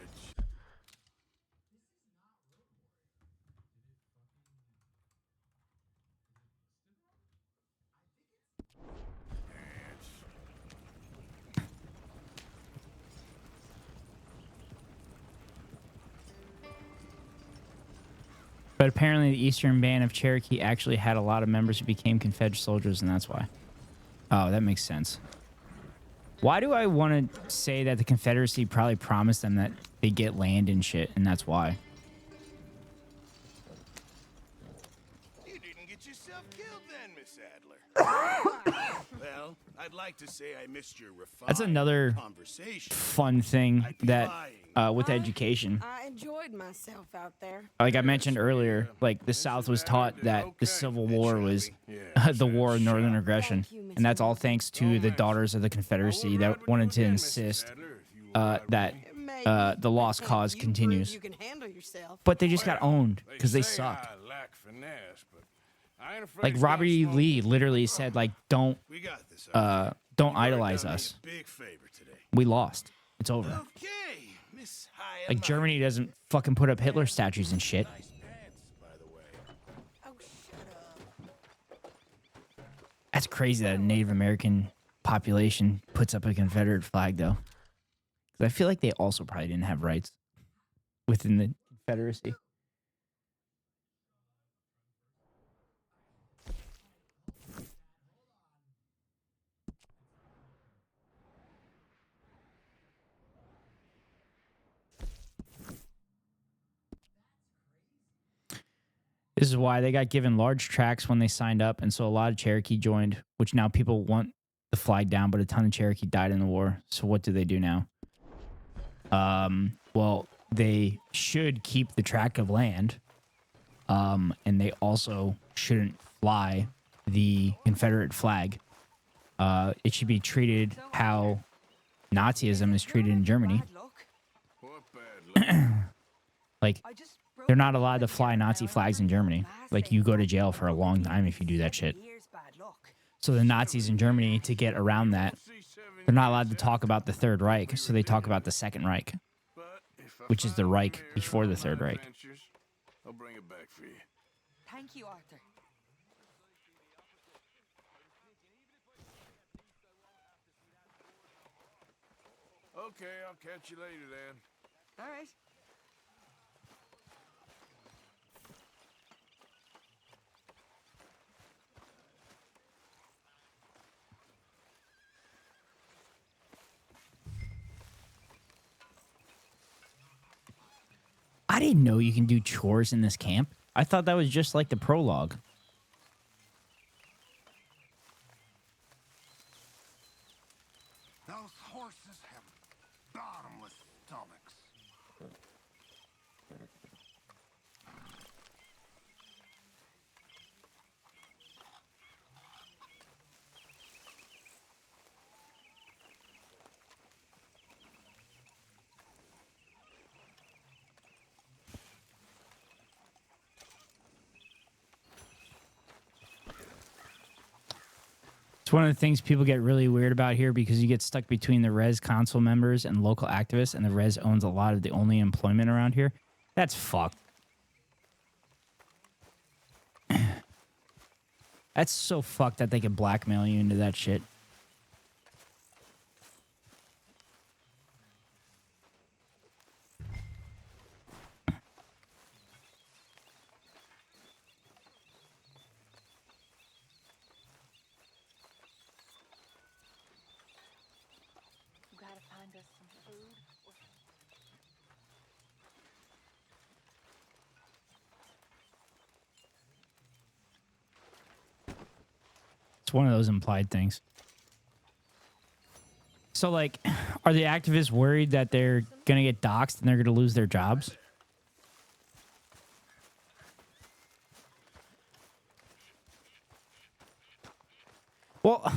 But apparently the Eastern Band of Cherokee actually had a lot of members who became Confederate soldiers, and that's why. Oh, that makes sense. Why do I want to say that the Confederacy probably promised them that they get land and shit, and that's why? You didn't get yourself killed then, Miss Adler. Well, I'd like to say I missed your refined That's another conversation. fun thing that with education. I enjoyed myself out there. Like I mentioned earlier, like the South was taught that the Civil War was the war of Northern aggression, and that's all thanks to the daughters of the Confederacy that wanted to insist that the lost cause continues. You can handle yourself. But they just got owned because they say suck. I lack finesse, but I ain't afraid Like to Robert get E. smoked. Lee literally said, like, don't We got this. Arthur. don't You already idolize done me a us. Big favor today. We lost. It's over. Okay, Miss High. Like Germany doesn't fucking put up Hitler statues and shit. Nice pants, by the way. Oh, shut up. That's crazy that a Native American population puts up a Confederate flag, though. 'Cause I feel like they also probably didn't have rights within the Confederacy. This is why they got given large tracts when they signed up, and so a lot of Cherokee joined, which now people want the flag down, but a ton of Cherokee died in the war. So what do they do now? Well, they should keep the tract of land, and they also shouldn't fly the Confederate flag. It should be treated how Nazism is treated in Germany. What bad luck? Like, I just broke They're not allowed to fly Nazi flags in Germany. Like, you go to jail for a long time if you do that shit. So the Nazis in Germany, to get around that, they're not allowed to talk about the Third Reich, so they talk about the Second Reich, which is the Reich before the Third Reich. I'll bring it back for you. Thank you, Arthur. Okay, I'll catch you later then. All right. I didn't know you can do chores in this camp. I thought that was just like the prologue. Those horses have bottomless stomachs. It's one of the things people get really weird about here because you get stuck between the Res council members and local activists, and the Res owns a lot of the only employment around here. That's fucked. That's so fucked that they can blackmail you into that shit. It's one of those implied things. So, like, are the activists worried that they're going to get doxxed and they're going to lose their jobs? Well,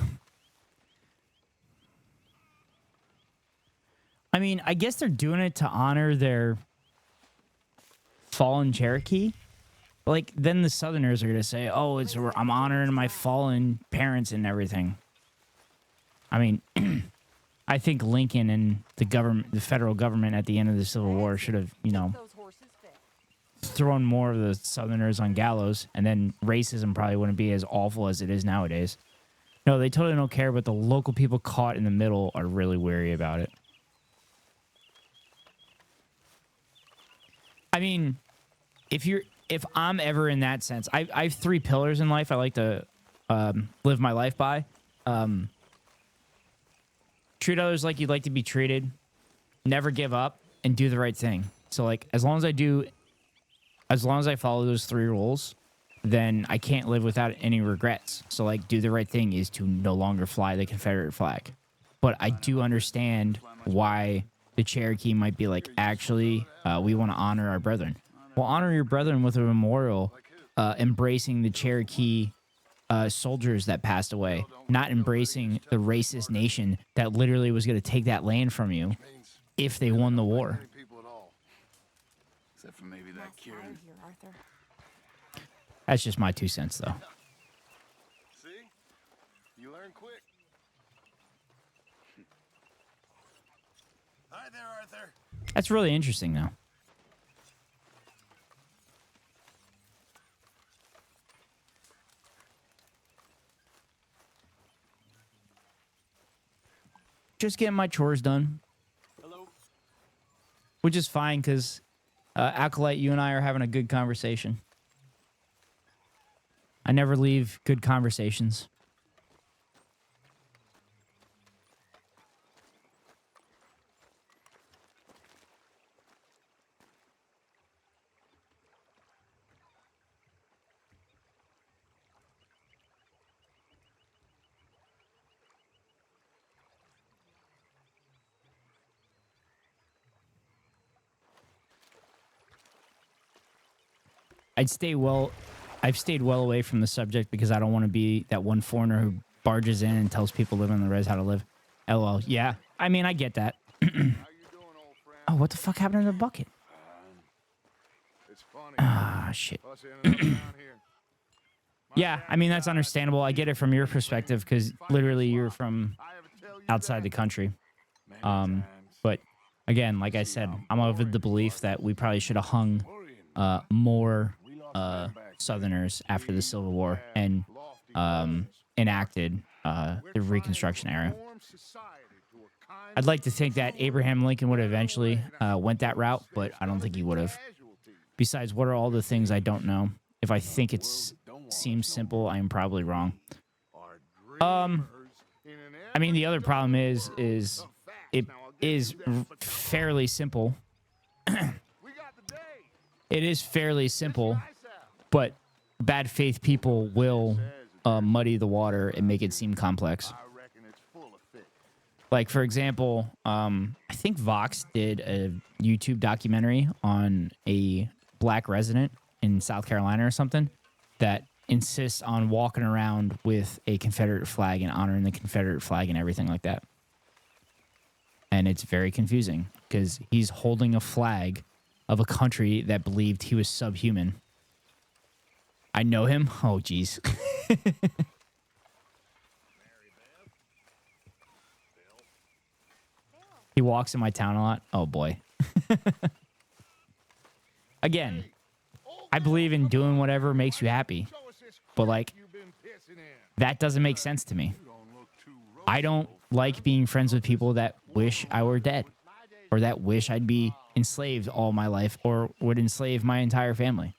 I mean, I guess they're doing it to honor their fallen Cherokee. Like, then the Southerners are going to say, oh, I'm honoring my fallen parents and everything. I mean, I think Lincoln and the federal government at the end of the Civil War should have, you know, thrown more of the Southerners on gallows, and then racism probably wouldn't be as awful as it is nowadays. No, they totally don't care, but the local people caught in the middle are really wary about it. I mean, if I'm ever in that sense, I have 3 pillars in life I like to live my life by. Treat others like you'd like to be treated. Never give up, and do the right thing. So, like, as long as I follow those 3 rules, then I can't live without any regrets. So, like, do the right thing is to no longer fly the Confederate flag. But I do understand why the Cherokee might be like, actually, we want to honor our brethren. Well, honor your brethren with a memorial embracing the Cherokee soldiers that passed away, not embracing the racist nation that literally was going to take that land from you if they won the war. Except for maybe that Kieran. That's just my 2 cents, though. See? You learn quick. Hi there, Arthur. That's really interesting, though. Just getting my chores done. Hello. Which is fine, because Acolyte, you and I are having a good conversation. I never leave good conversations. I've stayed well away from the subject because I don't want to be that one foreigner who barges in and tells people living in the res how to live. LOL. Yeah, I mean, I get that. Oh, what the fuck happened to the bucket? It's funny. shit. Us in and out down here. Yeah, I mean, that's understandable. I get it from your perspective because literally you're from outside the country. But again, like I said, I'm of the belief that we probably should have hung more Southerners after the Civil War and enacted the Reconstruction era. I'd like to think that Abraham Lincoln would have eventually went that route, but I don't think he would have. Besides, what are all the things I don't know? If I think it seems simple, I am probably wrong. I mean, the other problem is it is fairly simple. It is fairly simple, but bad faith people will muddy the water and make it seem complex. Like, for example, I think Vox did a YouTube documentary on a black resident in South Carolina or something that insists on walking around with a Confederate flag and honoring the Confederate flag and everything like that. And it's very confusing because he's holding a flag of a country that believed he was subhuman. I know him. Oh, geez. He walks in my town a lot. Oh, boy. Again, I believe in doing whatever makes you happy. But, like, that doesn't make sense to me. I don't like being friends with people that wish I were dead or that wish I'd be enslaved all my life or would enslave my entire family.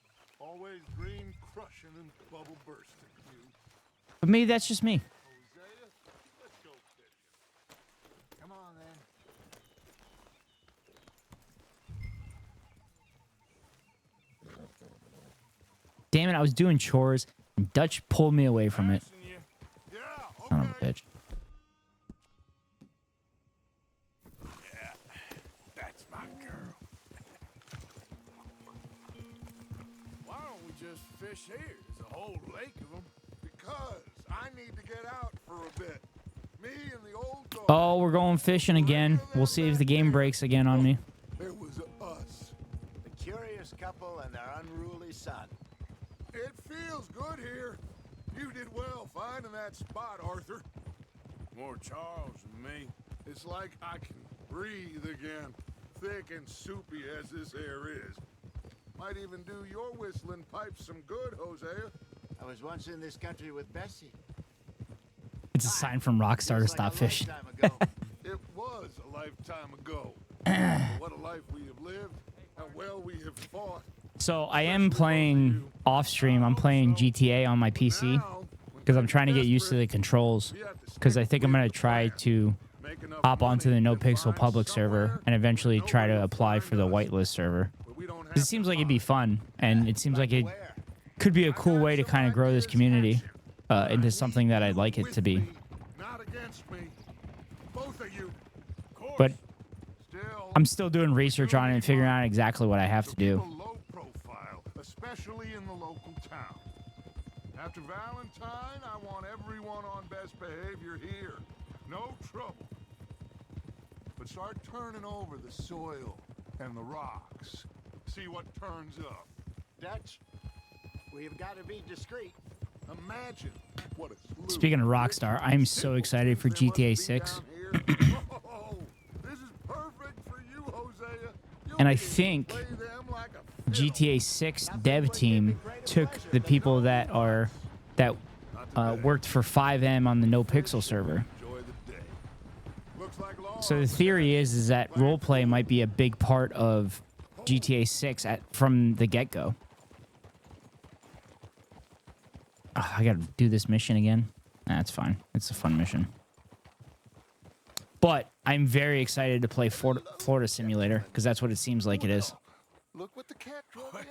But maybe that's just me. Come on, then. Damn it, I was doing chores and Dutch pulled me away from it. Son of a bitch. That's my girl. Why don't we just fish here? There's a whole lake of them. Because I need to get out for a bit. Me and the old dog. Oh, we're going fishing again. We'll see if the game breaks again on me. It was us. The curious couple and their unruly son. It feels good here. You did well finding that spot, Arthur. More Charles than me. It's like I can breathe again. Thick and soupy as this air is. Might even do your whistling pipes some good, Hosea. I was once in this country with Bessie. It's a sign from Rockstar to stop fishing. It was a lifetime ago. What a life we have lived. How well we have fought. So I am playing off stream. I'm playing GTA on my PC because I'm trying to get used to the controls because I think I'm going to try to hop onto the No Pixel public server and eventually try to apply for the whitelist server. It seems like it'd be fun and it seems like it could be a cool way to kind of grow this community into something that I'd like it to be. Not against me. Both of you. But I'm still doing research on it and figuring out exactly what I have to do. Low profile, especially in the local town. After Valentine, I want everyone on best behavior here. No trouble. But start turning over the soil and the rocks. See what turns up. Dutch, we've got to be discreet. Imagine what a slew. Speaking of Rockstar, I'm so excited for GTA 6. Oh, this is perfect for you, Hosea. And I think GTA 6 dev team took the people that worked for 5M on the No Pixel server. So the theory is that roleplay might be a big part of GTA 6 from the get-go. Oh, I gotta do this mission again. That's fine. It's a fun mission. But I'm very excited to play Florida Simulator because that's what it seems like it is. Look what the cat drove in.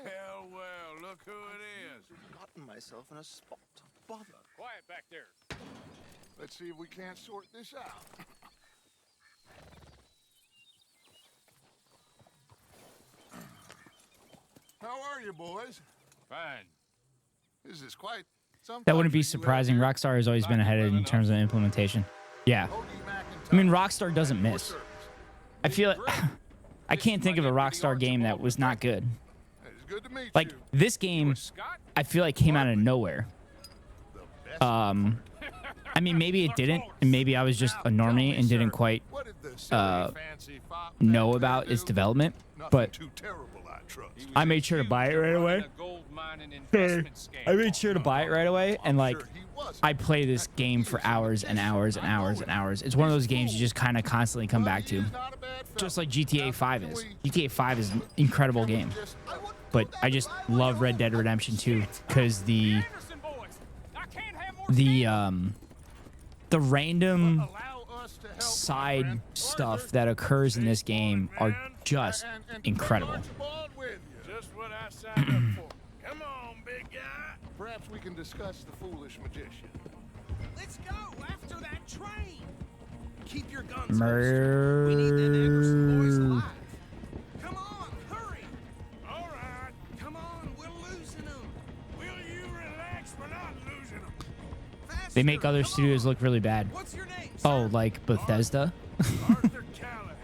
Well, look who it is. Gotten myself in a spot. Bother. Quiet back there. Let's see if we can't sort this out. How are you, boys? Fine. This is quite something. That wouldn't be surprising. Rockstar has always been ahead in terms of implementation. Yeah. I mean, Rockstar doesn't miss. I feel it. I can't think of a Rockstar game that was not good. Good to meet Like you. this game, I feel like came out of nowhere. I mean, maybe it didn't, and maybe I was just a normie and didn't quite know about its development. But I made sure to buy it right away. I made sure to buy it right away, and like I play this game for hours and hours and hours and hours. It's one of those games you just kind of constantly come back to, just like GTA 5 is. GTA 5 is an incredible game, but I just love Red Dead Redemption 2 because the random side stuff that occurs in this game are just incredible. Just what I signed up for. Come on, big guy. Perhaps we can discuss the foolish magician. Let's go after that train. Keep your guns holstered. We need them Anderson boys alive. Come on, hurry. All right. Come on, we're losing them. Will you relax? We're not losing them. They make other studios look really bad. What's your name, Oh, like Bethesda? Arthur Callahan.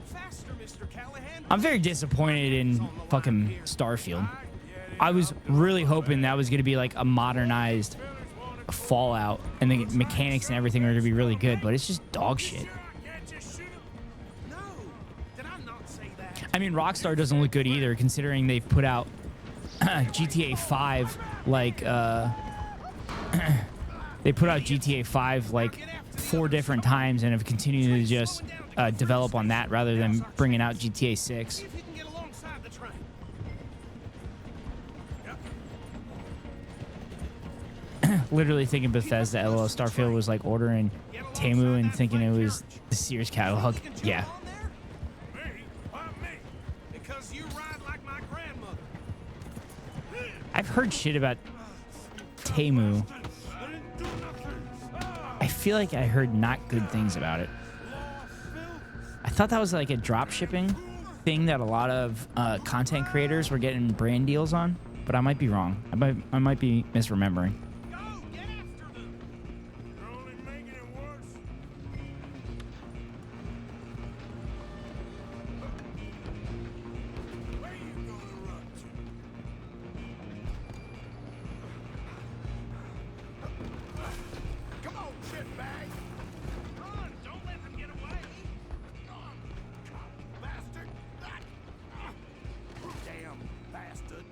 Faster, Mr. Callahan. I'm very disappointed in fucking Starfield. I was really hoping that was going to be like a modernized Fallout and the mechanics and everything are going to be really good, but it's just dog shit. No, did I not say that? I mean, Rockstar doesn't look good either, considering they've put out GTA 5 like they put out GTA 5 like 4 different times and have continued to just develop on that rather than bringing out GTA 6. If you can get alongside the train. Literally thinking Bethesda, LOL, Starfield was like ordering Temu and thinking it was the Sears catalog. Yeah. Me? Why me? Because you ride like my grandmother. I've heard shit about Temu. I feel like I heard not good things about it. I thought that was like a drop shipping thing that a lot of content creators were getting brand deals on, but I might be wrong. I might be misremembering. You're only making it worse. Where you gonna run to? Come on, shitbag. Run, don't let them get away. Bastard. Damn bastard.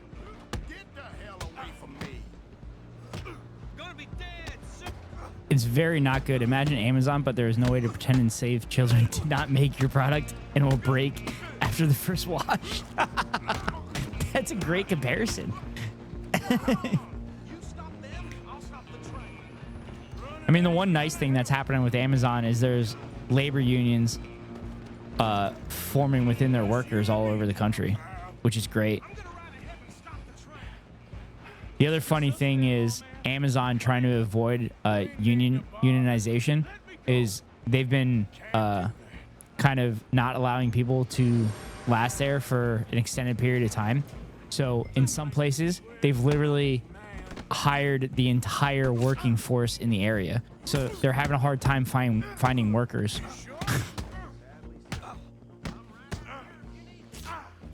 Get the hell away from me. Gonna be dead soon. It's very not good. Imagine Amazon, but there is no way to pretend and save children to not make your product and it will break after the first wash. That's a great comparison. I mean, the one nice thing that's happening with Amazon is there's labor unions forming within their workers all over the country, which is great. The other funny thing is Amazon trying to avoid unionization is they've been kind of not allowing people to last there for an extended period of time. So in some places, they've literally hired the entire working force in the area. So they're having a hard time finding workers.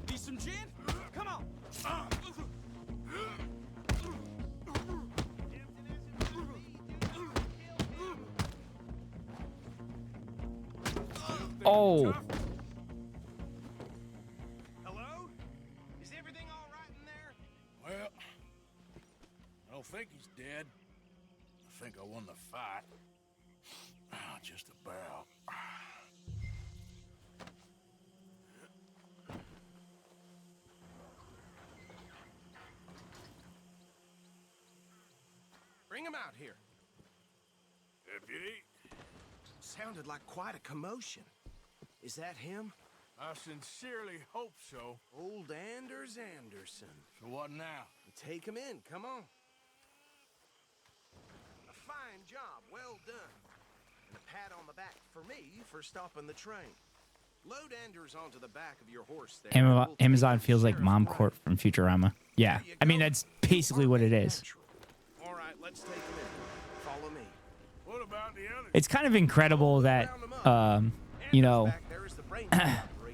Need some gin? Come on. Oh. Hello? Is everything all right in there? Well, I don't think he's dead. I think I won the fight. Just about. Bring him out here. Deputy, Sounded like quite a commotion. Is that him? I sincerely hope so. Old Anders Anderson. So what now? Take him in, come on. A fine job, well done. And a pat on the back for me for stopping the train. Load Anders onto the back of your horse there. Amazon feels like Mom Court from Futurama. Yeah, I mean, that's basically what it is. All right, let's take him in. Follow me. What about the other? It's kind of incredible that, you know,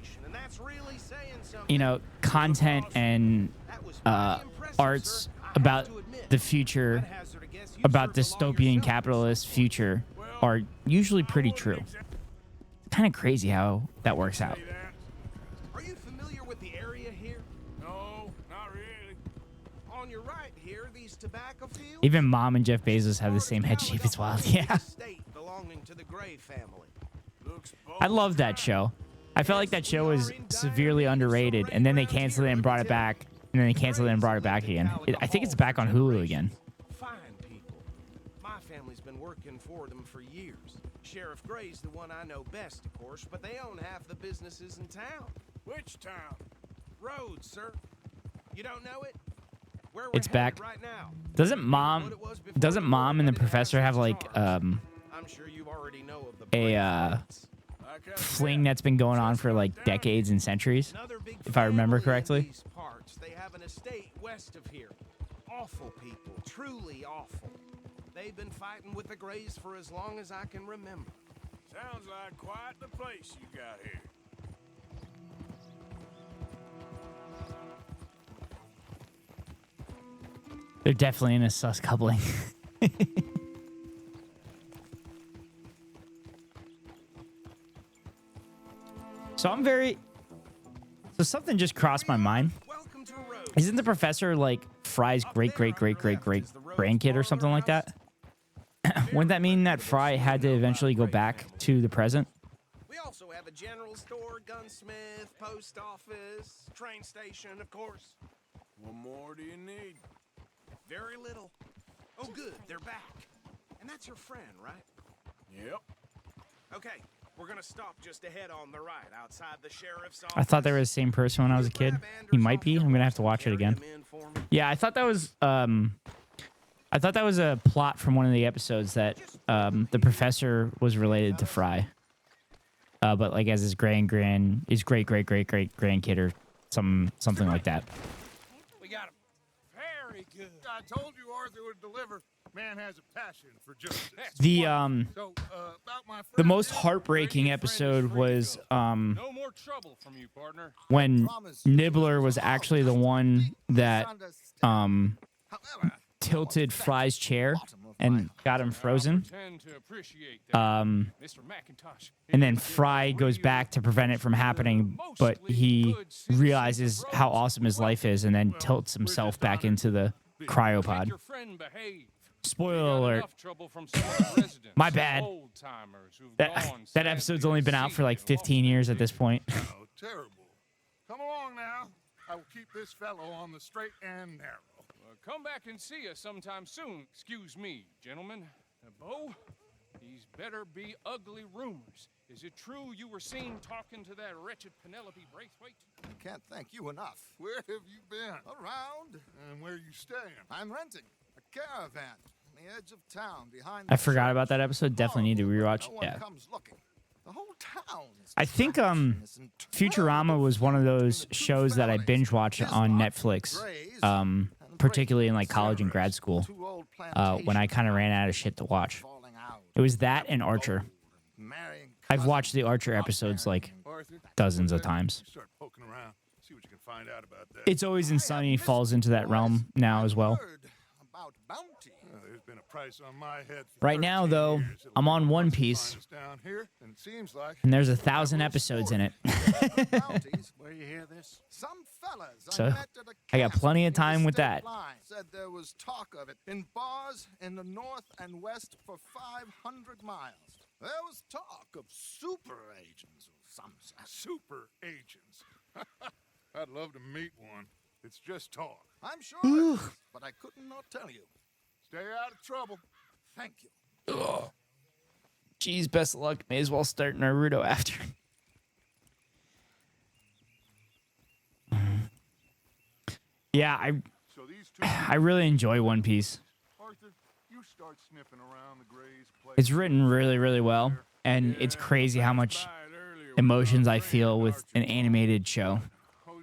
reputation, and that's really saying something. you know, content and arts about the future, about dystopian capitalist future, are usually pretty true. Kind of crazy how that works out. Are you familiar with the area here? No, not really. On your right here, these tobacco fields. Even Mom and Jeff Bezos have the same head shape. It's wild. Yeah. Estate belonging to the Gray family. I love that show. I felt like that show was severely underrated, and then they canceled it and brought it back, and then they canceled it and brought it back again. I think it's back on Hulu again. Fine people. My family's been working for them for years. Sheriff Gray's the one I know best, of course, but they own half the businesses in town. Which town? Rhodes, sir. You don't know it? Where we're It's back. headed right now. Doesn't Mom and the Professor have like I'm sure you already know of the a fling that's been going on for like decades and centuries, if I remember correctly? These parts, they have an estate west of here. Awful people, truly awful. They've been fighting with the Grays for as long as I can remember. Sounds like quite the place you got here. They're definitely in a sus coupling. So something just crossed my mind. Isn't the Professor like Fry's great grandkid or something like that? Wouldn't that mean that Fry had to eventually go back to the present? We also have a general store, gunsmith, post office, train station, of course. What more do you need? Very little. Oh, good, they're back. And that's your friend, right? Yep. Okay, we're gonna stop just ahead on the right, outside the sheriff's office. I thought they were the same person when I was a kid. He might be. I'm gonna have to watch it again. Yeah, I thought that was a plot from one of the episodes that the Professor was related to Fry. But like as his great grandkid or something like that. We got him. Very good. I told you Arthur would deliver. Man has a passion for justice. The So, about my the most heartbreaking episode was No more trouble from you, partner. when Nibbler was actually the one that tilted Fry's chair and got him frozen. Tend to appreciate that, Mr. McIntosh. And then Fry goes back to prevent it from happening, but he realizes how awesome his life is and then tilts himself back into the cryopod. Your friend behave. Spoiler alert. Enough trouble from some of the residents, My bad. old-timers who've That gone episode's only been out for like 15 years at this point. Oh, terrible. Come along now. I will keep this fellow on the straight and narrow. Come back and see us sometime soon. Excuse me, gentlemen. Bo, these better be ugly rumors. Is it true you were seen talking to that wretched Penelope Braithwaite? I can't thank you enough. Where have you been? Around. And where you staying? I'm renting a caravan on the edge of town behind. I forgot about that episode. Definitely need to rewatch. No one Yeah. comes looking. The whole town is I think Futurama was one of those shows that I binge watched on Netflix, particularly in like college and grad school, when I kind of ran out of shit to watch. It was that and Archer. I've watched the Archer episodes like dozens of times. Start poking around, see what you can find out about that. It's Always Sunny falls into that realm now as well. There's been a price on my head for Right now, though, I'm on One Piece, down here, and it seems like and there's 1,000 episodes in it. Where you hear this? Some fellas So I got plenty of time with that. Said there was talk of it in bars in the north and west for 500 miles. There was talk of super agents or some super agents. I'd love to meet one. It's just talk. I'm sure it is, but I couldn't not tell you. Stay out of trouble. Thank you. Ugh. Geez, best of luck. May as well start Naruto after. Yeah, I really enjoy One Piece. Arthur, you start sniffing around the Gray's place. It's written really, really well, and it's crazy how much emotions I feel with an animated show. Hosea,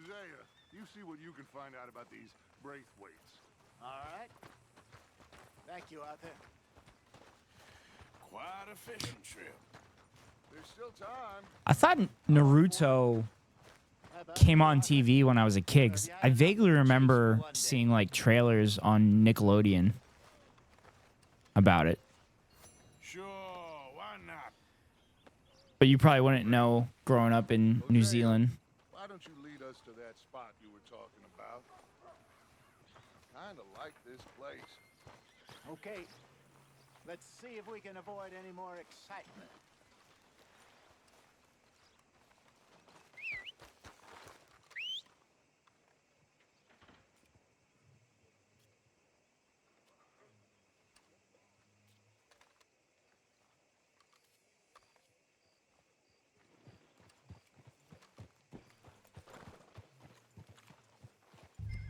you see what you can find out about these Braithwaites. All right. Thank you, Arthur. Quite a fishing trip. There's still time. I thought Naruto came on TV when I was a kid. 'Cause I vaguely remember seeing like trailers on Nickelodeon about it. Sure, why not? But you probably wouldn't know growing up in New Zealand. Why don't you lead us to that spot you were talking about? Kinda like this place. Okay. Let's see if we can avoid any more excitement.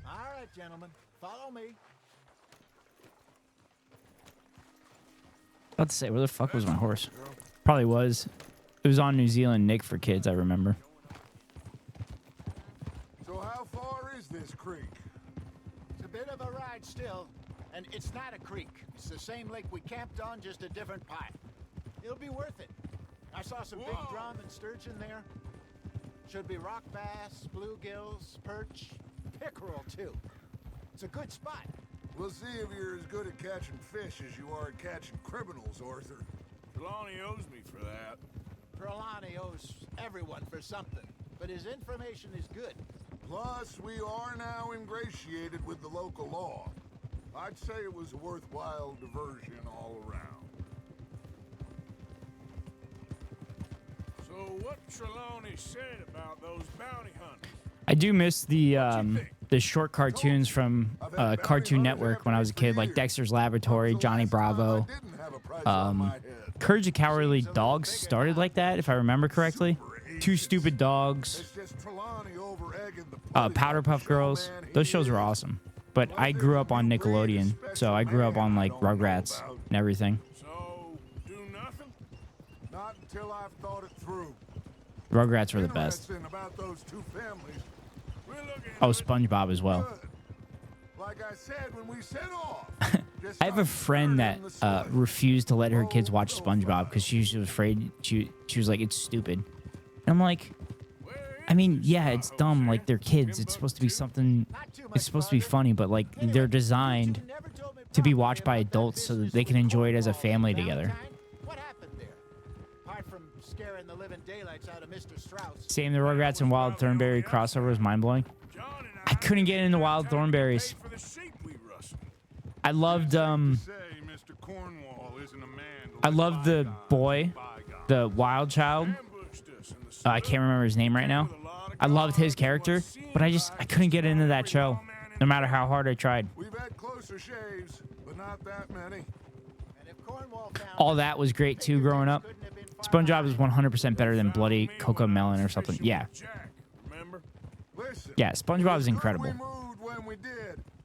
All right, gentlemen, follow me. About to say, where the fuck was my horse? Probably was. It was on New Zealand Nick for Kids, I remember. So how far is this creek? It's a bit of a ride still, and it's not a creek. It's the same lake we camped on, just a different pipe. It'll be worth it. I saw some big drum and sturgeon there. Should be rock bass, bluegills, perch, pickerel too. It's a good spot. We'll see if you're as good at catching fish as you are at catching criminals, Arthur. Trelawney owes me for that. Trelawney owes everyone for something, but his information is good. Plus, we are now ingratiated with the local law. I'd say it was a worthwhile diversion all around. So what Trelawney said about those bounty hunters? I do miss the short cartoons from Cartoon Network when I was a kid, like Dexter's Laboratory, Johnny Bravo. Courage the Cowardly Dogs started like that, if I remember correctly. Two Stupid Dogs, Powderpuff Girls. Those shows were awesome. But I grew up on Nickelodeon, so I grew up on like Rugrats and everything. So, do nothing? Not until I've thought it through. Rugrats were the best. Interesting about those two families. We're looking Oh, SpongeBob as well. good. Like I said when we set off. I have a friend that refused to let her kids watch SpongeBob because she was afraid. She was like, it's stupid. And I'm like, I mean, yeah, it's dumb. Like, they're kids. It's supposed to be something. It's supposed to be funny, but like, they're designed to be watched by adults so that they can enjoy it as a family together. What happened there? Apart from scaring the living daylights out of Mr. Strauss. Same, the Rugrats and Wild Thornberry crossover was mind blowing. I couldn't get into Wild Thornberries. I loved I loved the boy, the wild child. I can't remember his name right now. I loved his character, but I couldn't get into that show, no matter how hard I tried. We've had closer shaves, but not that many. All that was great too growing up. SpongeBob is 100% better than Bloody Coco Melon or something. Yeah. Yeah, SpongeBob is incredible.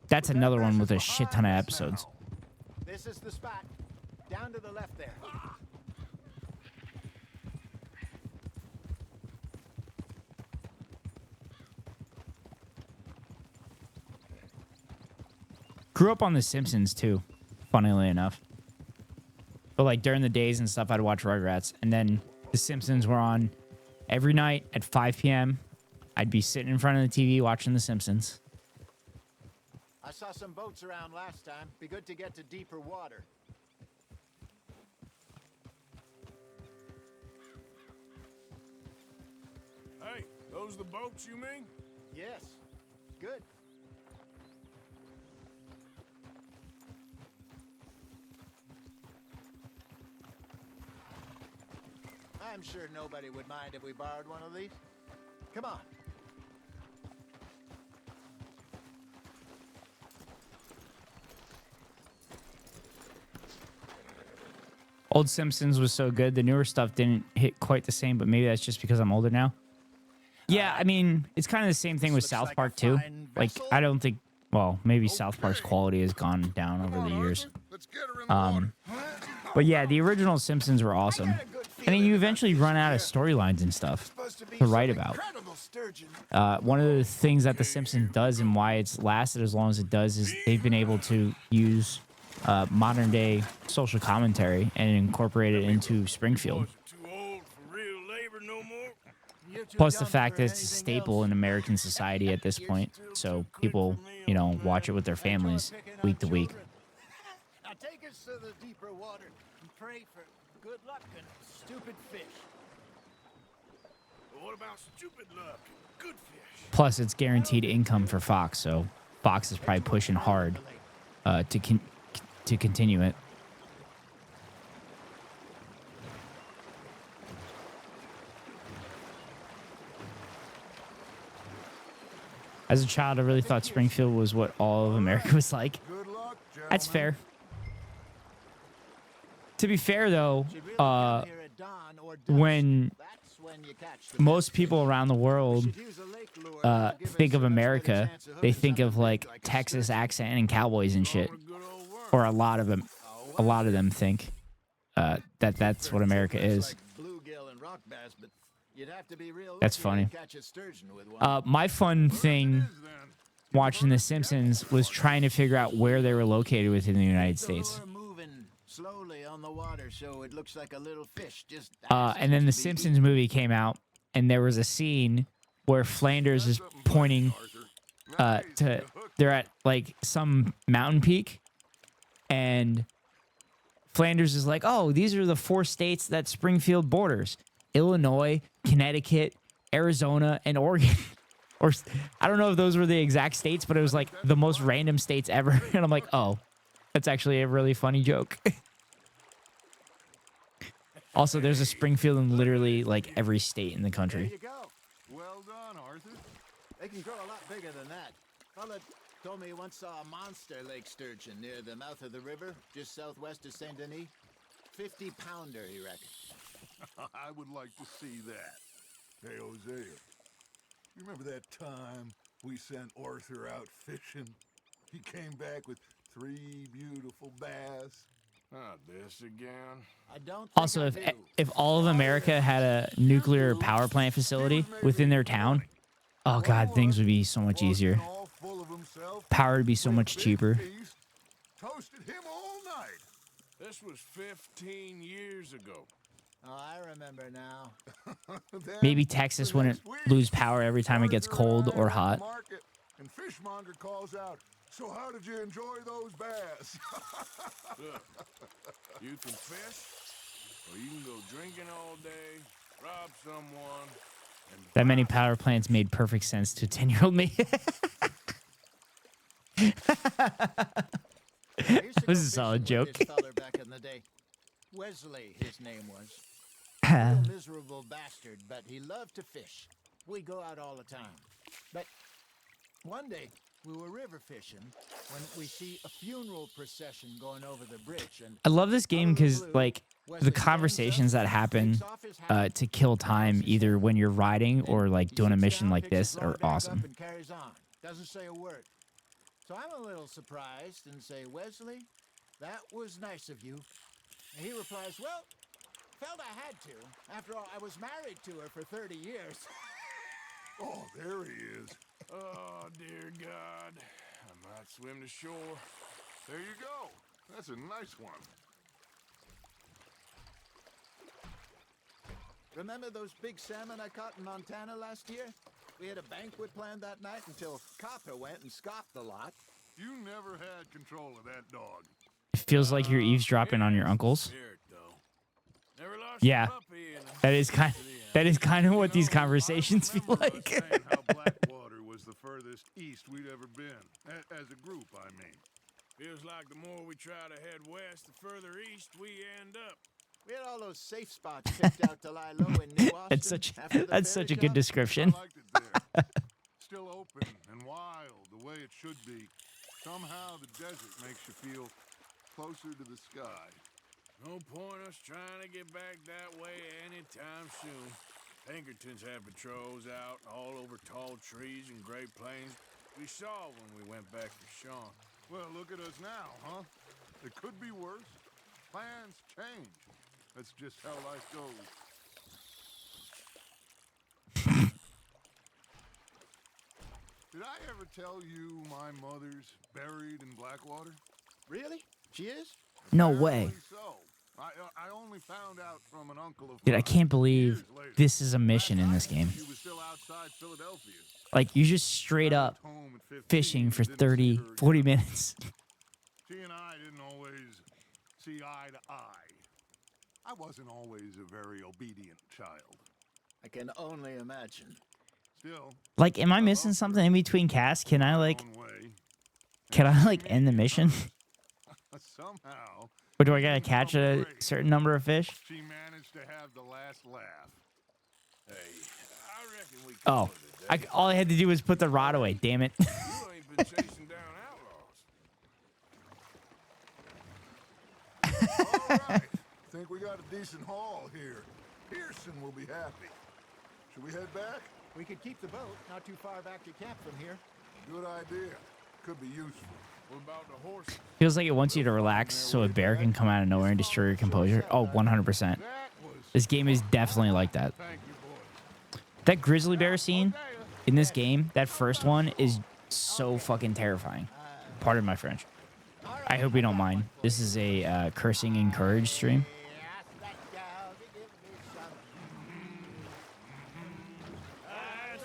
That's another one with a shit ton of episodes. This is the spot. Down to the left there. Grew up on The Simpsons too, funnily enough. But like during the days and stuff, I'd watch Rugrats. And then The Simpsons were on every night at 5 p.m. I'd be sitting in front of the TV watching The Simpsons. I saw some boats around last time. Be good to get to deeper water. Hey, those the boats you mean? Yes. Good. I'm sure nobody would mind if we borrowed one of these. Come on. Old Simpsons was so good. The newer stuff didn't hit quite the same, but maybe that's just because I'm older now. Yeah, I mean, it's kind of the same thing with South Park too. Like, I don't think, well, maybe South Park's quality has gone down over the years. But yeah, the original Simpsons were awesome. And then you eventually run out of storylines and stuff to write about. One of the things that The Simpsons does and why it's lasted as long as it does is they've been able to use modern day social commentary and incorporate it into Springfield. Plus the fact that it's a staple in American society at this point. So people, you know, watch it with their families week to week. Now take us to the deeper water and pray for good luck and stupid fish. What about stupid luck and good fish? Plus it's guaranteed income for Fox. So Fox is probably pushing hard to continue it. As a child, I really thought Springfield was what all of America was like. That's fair. To be fair, though, when most people around the world think of America, they think of like Texas accent and cowboys and shit, or a lot of them think that's what America is. That's funny. My fun thing watching The Simpsons was trying to figure out where they were located within the United States. And then The Simpsons movie came out, and there was a scene where Flanders is pointing they're at like some mountain peak, and Flanders is like, oh, these are the 4 states that Springfield borders: Illinois, Connecticut, Arizona, and Oregon. Or I don't know if those were the exact states, but it was like the most random states ever. And I'm like, oh, that's actually a really funny joke. Also, there's a Springfield in literally like every state in the country. There you go. Well done, Arthur. They can grow a lot bigger than that. Fella told me he once saw a monster lake sturgeon near the mouth of the river, just southwest of Saint Denis. 50-pounder, he reckoned. I would like to see that. Hey, Hosea, you remember that time we sent Arthur out fishing? He came back with 3 beautiful bass. Not this again. I don't. Also, if all of America had a nuclear power plant facility within their town, oh god, things would be so much easier. Power would be so much cheaper. Toasted him all night. This was 15 years ago. Oh, I remember now. Maybe Texas wouldn't lose power every time it gets cold or hot. And Fishmonger calls out, so how did you enjoy those bass? Look, you can fish, or you can go drinking all day, rob someone, and That many power plants made perfect sense to 10-year-old me. This is a solid joke. Back in the day. Wesley, his name was. A miserable bastard, but he loved to fish. We go out all the time. But one day, we were river fishing when we see a funeral procession going over the bridge. And I love this game because, like, the conversations that happen to kill time, either when you're riding or, like, doing a mission like this, are awesome. Doesn't say a word. So I'm a little surprised and say, Wesley, that was nice of you. And he replies, well, felt I had to. After all, I was married to her for 30 years. Oh, there he is. oh dear God, I might swim to shore. There you go. That's a nice one. Remember those big salmon I caught in Montana last year? We had a banquet planned that night until Copper went and scoffed the lot. You never had control of that dog. It feels like you're eavesdropping on your uncles. Yeah, that is kind of what these conversations feel like. How Blackwater was the furthest east we'd ever been, as a group, I mean. Feels like the more we try to head west, the further east we end up. We had all those safe spots picked out to lie low in New Austin. That's such a good description. I liked it there. Still open and wild, the way it should be. Somehow the desert makes you feel closer to the sky. No point us trying to get back that way anytime soon. Pinkertons had patrols out all over tall trees and Great Plains. We saw when we went back to Sean. Well, look at us now, huh? It could be worse. Plans change. That's just how life goes. Did I ever tell you my mother's buried in Blackwater? Really? She is? No way. So. I only only found out from an uncle of Dude, I mine can't believe years later. this is a mission in this game. She was still outside Philadelphia. Like, you just straight up Home at 15 fishing for and didn't see 30, her 40 again. minutes. She and I didn't always see eye to eye. I wasn't always a very obedient child. I can only imagine. Still, Like, am I missing something in between casts? Can I, like, one way. end the mission? Somehow, Or do I gotta catch a certain number of fish? she managed to have the last laugh. Hey, I reckon we Oh, all I had to do was put the rod away. Damn it. You ain't been chasing down outlaws. All right. Think we got a decent haul here. Pearson will be happy. Should we head back? We could keep the boat not too far back to camp from here. Good idea. Could be useful. What about the horses? Feels like it wants you to relax so a bear can come out of nowhere and destroy your composure. Oh, 100%. This game is definitely like that. That grizzly bear scene in this game, that first one, is so fucking terrifying. Pardon my French. I hope you don't mind. This is a cursing encouraged stream. Ask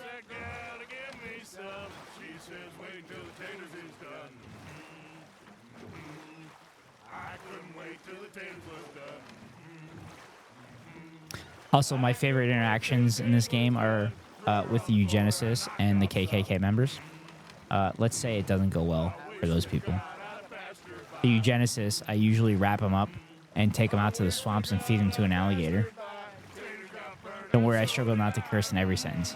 that gal to give me some. She says wait till the taters is done. I couldn't wait till the taters was done. Also, my favorite interactions in this game are with the eugenicists and the KKK members. Let's say it doesn't go well for those people. The eugenicists, I usually wrap them up and take them out to the swamps and feed them to an alligator. Don't worry, I struggle not to curse in every sentence.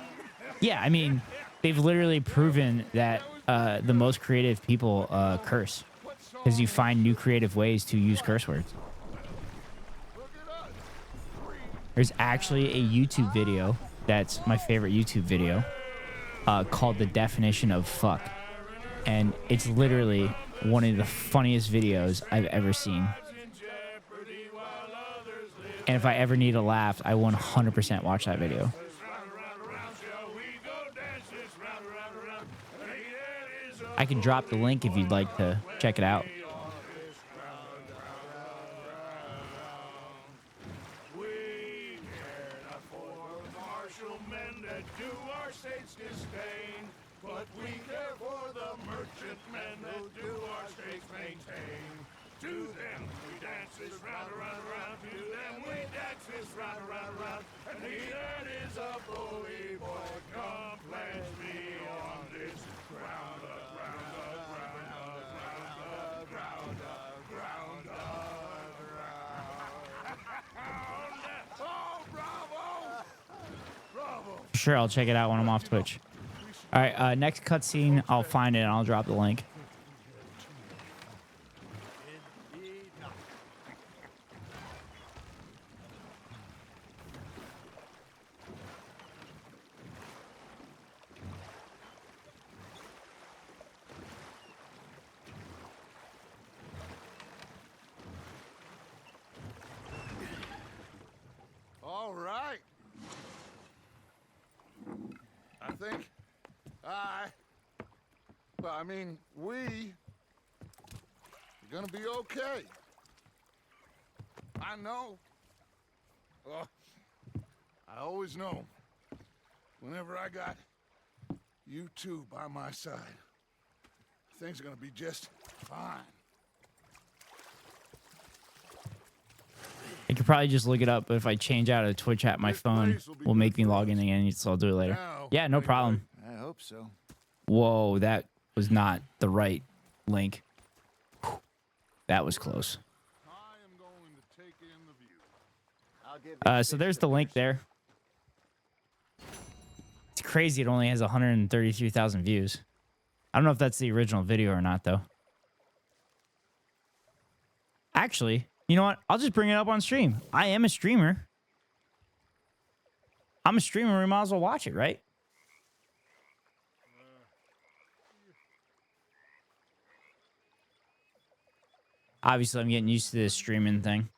Yeah, I mean, they've literally proven that the most creative people curse because you find new creative ways to use curse words. There's actually a YouTube video that's my favorite YouTube video called The Definition of Fuck. And it's literally one of the funniest videos I've ever seen. And if I ever need a laugh, I 100% watch that video. I can drop the link if you'd like to check it out. Sure, I'll check it out when I'm off Twitch. All right, next cutscene, I'll find it and I'll drop the link. All right. I think I mean, we are gonna be okay. I know. I always know. Whenever I got you two by my side, things are gonna be just fine. I could probably just look it up, but if I change out a Twitch app, my phone will make me log in again, so I'll do it later. Yeah, no problem. I hope so. Whoa, that was not the right link. Whew. That was close. So there's the link there. It's crazy it only has 133,000 views. I don't know if that's the original video or not, though. Actually, you know what? I'll just bring it up on stream. I am a streamer. I'm a streamer. We might as well watch it, right? Obviously, I'm getting used to this streaming thing.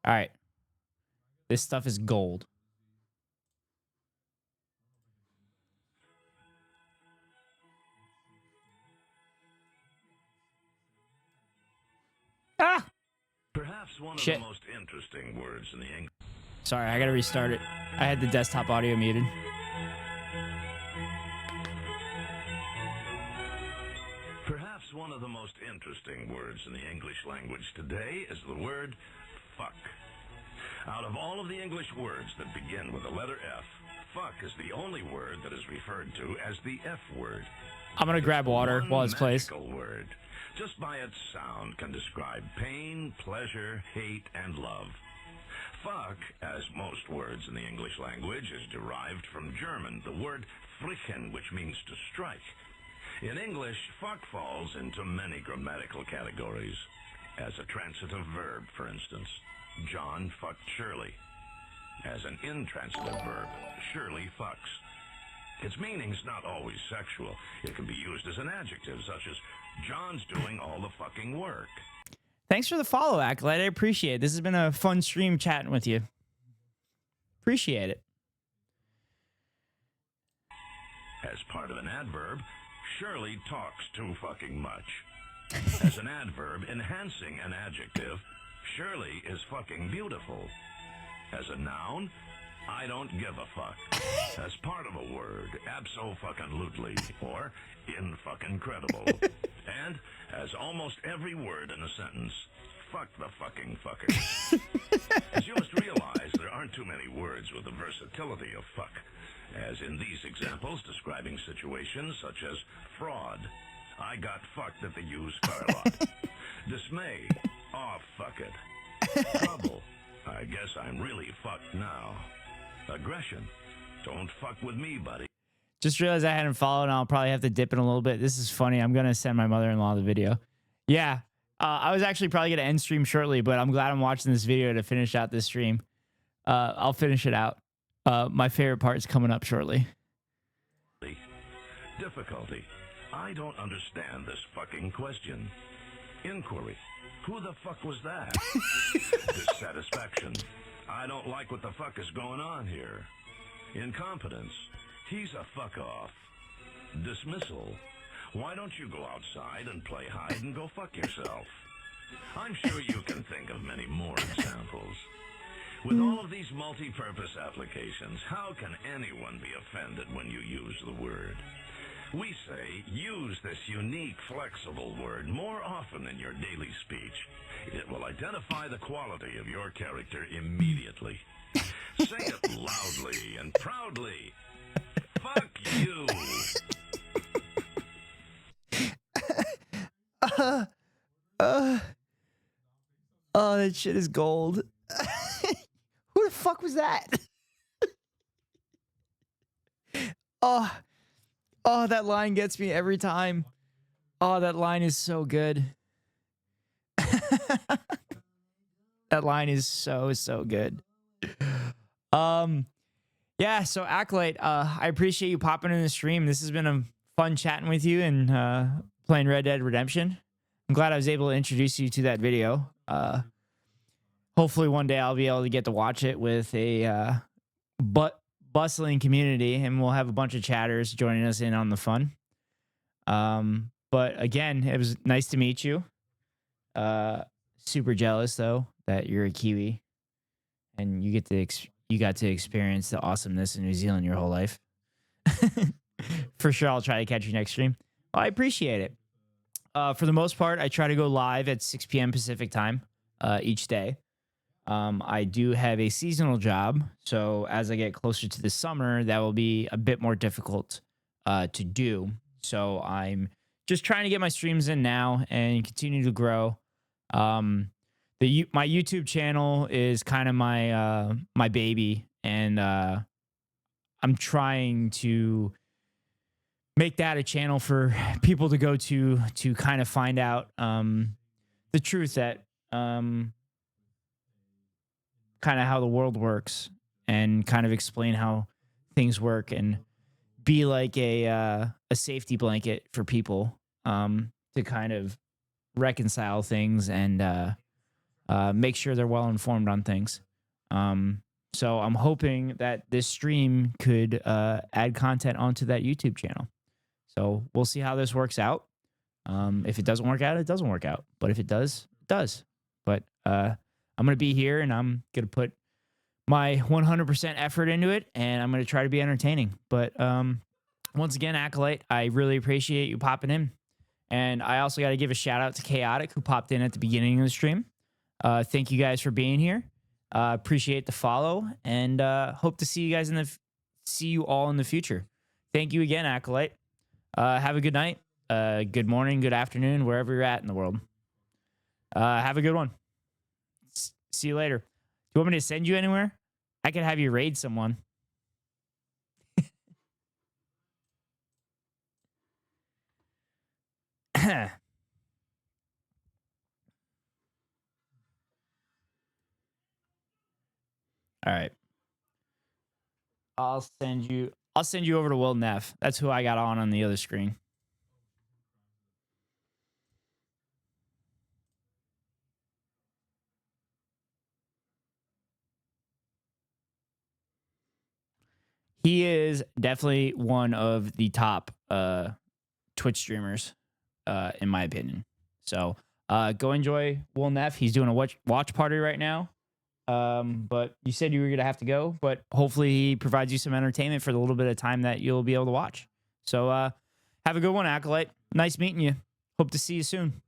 All right. This stuff is gold. Ah! Perhaps one Shit. of the most interesting words in the English. Sorry, I gotta restart it. I had the desktop audio muted. Perhaps one of the most interesting words in the English language today is the word fuck. Out of all of the English words that begin with the letter F, fuck is the only word that is referred to as the F word. I'm gonna grab water One while it's placed. magical word, just by its sound, can describe pain, pleasure, hate, and love. Fuck, as most words in the English language, is derived from German, the word frichen, which means to strike. In English, fuck falls into many grammatical categories. As a transitive verb, for instance, John fucked Shirley. As an intransitive verb, Shirley fucks. Its meaning's not always sexual. It can be used as an adjective, such as, John's doing all the fucking work. Thanks for the follow, Acolyte. I appreciate it. This has been a fun stream chatting with you. Appreciate it. As part of an adverb, Shirley talks too fucking much. As an adverb enhancing an adjective, Shirley is fucking beautiful. As a noun, I don't give a fuck. As part of a word, abso-fucking-lutely, or in-fucking-credible. And, as almost every word in a sentence, fuck the fucking fucker. As you must realize, there aren't too many words with the versatility of fuck, as in these examples describing situations such as fraud. I got fucked at the used car lot. Dismay. Oh, fuck it. Trouble. I guess I'm really fucked now. Aggression. Don't fuck with me, buddy. Just realized I hadn't followed, and I'll probably have to dip in a little bit. This is funny. I'm gonna send my mother-in-law the video. Yeah, I was actually probably gonna end stream shortly, but I'm glad I'm watching this video to finish out this stream. I'll finish it out. My favorite part is coming up shortly. Difficulty. I don't understand this fucking question. Inquiry. Who the fuck was that? Dissatisfaction. I don't like what the fuck is going on here. Incompetence. He's a fuck off. Dismissal. Why don't you go outside and play hide and go fuck yourself? I'm sure you can think of many more examples. With all of these multi-purpose applications, how can anyone be offended when you use the word? We say, use this unique, flexible word more often in your daily speech. It will identify the quality of your character immediately. Say it loudly and proudly. Fuck you. Oh, that shit is gold. Who the fuck was that? Oh, that line gets me every time. Oh, that line is so good. That line is so good. Yeah, so Acolyte, I appreciate you popping in the stream. This has been a fun chatting with you and playing Red Dead Redemption. I'm glad I was able to introduce you to that video. Hopefully one day I'll be able to get to watch it with a bustling community, and we'll have a bunch of chatters joining us in on the fun. But again, it was nice to meet you. Super jealous though that you're a Kiwi and you got to experience the awesomeness of New Zealand your whole life. For sure, I'll try to catch you next stream. Well, I appreciate it. For the most part, I try to go live at 6 p.m. Pacific time each day. I do have a seasonal job, so as I get closer to the summer, that will be a bit more difficult to do. So I'm just trying to get my streams in now and continue to grow. My YouTube channel is kind of my baby, and I'm trying to make that a channel for people to go to kind of find out the truth that kind of how the world works, and kind of explain how things work, and be like a safety blanket for people to kind of reconcile things and make sure they're well informed on things. So I'm hoping that this stream could add content onto that YouTube channel. So we'll see how this works out. If it doesn't work out, it doesn't work out. But if it does, it does. But I'm going to be here, and I'm going to put my 100% effort into it, and I'm going to try to be entertaining. But once again, Acolyte, I really appreciate you popping in. And I also got to give a shout out to Chaotic, who popped in at the beginning of the stream. Thank you guys for being here. Appreciate the follow, and hope to see you guys see you all in the future. Thank you again, Acolyte. Have a good night, good morning, good afternoon, wherever you're at in the world. Have a good one. See you later. Do you want me to send you anywhere? I could have you raid someone. All right. I'll send you over to Will Neff. That's who I got on the other screen. He is definitely one of the top Twitch streamers, in my opinion. So go enjoy Will Neff. He's doing a watch party right now. But you said you were going to have to go, but hopefully he provides you some entertainment for the little bit of time that you'll be able to watch. So have a good one, Acolyte. Nice meeting you. Hope to see you soon.